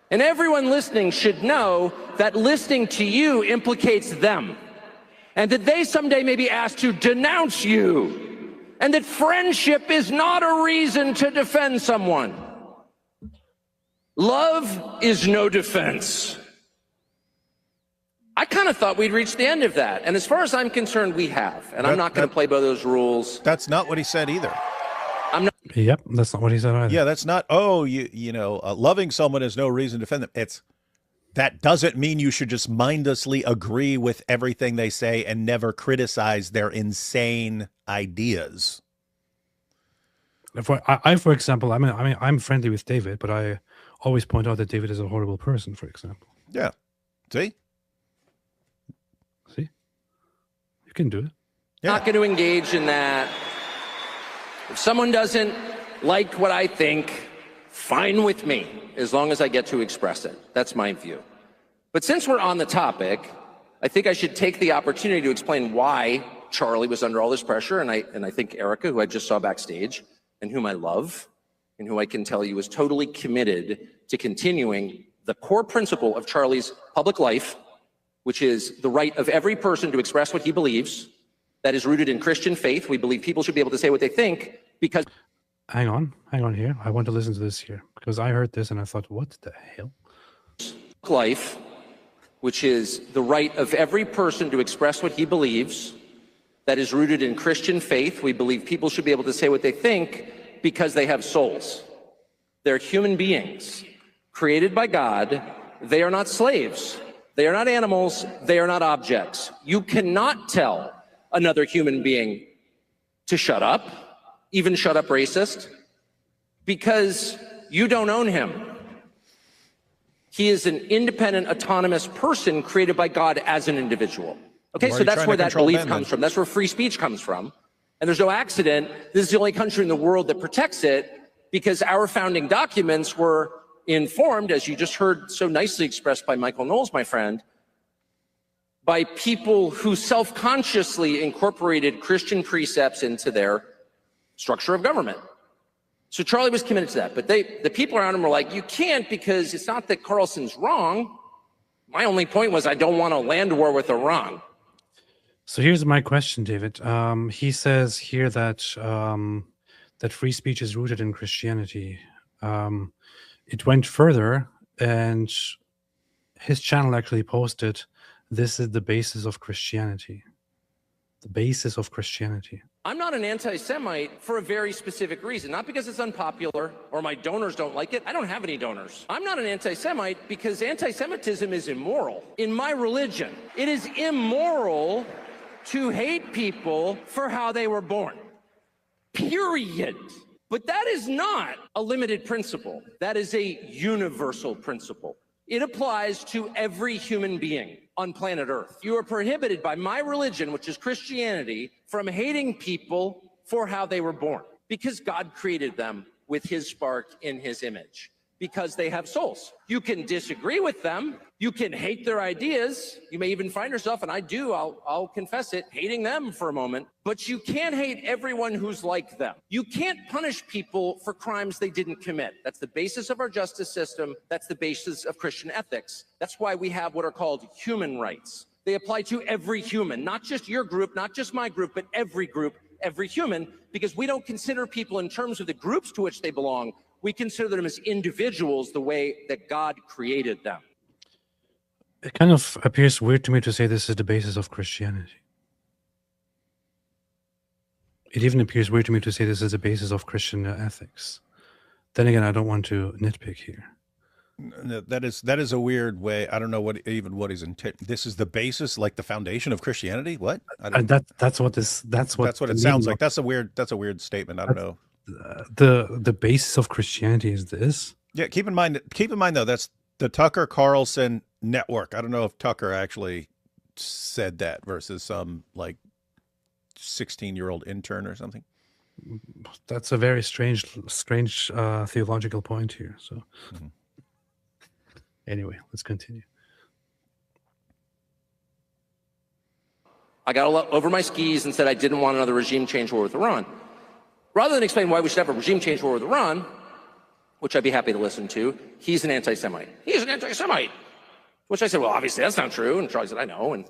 And everyone listening should know that listening to you implicates them, and that they someday may be asked to denounce you, and that friendship is not a reason to defend someone. Love is no defense. I kind of thought we'd reached the end of that, and as far as I'm concerned, we have, and I'm not going to play by those rules. That's not what he said either. I'm not. Yep, that's not what he said either. Yeah, that's not. Oh, loving someone is no reason to defend them. That doesn't mean you should just mindlessly agree with everything they say and never criticize their insane ideas. For example, I'm friendly with David, but I always point out that David is a horrible person. For example. Yeah. See, you can do it. Yeah. Not going to engage in that. If someone doesn't like what I think, fine with me, as long as I get to express it. That's my view. But since we're on the topic, I think I should take the opportunity to explain why Charlie was under all this pressure. And I think Erica, who I just saw backstage, and whom I love, and who I can tell you is totally committed to continuing the core principle of Charlie's public life, which is the right of every person to express what he believes. That is rooted in Christian faith. We believe people should be able to say what they think because... Hang on here. I want to listen to this here because I heard this and I thought, what the hell? Life, which is the right of every person to express what he believes. That is rooted in Christian faith. We believe people should be able to say what they think because they have souls. They're human beings created by God. They are not slaves. They are not animals. They are not objects. You cannot tell another human being to shut up, even shut up racist, because you don't own him. He is an independent, autonomous person created by God as an individual. Okay, so that's where that belief comes from. That's where free speech comes from. And there's no accident. This is the only country in the world that protects it because our founding documents were informed, as you just heard so nicely expressed by Michael Knowles, my friend, by people who self-consciously incorporated Christian precepts into their structure of government. So Charlie was committed to that, but the people around him were like, you can't because it's not that Carlson's wrong. My only point was I don't want a land war with Iran. So here's my question, David. He says here that that free speech is rooted in Christianity. It went further, and his channel actually posted, "This is the basis of Christianity." The basis of Christianity. I'm not an anti-Semite for a very specific reason, not because it's unpopular or my donors don't like it. I don't have any donors. I'm not an anti-Semite because anti-Semitism is immoral. In my religion, it is immoral to hate people for how they were born. Period. But that is not a limited principle. That is a universal principle. It applies to every human being on planet Earth. You are prohibited by my religion, which is Christianity, from hating people for how they were born, because God created them with his spark in his image. because they have souls. You can disagree with them. You can hate their ideas. You may even find yourself, and I do, I'll confess it, hating them for a moment. But you can't hate everyone who's like them. You can't punish people for crimes they didn't commit. That's the basis of our justice system. That's the basis of Christian ethics. That's why we have what are called human rights. They apply to every human, not just your group, not just my group, but every group, every human, because we don't consider people in terms of the groups to which they belong. We consider them as individuals the way that God created them. It kind of appears weird to me to say this is the basis of Christianity. It even appears weird to me to say this is the basis of Christian ethics. Then again, I don't want to nitpick here. No, that is a weird way. I don't know what he's intent. This is the basis, like the foundation of Christianity. What? That's what it sounds like. That's a weird statement. I don't know. The basis of Christianity is this. Yeah, keep in mind though, that's the Tucker Carlson network. I don't know if Tucker actually said that versus some like 16-year-old intern or something. That's a very strange theological point here. So anyway, let's continue. I got over my skis and said I didn't want another regime change war with Iran. Rather than explain why we should have a regime change war with Iran, which I'd be happy to listen to, he's an anti-Semite. He's an anti-Semite. Which I said, well, obviously that's not true. And Charlie said, I know. And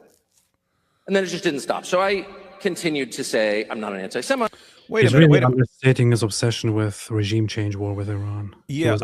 then it just didn't stop. So I continued to say, I'm not an anti-Semite. He's really understating his obsession with regime change war with Iran. Yeah.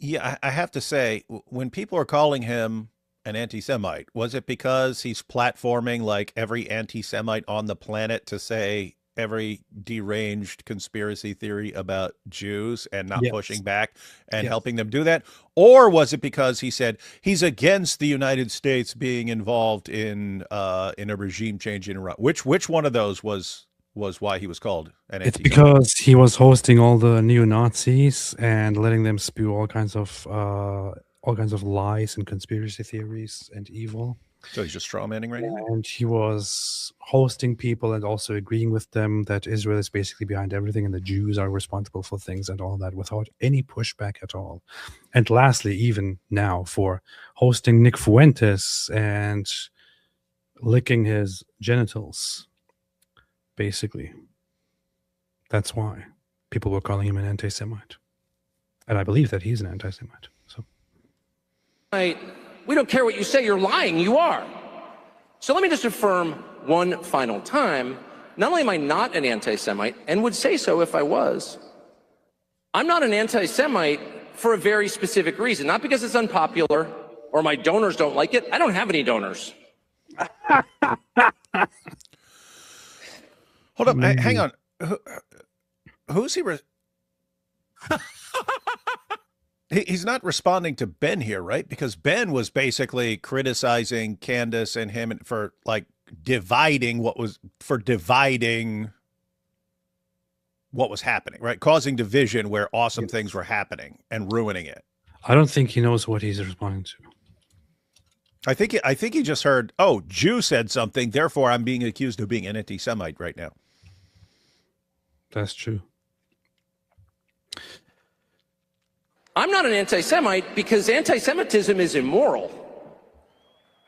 Yeah, I have to say, when people are calling him an anti-Semite, was it because he's platforming like every anti-Semite on the planet to say every deranged conspiracy theory about Jews and not pushing back and helping them do that? Or was it because he said he's against the United States being involved in a regime change in Iran? Which one of those was why he was called an anti-Semite? It's because he was hosting all the neo-Nazis and letting them spew all kinds of lies and conspiracy theories and evil. So he's just strawmanning right now? And he was hosting people and also agreeing with them that Israel is basically behind everything and the Jews are responsible for things and all that without any pushback at all. And lastly, even now, for hosting Nick Fuentes and licking his genitals, basically. That's why people were calling him an anti-Semite. And I believe that he's an anti-Semite. So. We don't care what you say, you're lying, you are. So let me just affirm one final time, not only am I not an anti-Semite, and would say so if I was, I'm not an anti-Semite for a very specific reason, not because it's unpopular or my donors don't like it. I don't have any donors. Hold up, hang on. Who's he? He's not responding to Ben here, right? Because Ben was basically criticizing Candace and him for like dividing what was happening, right? Causing division where awesome things were happening and ruining it. I don't think he knows what he's responding to. I think he just heard, oh, Jew said something, therefore I'm being accused of being an anti-Semite right now. That's true. I'm not an anti-Semite because anti-Semitism is immoral.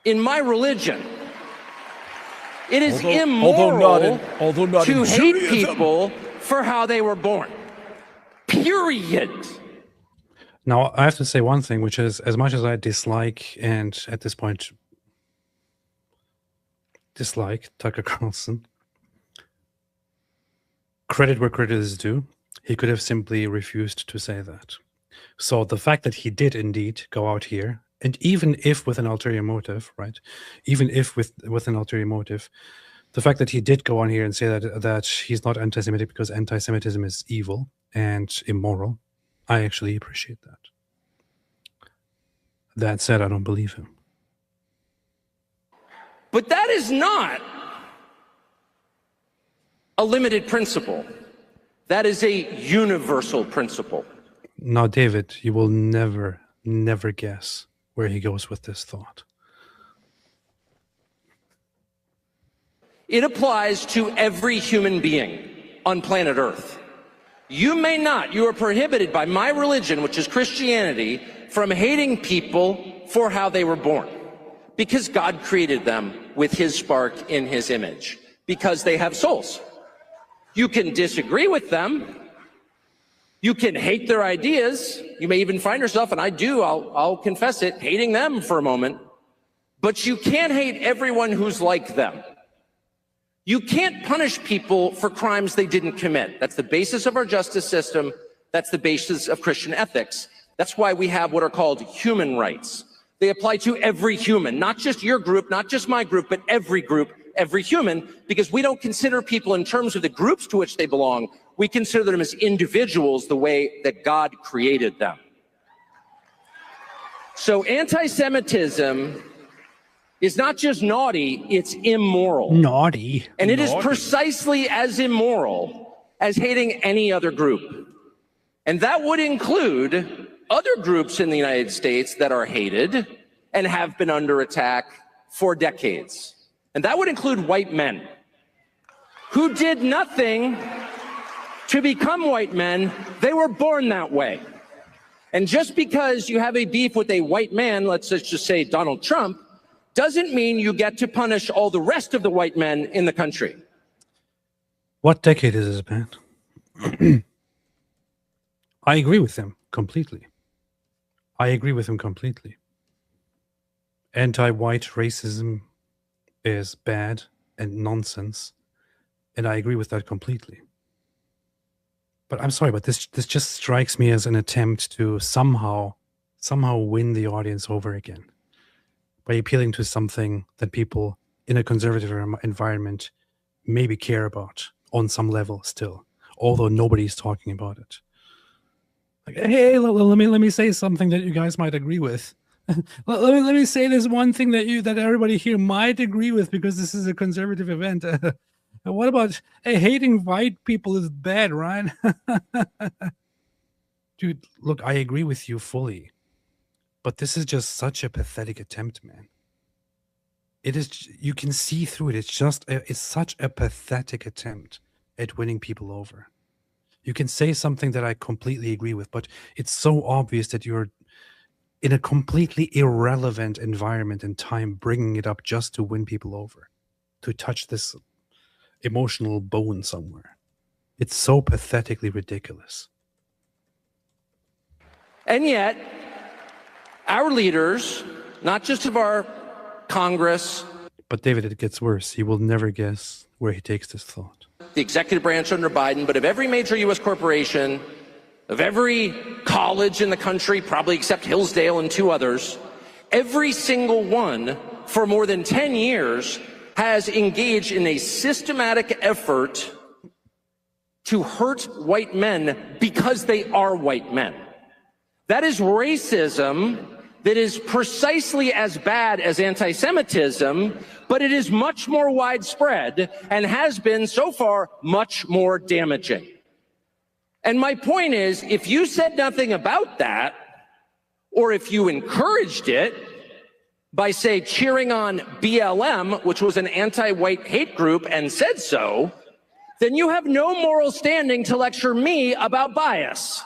In my religion, it is immoral to hate people for how they were born. Period. Now, I have to say one thing, which is, as much as I dislike, and at this point, dislike Tucker Carlson, credit where credit is due, he could have simply refused to say that. So the fact that he did indeed go out here, and even if with an ulterior motive, right? Even if with an ulterior motive, the fact that he did go on here and say that he's not anti-Semitic because anti-Semitism is evil and immoral, I actually appreciate that. That said, I don't believe him. But that is not a limited principle. That is a universal principle. Now, David, you will never guess where he goes with this thought. It applies to every human being on planet Earth. You may not. You are prohibited by my religion, which is Christianity, from hating people for how they were born. Because God created them with his spark in his image. Because they have souls. You can disagree with them. You can hate their ideas. You may even find yourself, and I do, I'll confess it, hating them for a moment. But you can't hate everyone who's like them. You can't punish people for crimes they didn't commit. That's the basis of our justice system. That's the basis of Christian ethics. That's why we have what are called human rights. They apply to every human, not just your group, not just my group, but every group, every human, because we don't consider people in terms of the groups to which they belong. We consider them as individuals the way that God created them. So anti-Semitism is not just naughty, it's immoral. Naughty. And it is precisely as immoral as hating any other group. And that would include other groups in the United States that are hated and have been under attack for decades. And that would include white men who did nothing to become white men. They were born that way. And just because you have a beef with a white man, let's just say Donald Trump, doesn't mean you get to punish all the rest of the white men in the country. What decade is this, man? I agree with him completely. I agree with him completely. Anti-white racism is bad and nonsense, and I agree with that completely. But I'm sorry, but this just strikes me as an attempt to somehow win the audience over again by appealing to something that people in a conservative environment maybe care about on some level still, although nobody's talking about it. Like, hey, let me say something that you guys might agree with. let me say this one thing that everybody here might agree with because this is a conservative event. What about, hey, hating white people is bad, right? Dude, look, I agree with you fully. But this is just such a pathetic attempt, man. It is, you can see through it. It's such a pathetic attempt at winning people over. You can say something that I completely agree with, but it's so obvious that you're in a completely irrelevant environment and time bringing it up just to win people over, to touch this emotional bone somewhere. It's so pathetically ridiculous. And yet, our leaders, not just of our Congress. But David, it gets worse. You will never guess where he takes this thought. The executive branch under Biden, but of every major U.S. corporation, of every college in the country, probably except Hillsdale and 2 others, every single one for more than 10 years has engaged in a systematic effort to hurt white men because they are white men. That is racism that is precisely as bad as anti-Semitism, but it is much more widespread and has been so far much more damaging. And my point is, if you said nothing about that, or if you encouraged it by, say, cheering on BLM, which was an anti-white hate group, and said so, then you have no moral standing to lecture me about bias.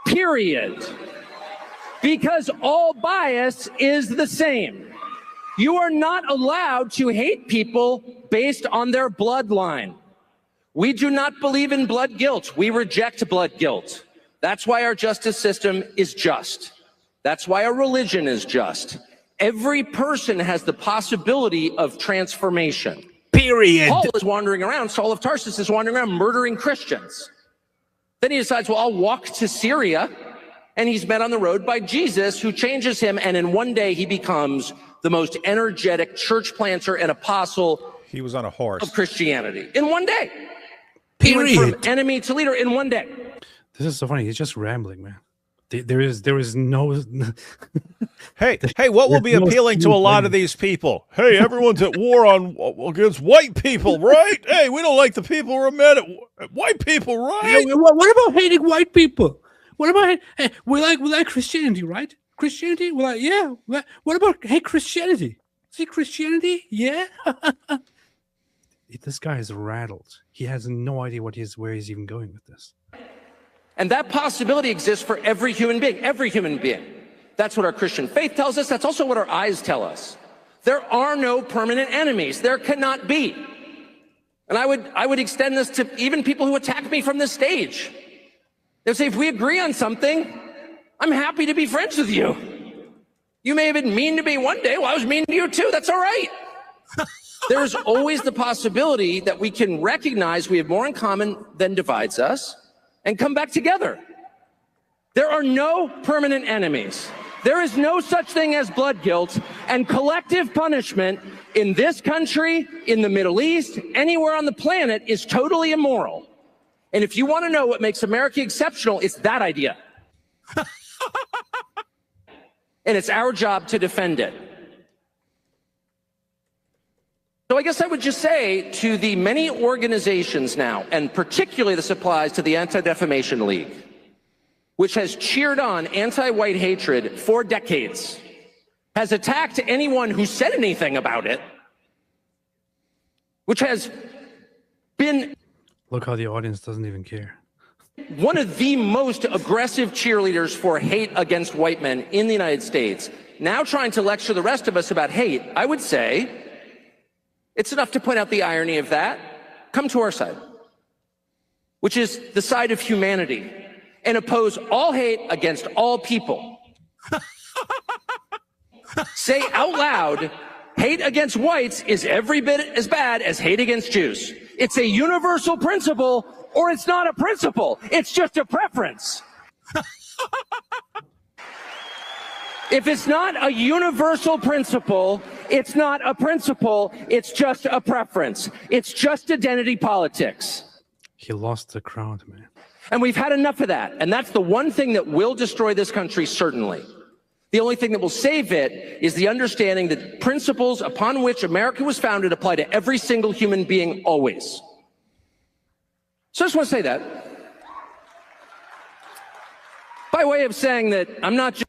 Period. Because all bias is the same. You are not allowed to hate people based on their bloodline. We do not believe in blood guilt. We reject blood guilt. That's why our justice system is just. That's why our religion is just. Every person has the possibility of transformation. Period. Paul is wandering around, Saul of Tarsus is wandering around murdering Christians. Then he decides, well, I'll walk to Syria. And he's met on the road by Jesus, who changes him. And in one day, he becomes the most energetic church planter and apostle. He was on a horse of Christianity in one day. Period. He went from enemy to leader in one day. This is so funny. He's just rambling, man. There is no. Hey, what will be appealing to a lot of these people? Hey, everyone's at war against white people, right? Hey, we don't like the people who are mad at white people, right? Hey, what about hating white people? What about, hey, we like Christianity, right? Christianity? We're like, yeah. What about, hey, Christianity? See Christianity? Yeah. This guy is rattled. He has no idea where he's even going with this. And that possibility exists for every human being, every human being. That's what our Christian faith tells us. That's also what our eyes tell us. There are no permanent enemies. There cannot be. And I would extend this to even people who attack me from this stage. They'll say, if we agree on something, I'm happy to be friends with you. You may have been mean to me one day. Well, I was mean to you too. That's all right. There's always the possibility that we can recognize we have more in common than divides us and come back together. There are no permanent enemies. There is no such thing as blood guilt, and collective punishment in this country, in the Middle East, anywhere on the planet is totally immoral. And if you want to know what makes America exceptional, it's that idea. And it's our job to defend it. So I guess I would just say to the many organizations now, and particularly this applies to the Anti-Defamation League, which has cheered on anti-white hatred for decades, has attacked anyone who said anything about it, which has been... Look how the audience doesn't even care. One of the most aggressive cheerleaders for hate against white men in the United States, now trying to lecture the rest of us about hate. I would say it's enough to point out the irony of that. Come to our side, which is the side of humanity, and oppose all hate against all people. Say out loud, hate against whites is every bit as bad as hate against Jews. It's a universal principle, or it's not a principle. It's just a preference. If it's not a universal principle, it's not a principle. It's just a preference. It's just identity politics. He lost the crowd, man. And we've had enough of that. And that's the one thing that will destroy this country, certainly. The only thing that will save it is the understanding that principles upon which America was founded apply to every single human being always. So I just want to say that. By way of saying that I'm not just...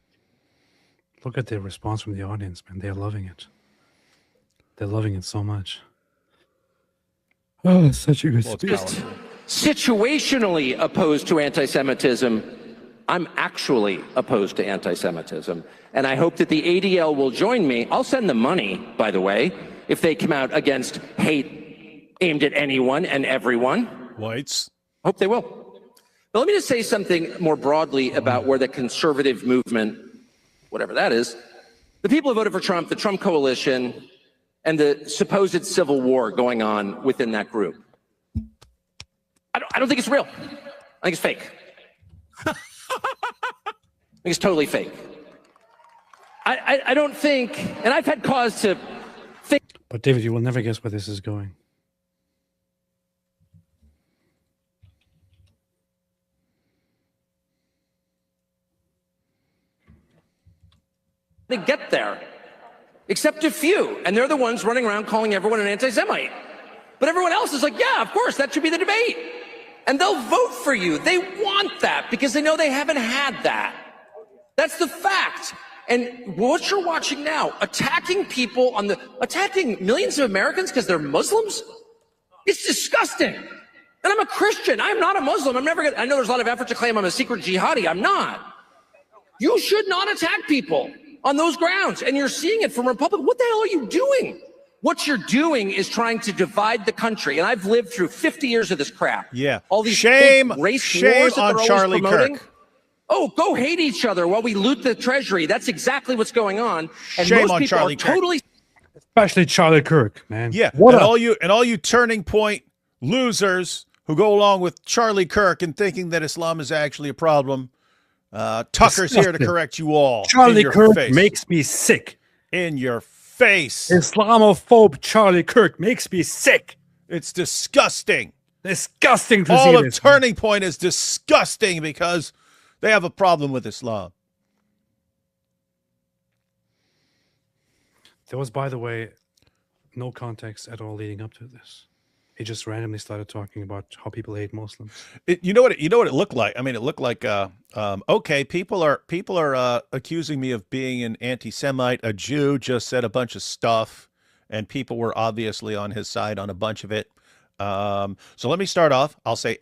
Look at the response from the audience, man. They're loving it. They're loving it so much. Oh, it's such a good speech. Just situationally opposed to anti-Semitism. I'm actually opposed to anti-Semitism. And I hope that the ADL will join me. I'll send them money, by the way, if they come out against hate aimed at anyone and everyone. Whites. Hope they will. But let me just say something more broadly about where the conservative movement, whatever that is, the people who voted for Trump, the Trump coalition, and the supposed civil war going on within that group. I don't think it's real. I think it's fake. I think it's totally fake. I don't think, and I've had cause to think. But David, you will never guess where this is going. They get there, except a few, and they're the ones running around calling everyone an anti-Semite. But everyone else is like, yeah, of course, that should be the debate. And they'll vote for you. They want that because they know they haven't had that. That's the fact. And what you're watching now, attacking people attacking millions of Americans because they're Muslims, it's disgusting. And I'm a Christian. I'm not a Muslim. I know there's a lot of effort to claim I'm a secret jihadi. I'm not. You should not attack people on those grounds. And you're seeing it from Republicans. What the hell are you doing? What you're doing is trying to divide the country. And I've lived through 50 years of this crap. Yeah. All these shame race wars that on they're Charlie promoting. Kirk. Oh, go hate each other while we loot the treasury. That's exactly what's going on. And Shame most on people Charlie are Kirk. totally... Especially Charlie Kirk, man. Yeah. And all you turning point losers who go along with Charlie Kirk and thinking that Islam is actually a problem. Tucker's here to correct you all. Charlie Kirk makes me sick. In your face. Islamophobe Charlie Kirk makes me sick. It's disgusting. Disgusting to all see of this. Turning Point is disgusting because they have a problem with Islam. There was, by the way, no context at all leading up to this. He just randomly started talking about how people hate Muslims. You know what it looked like? I mean, it looked like okay, people are accusing me of being an anti-Semite. A Jew just said a bunch of stuff, and people were obviously on his side on a bunch of it. So let me start off. I'll say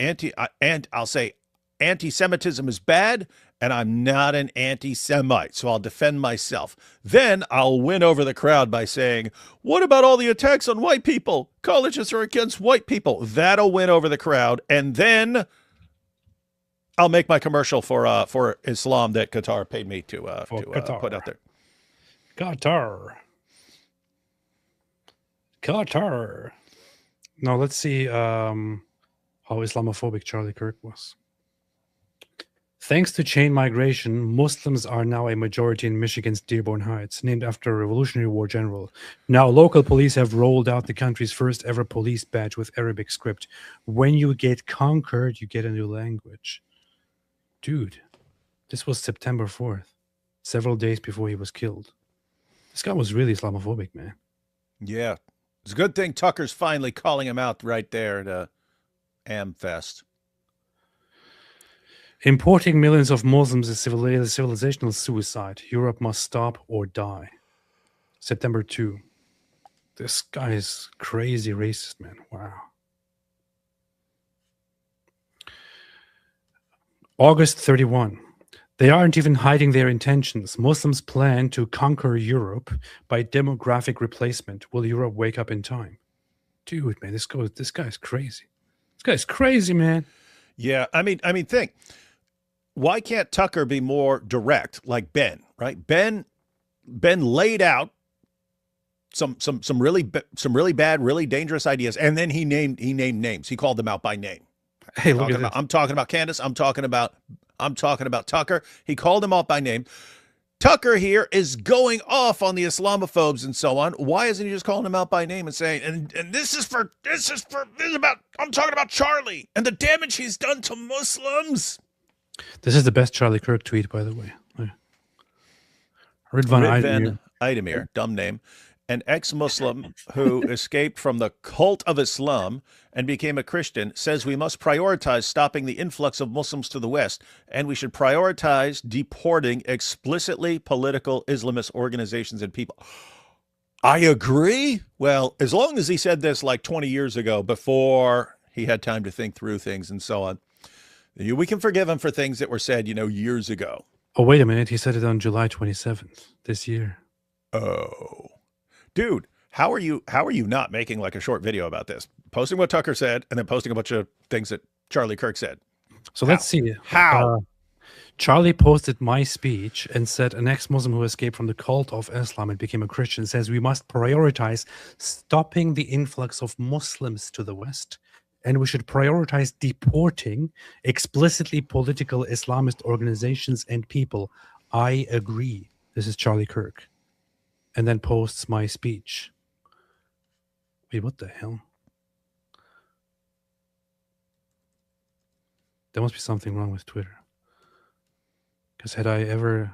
anti-Semitism is bad, and I'm not an anti-Semite, so I'll defend myself. Then I'll win over the crowd by saying, what about all the attacks on white people? Colleges are against white people. That'll win over the crowd, and then I'll make my commercial for Islam that Qatar paid me to put out there. Qatar. Now let's see how Islamophobic Charlie Kirk was. Thanks to chain migration, Muslims are now a majority in Michigan's Dearborn Heights, named after a Revolutionary War general. Now, local police have rolled out the country's first ever police badge with Arabic script. When you get conquered, you get a new language. Dude, this was September 4th, several days before he was killed. This guy was really Islamophobic, man. Yeah. It's a good thing Tucker's finally calling him out right there at AmFest. Importing millions of Muslims is civilizational suicide. Europe must stop or die. September 2. This guy is crazy racist, man. Wow. August 31. They aren't even hiding their intentions. Muslims plan to conquer Europe by demographic replacement. Will Europe wake up in time? Dude, man, this guy's crazy. This guy's crazy, man. Yeah, I mean, think. Why can't Tucker be more direct like Ben, right? Ben laid out some really bad, really dangerous ideas, and then he named names. He called them out by name. Hey, look at this. I'm talking about Candace. I'm talking about Tucker. He called them out by name. Tucker here is going off on the Islamophobes and so on. Why isn't he just calling them out by name and saying, and this is about, I'm talking about Charlie and the damage he's done to Muslims. This is the best Charlie Kirk tweet, by the way. Ridvan Idemir, dumb name, an ex-Muslim who escaped from the cult of Islam and became a Christian, says we must prioritize stopping the influx of Muslims to the West, and we should prioritize deporting explicitly political Islamist organizations and people. I agree. Well, as long as he said this like 20 years ago, before he had time to think through things and so on, we can forgive him for things that were said, years ago. Oh, wait a minute. He said it on July 27th this year. Oh, dude, how are you not making like a short video about this? Posting what Tucker said and then posting a bunch of things that Charlie Kirk said. So let's see. How? Charlie posted my speech and said an ex-Muslim who escaped from the cult of Islam and became a Christian says we must prioritize stopping the influx of Muslims to the West, and we should prioritize deporting explicitly political Islamist organizations and people. I agree. This is Charlie Kirk. And then posts my speech. Wait, what the hell? There must be something wrong with Twitter. Because had I ever...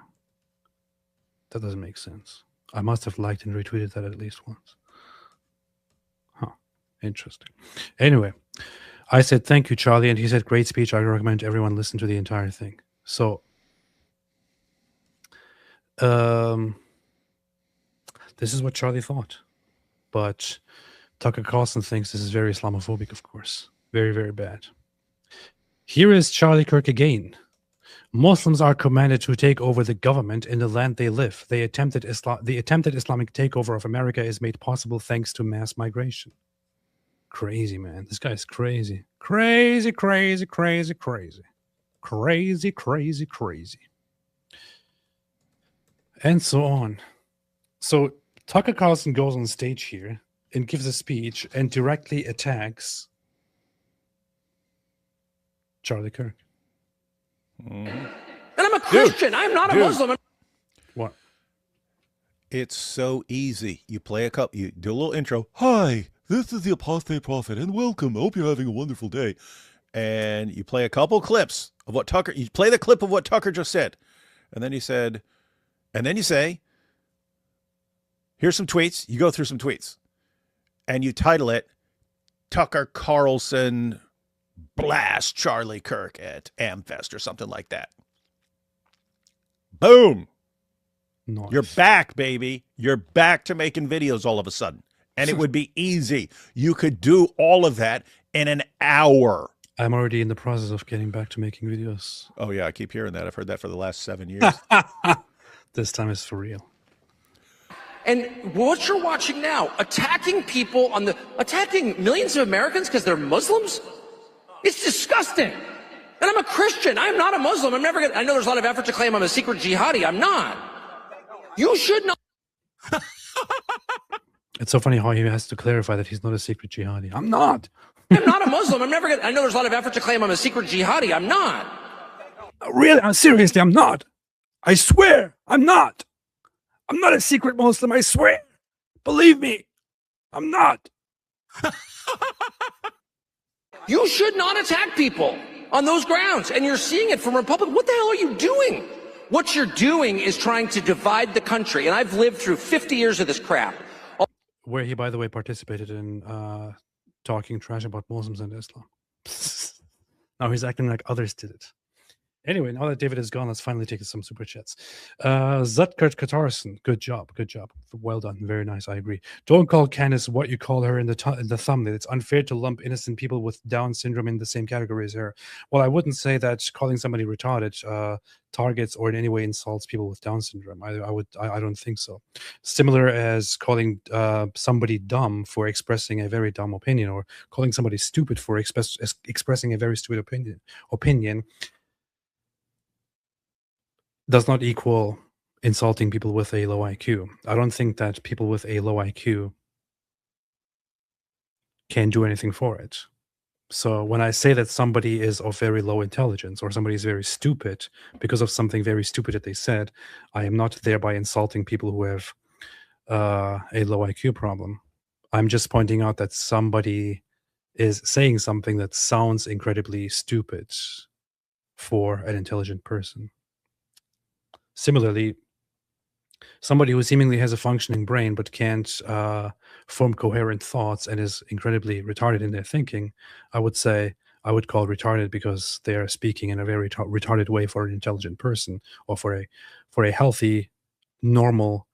That doesn't make sense. I must have liked and retweeted that at least once. Huh. Interesting. Anyway, I said, thank you, Charlie. And he said, great speech. I recommend everyone listen to the entire thing. So, this is what Charlie thought. But Tucker Carlson thinks this is very Islamophobic, of course. Very, very bad. Here is Charlie Kirk again. Muslims are commanded to take over the government in the land they live. The attempted Islamic takeover of America is made possible thanks to mass migration. Crazy, man. This guy's crazy. Crazy, crazy, crazy, crazy. Crazy, crazy, crazy. And so on. So Tucker Carlson goes on stage here and gives a speech and directly attacks Charlie Kirk. And I'm a Christian. I'm not a Muslim. What? It's so easy. You play you do a little intro. Hi, this is the Apostate Prophet, and welcome. I hope you're having a wonderful day. And you play a couple clips of what Tucker. You play the clip of what Tucker just said, and then he said, and then you say, here's some tweets. You go through some tweets, and you title it Tucker Carlson blast Charlie Kirk at AmFest or something like that. Boom. Nice. You're back, baby. You're back to making videos all of a sudden. And it would be easy. You could do all of that in an hour. I'm already in the process of getting back to making videos. Oh yeah, I keep hearing that. I've heard that for the last 7 years. This time it's for real. And what you're watching now, attacking people attacking millions of Americans because they're Muslims, it's disgusting. And I'm a Christian. I'm not a Muslim. I know there's a lot of effort to claim I'm a secret jihadi. I'm not. You should not. It's so funny how he has to clarify that he's not a secret jihadi. I'm not. I'm not a Muslim. I know there's a lot of effort to claim I'm a secret jihadi. I'm not. Really? Seriously, I'm not. I swear, I'm not. I'm not a secret Muslim, I swear. Believe me, I'm not. You should not attack people on those grounds. And you're seeing it from Republicans. What the hell are you doing? What you're doing is trying to divide the country. And I've lived through 50 years of this crap. Where he, by the way, participated in talking trash about Muslims and Islam. Now he's acting like others did it. Anyway, now that David is gone, let's finally take some super chats. Zutkert Katarson, good job. Well done, very nice, I agree. Don't call Candace what you call her in the thumbnail. It's unfair to lump innocent people with Down syndrome in the same category as her. Well, I wouldn't say that calling somebody retarded targets or in any way insults people with Down syndrome. I don't think so. Similar as calling somebody dumb for expressing a very dumb opinion, or calling somebody stupid for expressing a very stupid opinion does not equal insulting people with a low IQ. I don't think that people with a low IQ can do anything for it. So when I say that somebody is of very low intelligence or somebody is very stupid because of something very stupid that they said, I am not thereby insulting people who have a low IQ problem. I'm just pointing out that somebody is saying something that sounds incredibly stupid for an intelligent person. Similarly, somebody who seemingly has a functioning brain but can't form coherent thoughts and is incredibly retarded in their thinking, I would call retarded because they are speaking in a very retarded way for an intelligent person, or for a healthy, normal,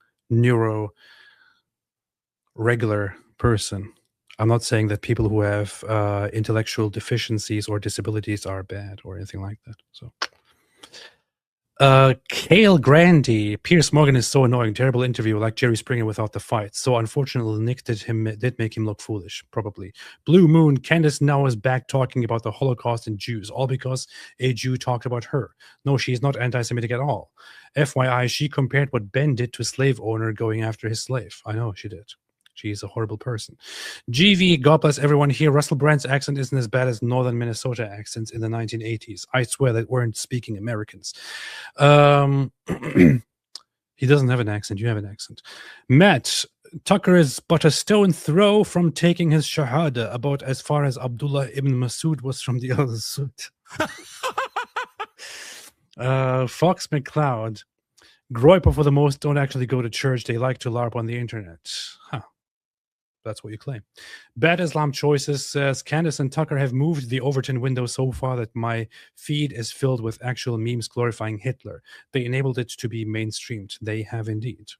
regular person. I'm not saying that people who have intellectual deficiencies or disabilities are bad or anything like that. So. Kale Grandy, Piers Morgan is so annoying. Terrible interview, like Jerry Springer without the fight. So unfortunately, Nick did make him look foolish, probably. Blue Moon, Candace now is back talking about the Holocaust and Jews, all because a Jew talked about her. No, she is not anti-Semitic at all. FYI, she compared what Ben did to a slave owner going after his slave. I know she did. She's a horrible person. GV, God bless everyone here. Russell Brand's accent isn't as bad as northern Minnesota accents in the 1980s. I swear that weren't speaking Americans. He doesn't have an accent. You have an accent. Matt, Tucker is but a stone throw from taking his shahada, about as far as Abdullah ibn Masud was from the other suit. Fox McCloud, Groiper for the most don't actually go to church. They like to LARP on the internet. Huh. That's what you claim. Bad Islam Choices says, Candace and Tucker have moved the Overton window so far that my feed is filled with actual memes glorifying Hitler. They enabled it to be mainstreamed. They have indeed.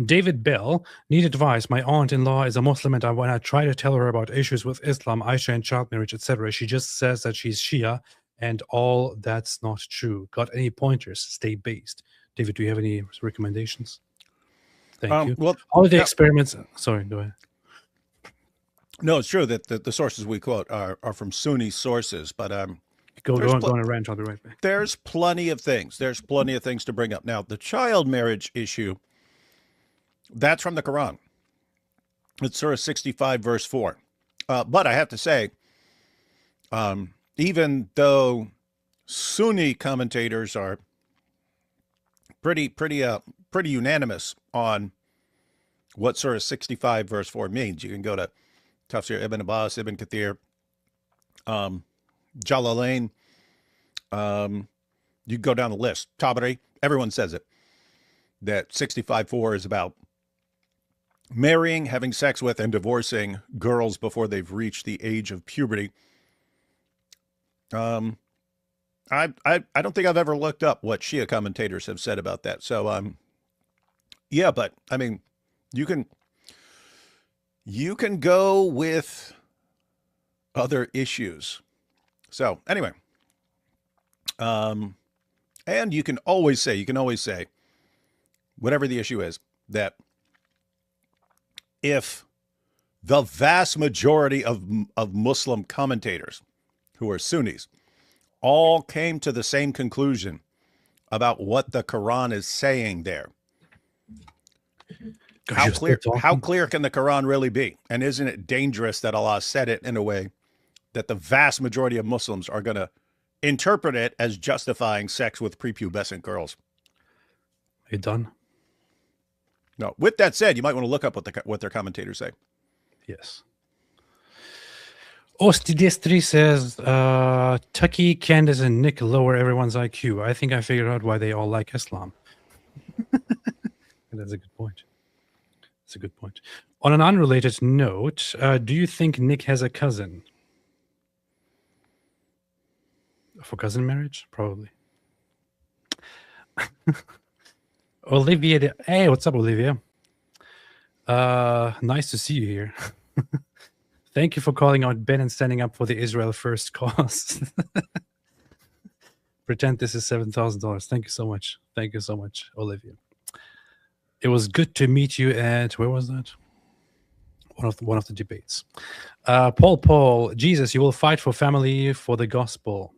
David Bell, need advice. My aunt-in-law is a Muslim, and when I try to tell her about issues with Islam, Aisha and child marriage, etc., she just says that she's Shia, and all that's not true. Got any pointers? Stay based. David, do you have any recommendations? Thank you. Well, all of the experiments. Sorry, go ahead. No, it's true that the sources we quote are from Sunni sources, but go on a rant. I'll be right back. There's plenty of things. There's plenty of things to bring up. Now, the child marriage issue, that's from the Quran. It's Surah 65, verse 4. But I have to say, even though Sunni commentators are pretty unanimous on what Surah 65 verse 4 means. You can go to Tafsir Ibn Abbas, Ibn Kathir, Jalalain. You go down the list. Tabari, everyone says it. That 65:4 is about marrying, having sex with, and divorcing girls before they've reached the age of puberty. I don't think I've ever looked up what Shia commentators have said about that. So, yeah, but I mean, you can go with other issues. So anyway, and you can always say, whatever the issue is, that if the vast majority of Muslim commentators who are Sunnis all came to the same conclusion about what the Quran is saying there, how clear can the Quran really be? And isn't it dangerous that Allah said it in a way that the vast majority of Muslims are going to interpret it as justifying sex with prepubescent girls? You done? No. With that said, you might want to look up what their commentators say. Yes. Ostidestri says, Tucky, Candace, and Nick lower everyone's IQ. I think I figured out why they all like Islam. That's a good point. That's a good point. On an unrelated note, do you think Nick has a cousin? For cousin marriage? Probably. Olivia, hey, what's up, Olivia? Nice to see you here. Thank you for calling out Ben and standing up for the Israel First cause. Pretend this is $7,000. Thank you so much. Thank you so much, Olivia. It was good to meet you at, where was that? One of the debates. Paul, Jesus, you will fight for family for the gospel.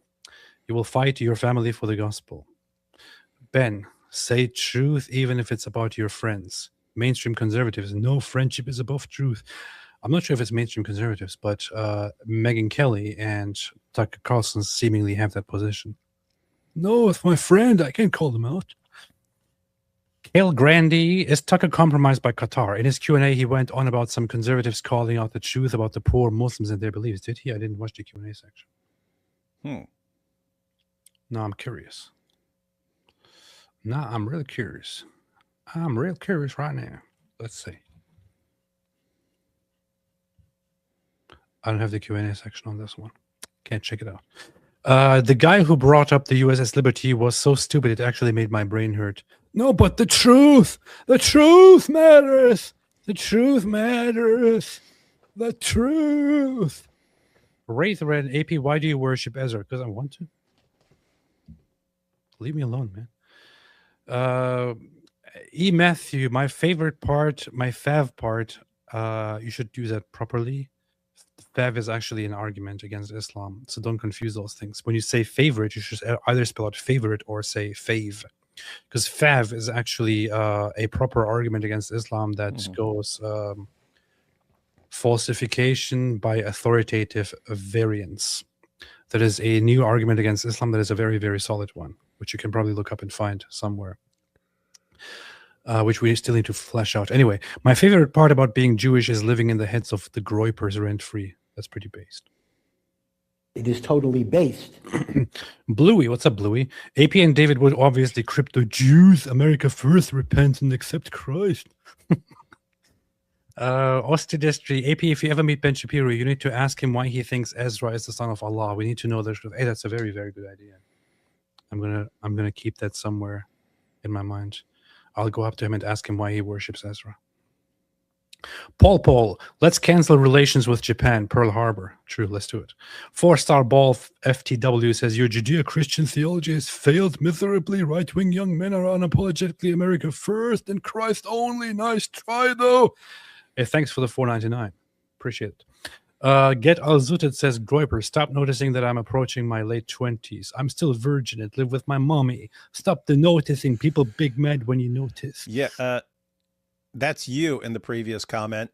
You will fight your family for the gospel. Ben, say truth even if it's about your friends. Mainstream conservatives, no friendship is above truth. I'm not sure if it's mainstream conservatives, but Megyn Kelly and Tucker Carlson seemingly have that position. No, it's my friend. I can't call them out. Cale Grandy, is Tucker compromised by Qatar? In his Q&A, he went on about some conservatives calling out the truth about the poor Muslims and their beliefs. Did he? I didn't watch the Q&A section. No, I'm curious. No, I'm really curious. I'm real curious right now. Let's see. I don't have the Q&A section on this one. Can't check it out. The guy who brought up the USS Liberty was so stupid it actually made my brain hurt. No, but the truth matters. The truth matters. The truth. Wraith Red AP, why do you worship Ezra? Because I want to. Leave me alone, man. Matthew, my favorite part, my fav part, you should use that properly. Fav is actually an argument against Islam, so don't confuse those things. When you say favorite, you should either spell out favorite or say fave, because fav is actually a proper argument against Islam that goes falsification by authoritative variance. That is a new argument against Islam that is a very, very solid one, which you can probably look up and find somewhere. Which we still need to flesh out. Anyway, my favorite part about being Jewish is living in the heads of the Groypers rent-free. That's pretty based. It is totally based. Bluey, what's up, Bluey? AP and David would obviously crypto Jews, America first, repent and accept Christ. Ostidestri, AP, if you ever meet Ben Shapiro, you need to ask him why he thinks Ezra is the son of Allah. We need to know the truth. Hey, that's a very, very good idea. I'm gonna keep that somewhere in my mind. I'll go up to him and ask him why he worships Ezra. Paul, let's cancel relations with Japan, Pearl Harbor. True, let's do it. 4-star ball FTW says, your Judeo-Christian theology has failed miserably. Right-wing young men are unapologetically America first and Christ only. Nice try, though. Hey, thanks for the $4.99. Appreciate it. Get Al-Zuted says, Groiper, stop noticing that I'm approaching my late 20s. I'm still a virgin and live with my mommy. Stop the noticing. People big mad when you notice. Yeah, that's you in the previous comment.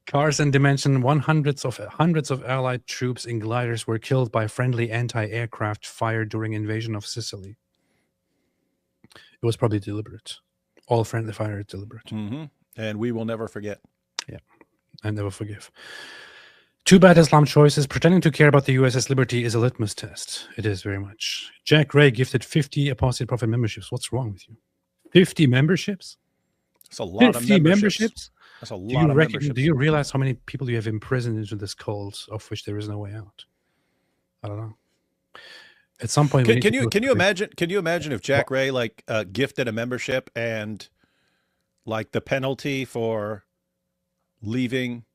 Cars and Dimension, hundreds of Allied troops in gliders were killed by friendly anti-aircraft fire during invasion of Sicily. It was probably deliberate. All friendly fire is deliberate. And we will never forget. Yeah, I never forgive. Too bad Islam choices. Pretending to care about the USS Liberty is a litmus test. It is very much. Jack Ray gifted 50 Apostate Prophet memberships. What's wrong with you? 50 memberships? That's a lot of memberships. That's a lot of memberships. Do you realize how many people you have imprisoned into this cult of which there is no way out? I don't know. At some point, can you imagine if Jack Ray gifted a membership and like the penalty for leaving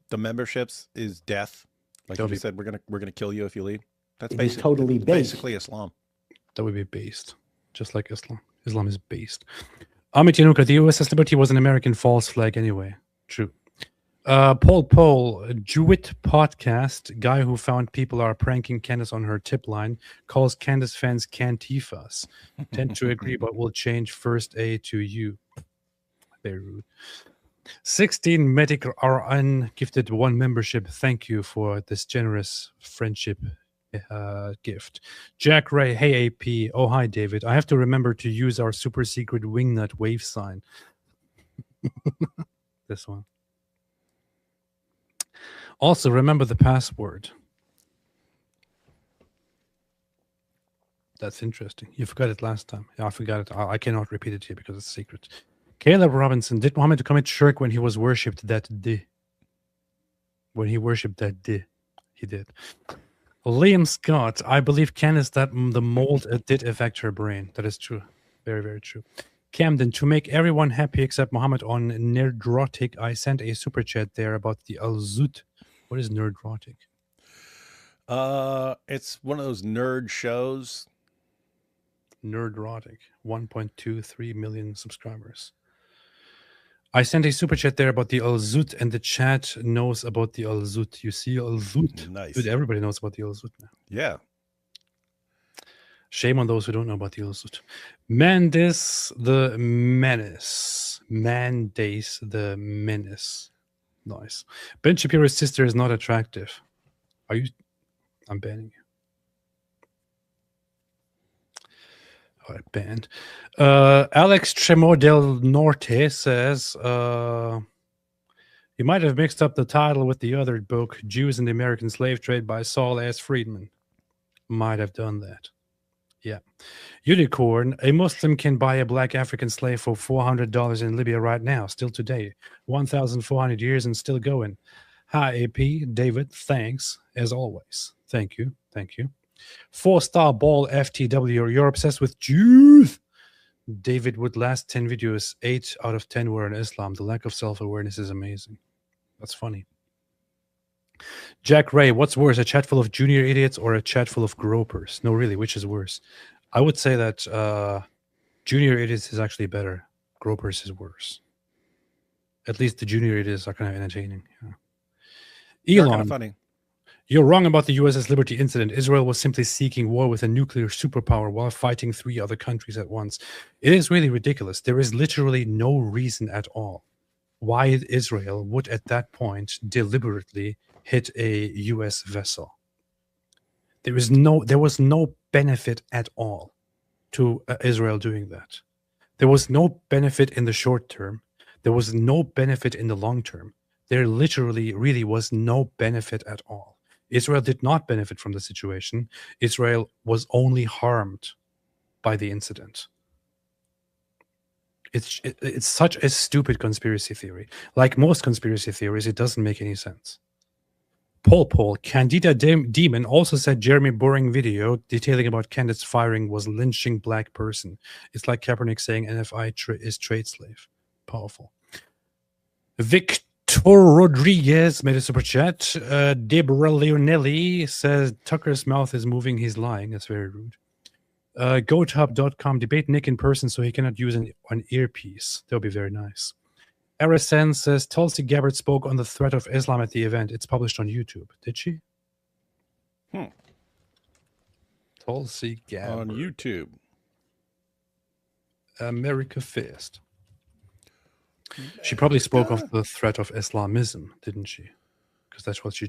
the memberships is death. Like you said, we're gonna kill you if you leave. That's basically Islam. That would be based, just like Islam. Islam is based. Amit Yanuka, the USS Liberty was an American false flag anyway. True. Paul, Jewett podcast, guy who found people are pranking Candace on her tip line, calls Candace fans Cantifas. Tend to agree, but will change first A to U. Very rude. 16 Medic RN gifted 1 membership. Thank you for this generous friendship gift. Jack Ray, hey AP. Oh, hi David. I have to remember to use our super secret wingnut wave sign. This one. Also, remember the password. That's interesting. You forgot it last time. Yeah, I forgot it. I cannot repeat it here because it's secret. Caleb Robinson, did Muhammad commit shirk when he was worshipped that day? When he worshipped that day, he did. Liam Scott, I believe Candace that the mold did affect her brain. That is true. Very, very true. Camden, to make everyone happy except Muhammad on Nerdrotic, I sent a super chat there about the Al-Zut. What is Nerdrotic? It's one of those nerd shows. Nerdrotic, 1.23 million subscribers. I sent a super chat there about the Al-Zut, and the chat knows about the Al-Zut. You see Al-Zut? Nice. Dude, everybody knows about the Al-Zut now. Yeah. Shame on those who don't know about the Al-Zut. Mandace the Menace. Mandace the Menace. Nice. Ben Shapiro's sister is not attractive. Are you? I'm banning you. All right, banned. Alex Tremor del Norte says, you might have mixed up the title with the other book, Jews and the American Slave Trade by Saul S. Friedman. Might have done that. Yeah. Unicorn, a Muslim can buy a black African slave for $400 in Libya right now, still today. 1,400 years and still going. Hi, AP. David, thanks, as always. Thank you. Thank you. 4-star ball FTW, you're obsessed with Jews. David, would last 10 videos, 8 out of 10 were in Islam. The lack of self-awareness is amazing. That's funny. Jack Ray, what's worse, a chat full of junior idiots or a chat full of gropers? No, really, which is worse? I would say that junior idiots is actually better. Gropers is worse. At least the junior idiots are kind of entertaining. Yeah. Elon, kind of funny. You're wrong about the USS Liberty incident. Israel was simply seeking war with a nuclear superpower while fighting 3 other countries at once. It is really ridiculous. There is literally no reason at all why Israel would at that point deliberately hit a US vessel. There was no benefit at all to Israel doing that. There was no benefit in the short term. There was no benefit in the long term. There literally really was no benefit at all. Israel did not benefit from the situation. Israel was only harmed by the incident. It's such a stupid conspiracy theory. Like most conspiracy theories, it doesn't make any sense. Paul, Candida Demon also said Jeremy Boring video detailing about Candace firing was lynching black person. It's like Kaepernick saying NFI is trade slave. Powerful. Victor Rodriguez made a super chat. Deborah Leonelli says Tucker's mouth is moving, he's lying. That's very rude. GoatHub.com, debate Nick in person so he cannot use an earpiece. That would be very nice. RSN says Tulsi Gabbard spoke on the threat of Islam at the event. It's published on YouTube. Did she? Tulsi Gabbard. On YouTube. America First. She probably spoke of the threat of Islamism, didn't she? Because that's what she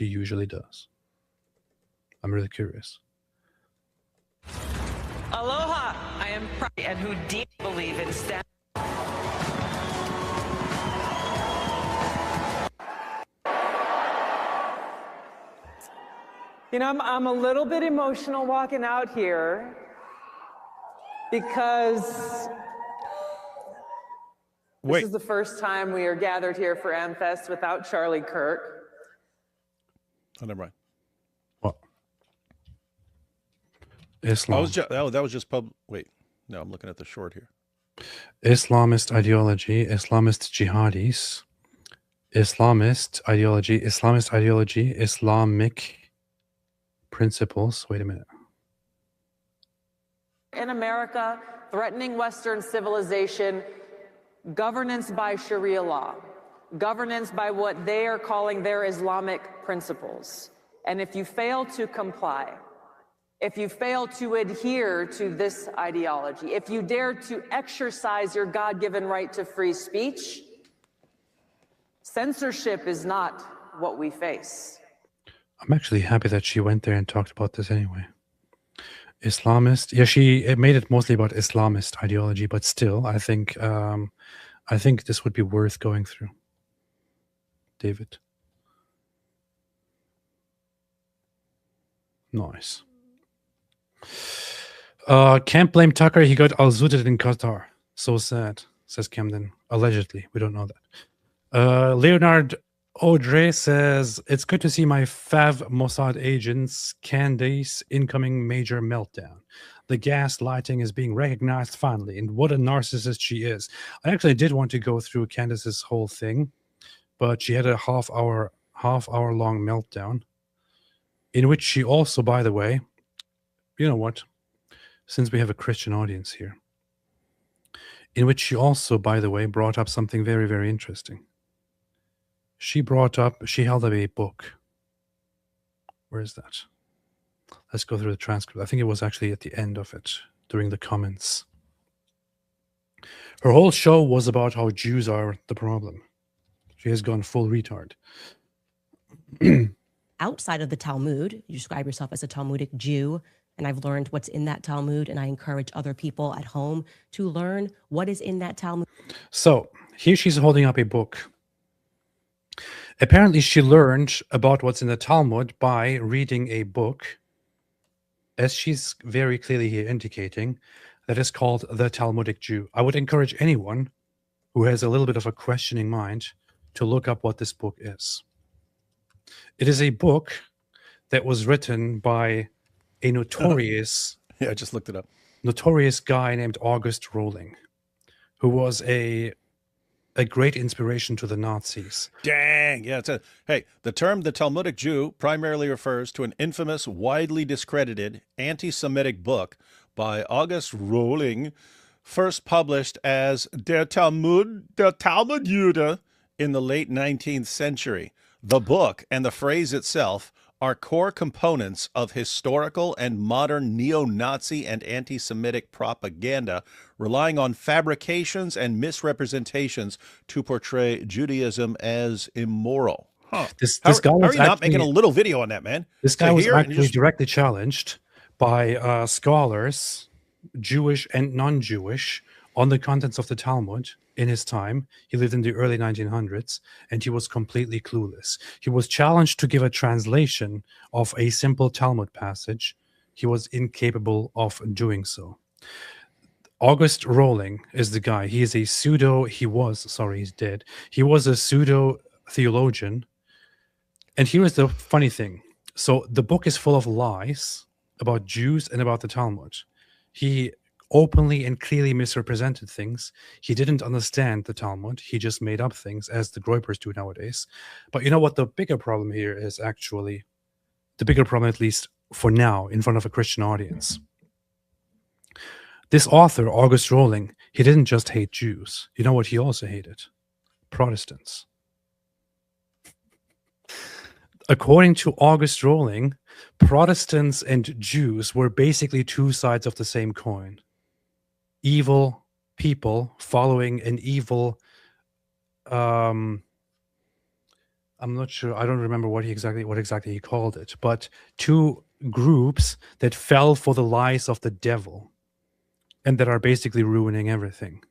usually does. I'm really curious. Aloha, I am proud and who deeply believe in STEM. You know, I'm a little bit emotional walking out here because this is the first time we are gathered here for AmFest without Charlie Kirk. Oh, never mind. What? Islam. That was just pub. Wait, no, I'm looking at the short here. Islamist ideology, Islamist jihadis, Islamist ideology, Islamic principles. Wait a minute. In America, threatening Western civilization, governance by Sharia law, governance by what they are calling their Islamic principles. And if you fail to comply, if you fail to adhere to this ideology, if you dare to exercise your God-given right to free speech, censorship is not what we face. I'm actually happy that she went there and talked about this anyway. Islamist, yeah, she made it mostly about Islamist ideology, but still, I think this would be worth going through. David, nice. Can't blame Tucker. He got al-zooted in Qatar. So sad, says Camden. Allegedly, we don't know that. Leonard Audrey says, it's good to see my Fav Mossad agents, Candace, incoming major meltdown. The gaslighting is being recognized finally, and what a narcissist she is. I actually did want to go through Candace's whole thing, but she had a half hour long meltdown, in which she also, by the way, you know what, since we have a Christian audience here, in which she also, by the way, brought up something very, very interesting. She held up a book. Where is that? Let's go through the transcript. I think it was actually at the end of it, during the comments. Her whole show was about how Jews are the problem. She has gone full retard. Outside of the Talmud, you describe yourself as a Talmudic Jew, and I've learned what's in that Talmud, and I encourage other people at home to learn what is in that Talmud. So here she's holding up a book. Apparently, she learned about what's in the Talmud by reading a book, as she's very clearly here indicating, that is called The Talmudic Jew. I would encourage anyone who has a little bit of a questioning mind to look up what this book is. It is a book that was written by a notorious... Yeah, I just looked it up. Notorious guy named August Rowling, who was a great inspiration to the Nazis. Dang, yeah. Hey, the term the Talmudic Jew primarily refers to an infamous, widely discredited, anti-Semitic book by August Rowling, first published as Der Talmud Jude in the late 19th century. The book and the phrase itself are core components of historical and modern neo-Nazi and anti-Semitic propaganda, relying on fabrications and misrepresentations to portray Judaism as immoral. Huh. This How guy are was you not actually making a little video on that, man? This guy was here and actually directly challenged by scholars, Jewish and non-Jewish, on the contents of the Talmud in his time. He lived in the early 1900s, and he was completely clueless. He was challenged to give a translation of a simple Talmud passage. He was incapable of doing so. August Rowling is the guy. He is a he's dead. He was a pseudo-theologian. And here is the funny thing. So the book is full of lies about Jews and about the Talmud. He openly and clearly misrepresented things. He didn't understand the Talmud. He just made up things, as the Groypers do nowadays. But you know what the bigger problem here is, actually? The bigger problem, at least for now, in front of a Christian audience. This author, August Rowling, he didn't just hate Jews. You know what he also hated? Protestants. According to August Rowling, Protestants and Jews were basically two sides of the same coin. Evil people following an evil, I'm not sure, I don't remember what exactly he called it, but two groups that fell for the lies of the devil and that are basically ruining everything.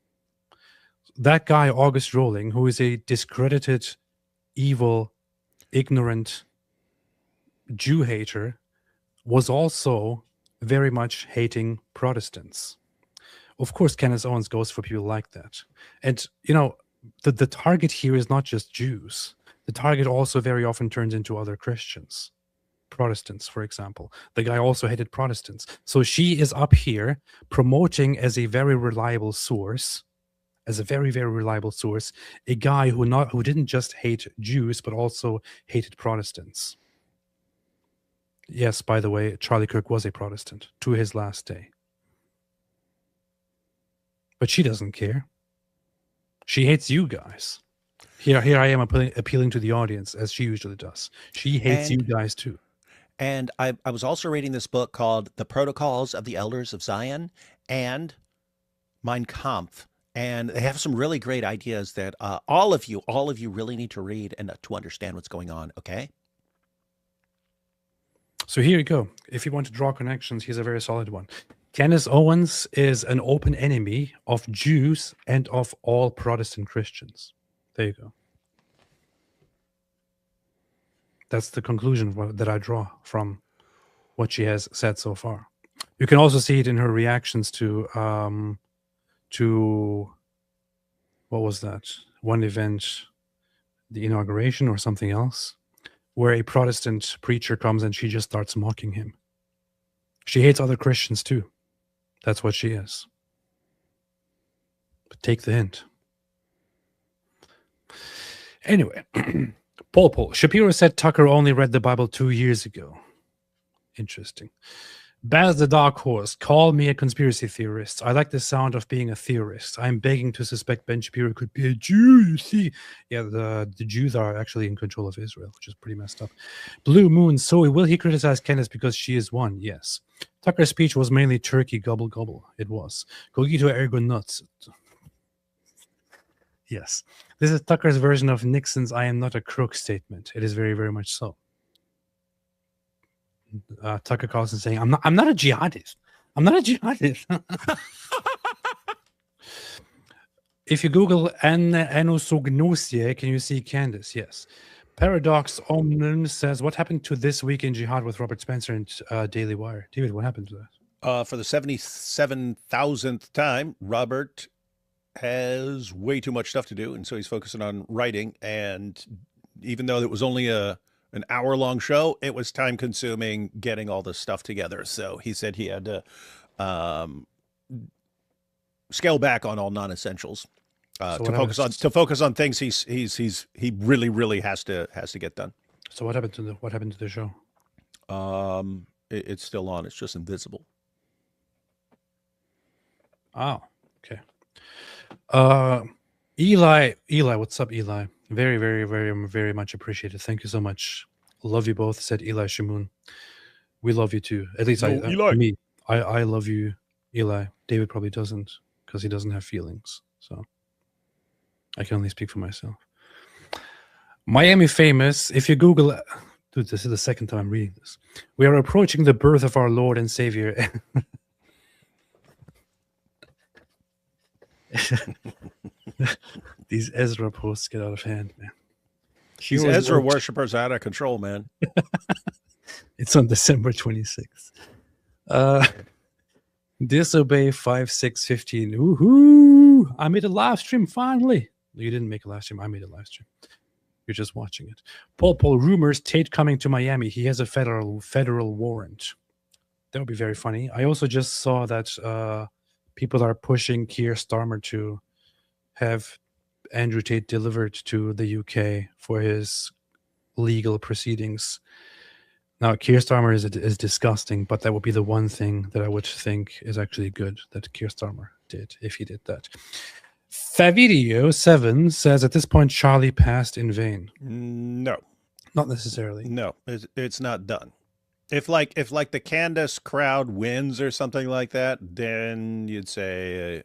That guy, August Rowling, who is a discredited, evil, ignorant Jew hater, was also very much hating Protestants. Of course, Candace Owens goes for people like that. And, you know, the target here is not just Jews. The target also very often turns into other Christians. Protestants, for example. The guy also hated Protestants. So she is up here promoting as a very reliable source, a guy who didn't just hate Jews, but also hated Protestants. Yes, by the way, Charlie Kirk was a Protestant to his last day. But she doesn't care. She hates you guys. Here I am appealing to the audience, as she usually does. She hates you guys too. And I was also reading this book called The Protocols of the Elders of Zion and Mein Kampf. And they have some really great ideas that all of you really need to read and to understand what's going on, okay? So here you go. If you want to draw connections, here's a very solid one. Candace Owens is an open enemy of Jews and of all Protestant Christians. There you go. That's the conclusion that I draw from what she has said so far. You can also see it in her reactions to what was that? One event, the inauguration or something else, where a Protestant preacher comes and she just starts mocking him. She hates other Christians too. That's what she is. But take the hint. Anyway, Paul. Shapiro said Tucker only read the Bible 2 years ago. Interesting. Baz the Dark Horse, call me a conspiracy theorist. I like the sound of being a theorist. I'm begging to suspect Ben Shapiro could be a Jew, you see. Yeah, the Jews are actually in control of Israel, which is pretty messed up. Blue Moon, so will he criticize Candace because she is one? Yes. Tucker's speech was mainly turkey gobble gobble. It was. Cogito ergo nuts. Yes. This is Tucker's version of Nixon's I am not a crook statement. It is very, very much so. Tucker Carlson saying, I'm not a jihadist. I'm not a jihadist. If you Google anosognosia, can you see Candace? Yes. Paradox Omnum says, what happened to This Week in Jihad with Robert Spencer and Daily Wire? David, what happened to that? For the 77,000th time, Robert has way too much stuff to do, and so he's focusing on writing. And even though it was only an hour-long show, it was time-consuming getting all this stuff together. So he said he had to scale back on all non-essentials to focus on things he really has to get done. So what happened to the show? It's still on. It's just invisible. Oh, okay. Eli, what's up, Eli? Very, very, very, very much appreciated. Thank you so much. Love you both, said Eli Shamoon. We love you too. At least Eli. I love you, Eli. David probably doesn't because he doesn't have feelings. So I can only speak for myself. Miami Famous, if you Google, dude, this is the second time I'm reading this. We are approaching the birth of our Lord and Savior. These Ezra posts get out of hand, man. These Ezra worshippers are out of control, man. It's on December 26th. Disobey 5615. Woohoo! I made a live stream finally. You didn't make a live stream. I made a live stream. You're just watching it. Paul rumors Tate coming to Miami. He has a federal warrant. That would be very funny. I also just saw that people are pushing Keir Starmer to have Andrew Tate delivered to the UK for his legal proceedings. Now, Keir Starmer is disgusting, but that would be the one thing that I would think is actually good that Keir Starmer did, if he did that. Favidio7 says, at this point, Charlie passed in vain. No. Not necessarily. No, it's not done. If the Candace crowd wins or something like that, then you'd say,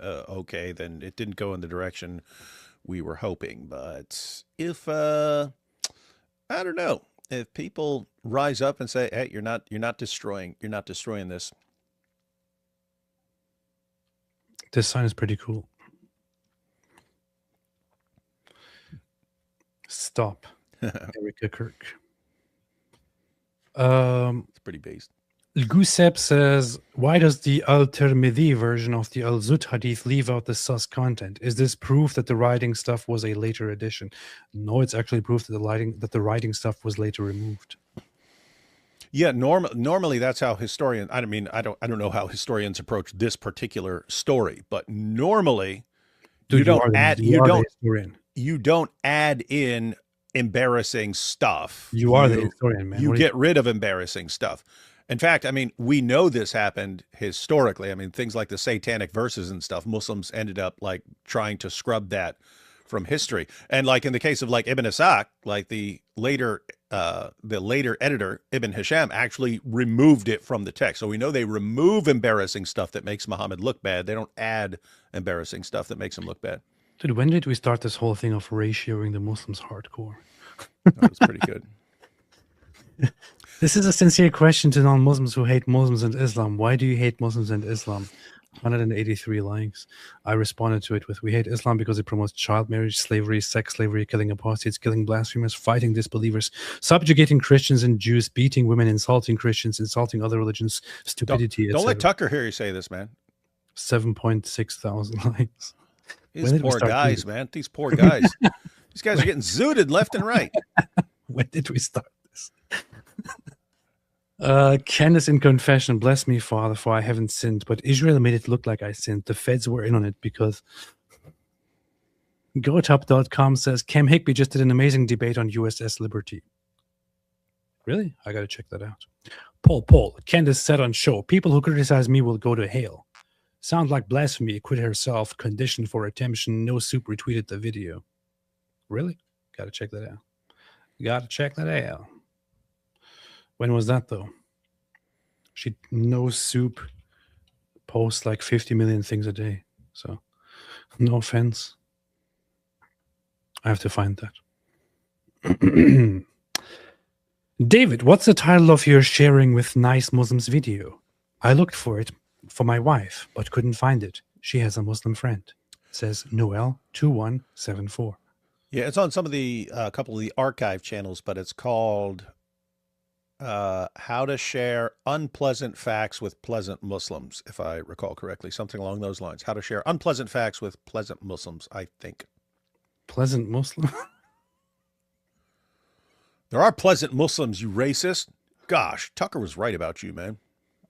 okay, then it didn't go in the direction we were hoping. But if I don't know, if people rise up and say, hey, you're not destroying this. This sign is pretty cool. Stop. Erica Kirk. It's pretty based. Gusep says, why does the Al-Tirmidhi version of the Al-Zut Hadith leave out the sus content? Is this proof that the writing stuff was a later addition? No, it's actually proof that the writing stuff was later removed. Yeah, normally that's how historians. I mean, I don't know how historians approach this particular story, but normally Dude, you don't add you don't add in embarrassing stuff. You are the historian, man. You get rid of embarrassing stuff. In fact, I mean, we know this happened historically. I mean, things like the satanic verses and stuff, Muslims ended up like trying to scrub that from history. And like in the case of like Ibn Ishaq, like the later editor, Ibn Hisham, actually removed it from the text. So we know they remove embarrassing stuff that makes Muhammad look bad. They don't add embarrassing stuff that makes him look bad. Dude, when did we start this whole thing of ratioing the Muslims hardcore? That was pretty good. This is a sincere question to non-Muslims who hate Muslims and Islam. Why do you hate Muslims and Islam? 183 likes. I responded to it with, we hate Islam because it promotes child marriage, slavery, sex slavery, killing apostates, killing blasphemers, fighting disbelievers, subjugating Christians and Jews, beating women, insulting Christians, insulting other religions, stupidity, Don't let Tucker hear you say this, man. 7.6 thousand likes. These poor guys, man. These poor guys. These guys are getting zooted left and right. When did we start this? Candace in confession, bless me, Father, for I haven't sinned, but Israel made it look like I sinned. The feds were in on it because GoTup.com says Cam Higby just did an amazing debate on USS Liberty. Really? I gotta check that out. Paul, Candace said on show, people who criticize me will go to hell. Sounds like blasphemy, quit herself, condition for redemption, no soup retweeted the video. Really? Gotta check that out. Gotta check that out. When was that, though? She no soup posts like 50 million things a day. So, no offense. I have to find that. David, what's the title of your sharing with nice Muslims video? I looked for it for my wife, but couldn't find it. She has a Muslim friend. Says Noel2174. Yeah, it's on some of the couple of the archive channels, but it's called How to Share Unpleasant Facts with Pleasant Muslims, if I recall correctly. Something along those lines. How to Share Unpleasant Facts with Pleasant Muslims, I think. Pleasant Muslim? There are pleasant Muslims, you racist. Gosh, Tucker was right about you, man.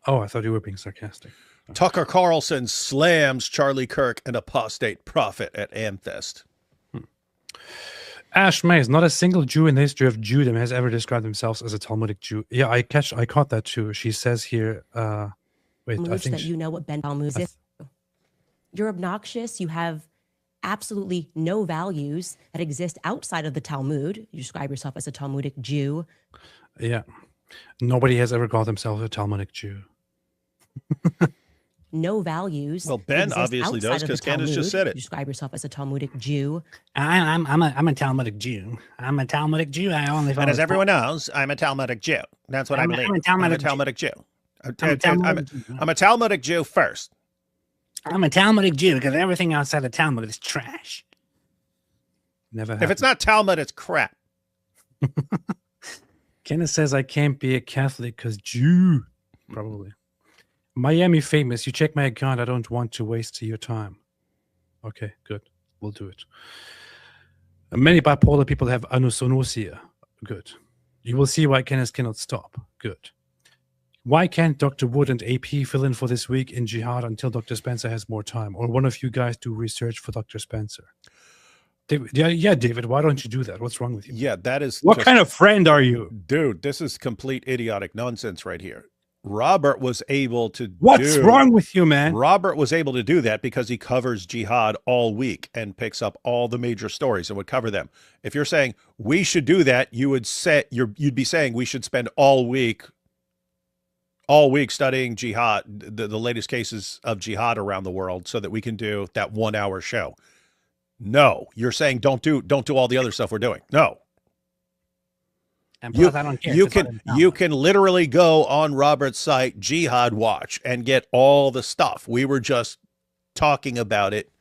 Oh, I thought you were being sarcastic. Tucker Carlson slams Charlie Kirk, an apostate prophet, at Amfest. Ash Mays, not a single Jew in the history of Judaism has ever described themselves as a Talmudic Jew. Yeah, I caught that too. She says here, wait, I think that you know what Ben Talmud is. You're obnoxious. You have absolutely no values that exist outside of the Talmud. You describe yourself as a Talmudic Jew. Yeah. Nobody has ever called themselves a Talmudic Jew. No values. Well, Ben obviously does because Candace just said it. You describe yourself as a Talmudic Jew. I'm a Talmudic Jew. I'm a Talmudic Jew. I only follow. And as everyone knows, I'm a Talmudic Jew. That's what I believe. I'm a Talmudic Jew. I'm a Talmudic Jew first. I'm a Talmudic Jew because everything outside of Talmud is trash. Never happened. If it's not Talmud, it's crap. Kenneth says I can't be a Catholic because Jew. Probably. Miami famous. You check my account. I don't want to waste your time. Okay, good. We'll do it. Many bipolar people have anosognosia. Good. You will see why Kenneth cannot stop. Good. Why can't Dr. Wood and AP fill in for this week in Jihad until Dr. Spencer has more time? Or one of you guys do research for Dr. Spencer? David, yeah, David, why don't you do that? What's wrong with you? Yeah, that is... What kind of friend are you? Dude, this is complete idiotic nonsense right here. Robert was able to What's wrong with you, man? Robert was able to do that because he covers Jihad all week and picks up all the major stories and would cover them. If you're saying we should do that, you would say you'd be saying we should spend all week studying Jihad, the latest cases of Jihad around the world so that we can do that 1 hour show. No, you're saying don't do all the other stuff we're doing. No. And plus, I don't care. You can literally go on Robert's site, Jihad Watch, and get all the stuff. We were just talking about it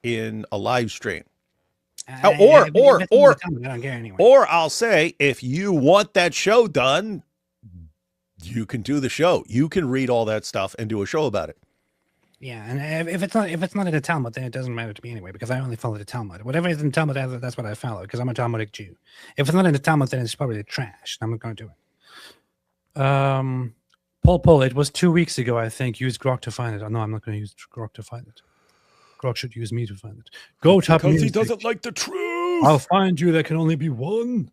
in a live stream. Or I'll say, if you want that show done, you can do the show. You can read all that stuff and do a show about it. Yeah, and if it's not in the Talmud, then it doesn't matter to me anyway, because I only follow the Talmud. Whatever is in the Talmud, that's what I follow, because I'm a Talmudic Jew. If it's not in the Talmud, then it's probably trash. I'm not going to do it. Paul, it was 2 weeks ago, I think. Use Grok to find it. Oh, no, I'm not going to use Grok to find it. Grok should use me to find it. Go top because music. he doesn't like the truth. I'll find you. There can only be one.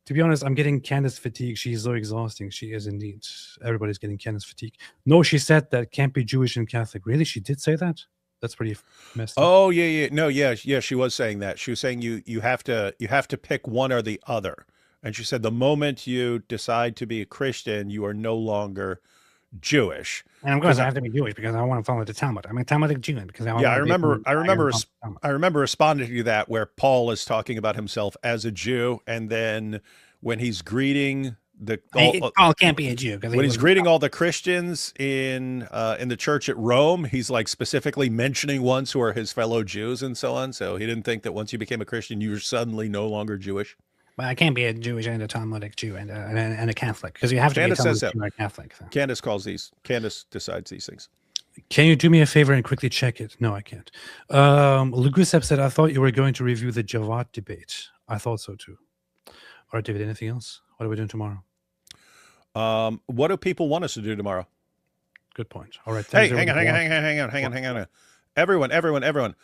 To be honest, I'm getting Candace fatigue. She's so exhausting. She is indeed. Everybody's getting Candace fatigue. No, she said that can't be Jewish and Catholic. Really? She did say that? That's pretty messed up. Oh, yeah. No, yeah. She was saying that. She was saying you have to pick one or the other. And she said the moment you decide to be a Christian, you are no longer Jewish. And I'm going to have to be Jewish because I want to follow the Talmud. I'm a Talmudic Jew because I remember responding to that where Paul is talking about himself as a Jew, and then when he's greeting Paul can't be a Jew because when he's greeting all the Christians in the church at Rome, he's like specifically mentioning ones who are his fellow Jews and so on. So he didn't think that once you became a Christian, you were suddenly no longer Jewish. But I can't be a Jewish and a Talmudic Jew and a Catholic because you have to Candace be a says Talmudic so. Jew or a Catholic. So. Candace decides these things. Can you do me a favor and quickly check it? No, I can't. Lugusep said, I thought you were going to review the Javad debate. I thought so too. All right, David, anything else? What are we doing tomorrow? What do people want us to do tomorrow? Good point. All right. Hey, hang on. Everyone.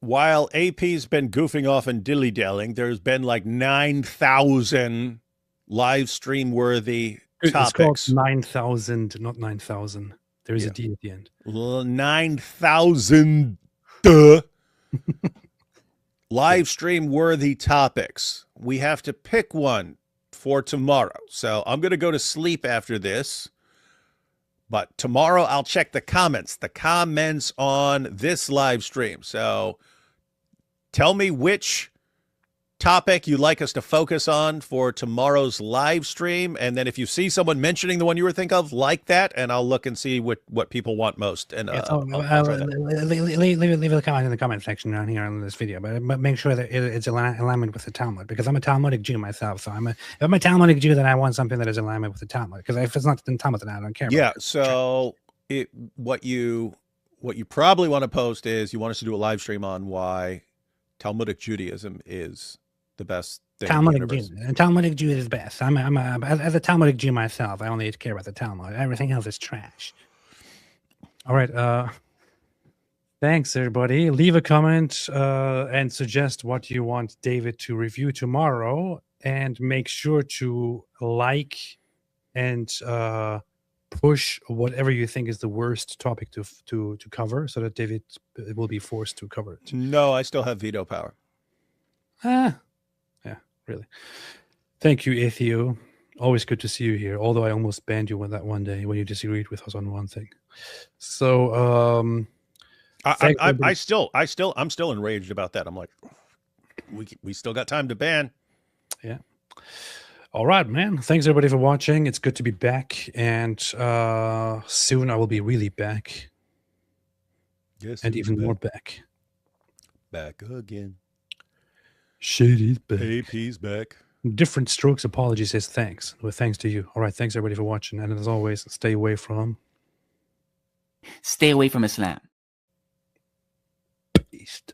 While AP's been goofing off and dilly-dallying, there's been like 9,000 live stream worthy topics. It's called 9,000, not 9,000. There is a D at the end. 9,000 live stream worthy topics. We have to pick one for tomorrow. So I'm going to go to sleep after this. But tomorrow I'll check the comments on this live stream. So tell me which topic you'd like us to focus on for tomorrow's live stream. And then if you see someone mentioning the one you were thinking of, like that, and I'll look and see what people want most. And leave a comment in the comment section down here on this video, but make sure that it's alignment with the Talmud, because I'm a Talmudic Jew myself. So if I'm a Talmudic Jew, then I want something that is in alignment with the Talmud, because if it's not the Talmud, then I don't care. Yeah. So what you probably want to post is you want us to do a live stream on why Talmudic Judaism is the best thing. Talmudic Jew is best. As a Talmudic Jew myself, I only care about the Talmud. Everything else is trash. All right. Thanks, everybody. Leave a comment and suggest what you want David to review tomorrow, and make sure to like and push whatever you think is the worst topic to cover, so that David will be forced to cover it. No, I still have veto power. Yeah, really. Thank you, Atheo. Always good to see you here. Although I almost banned you that one day when you disagreed with us on one thing. So I'm still enraged about that. I'm like, we still got time to ban. Yeah. All right, man. Thanks everybody for watching. It's good to be back, and soon I will be really back. Yes, and even more back. Back again. Shady's back. AP's back. Different Strokes Apology says thanks. Well, thanks to you. All right, thanks everybody for watching, and as always, stay away from Islam. Beast.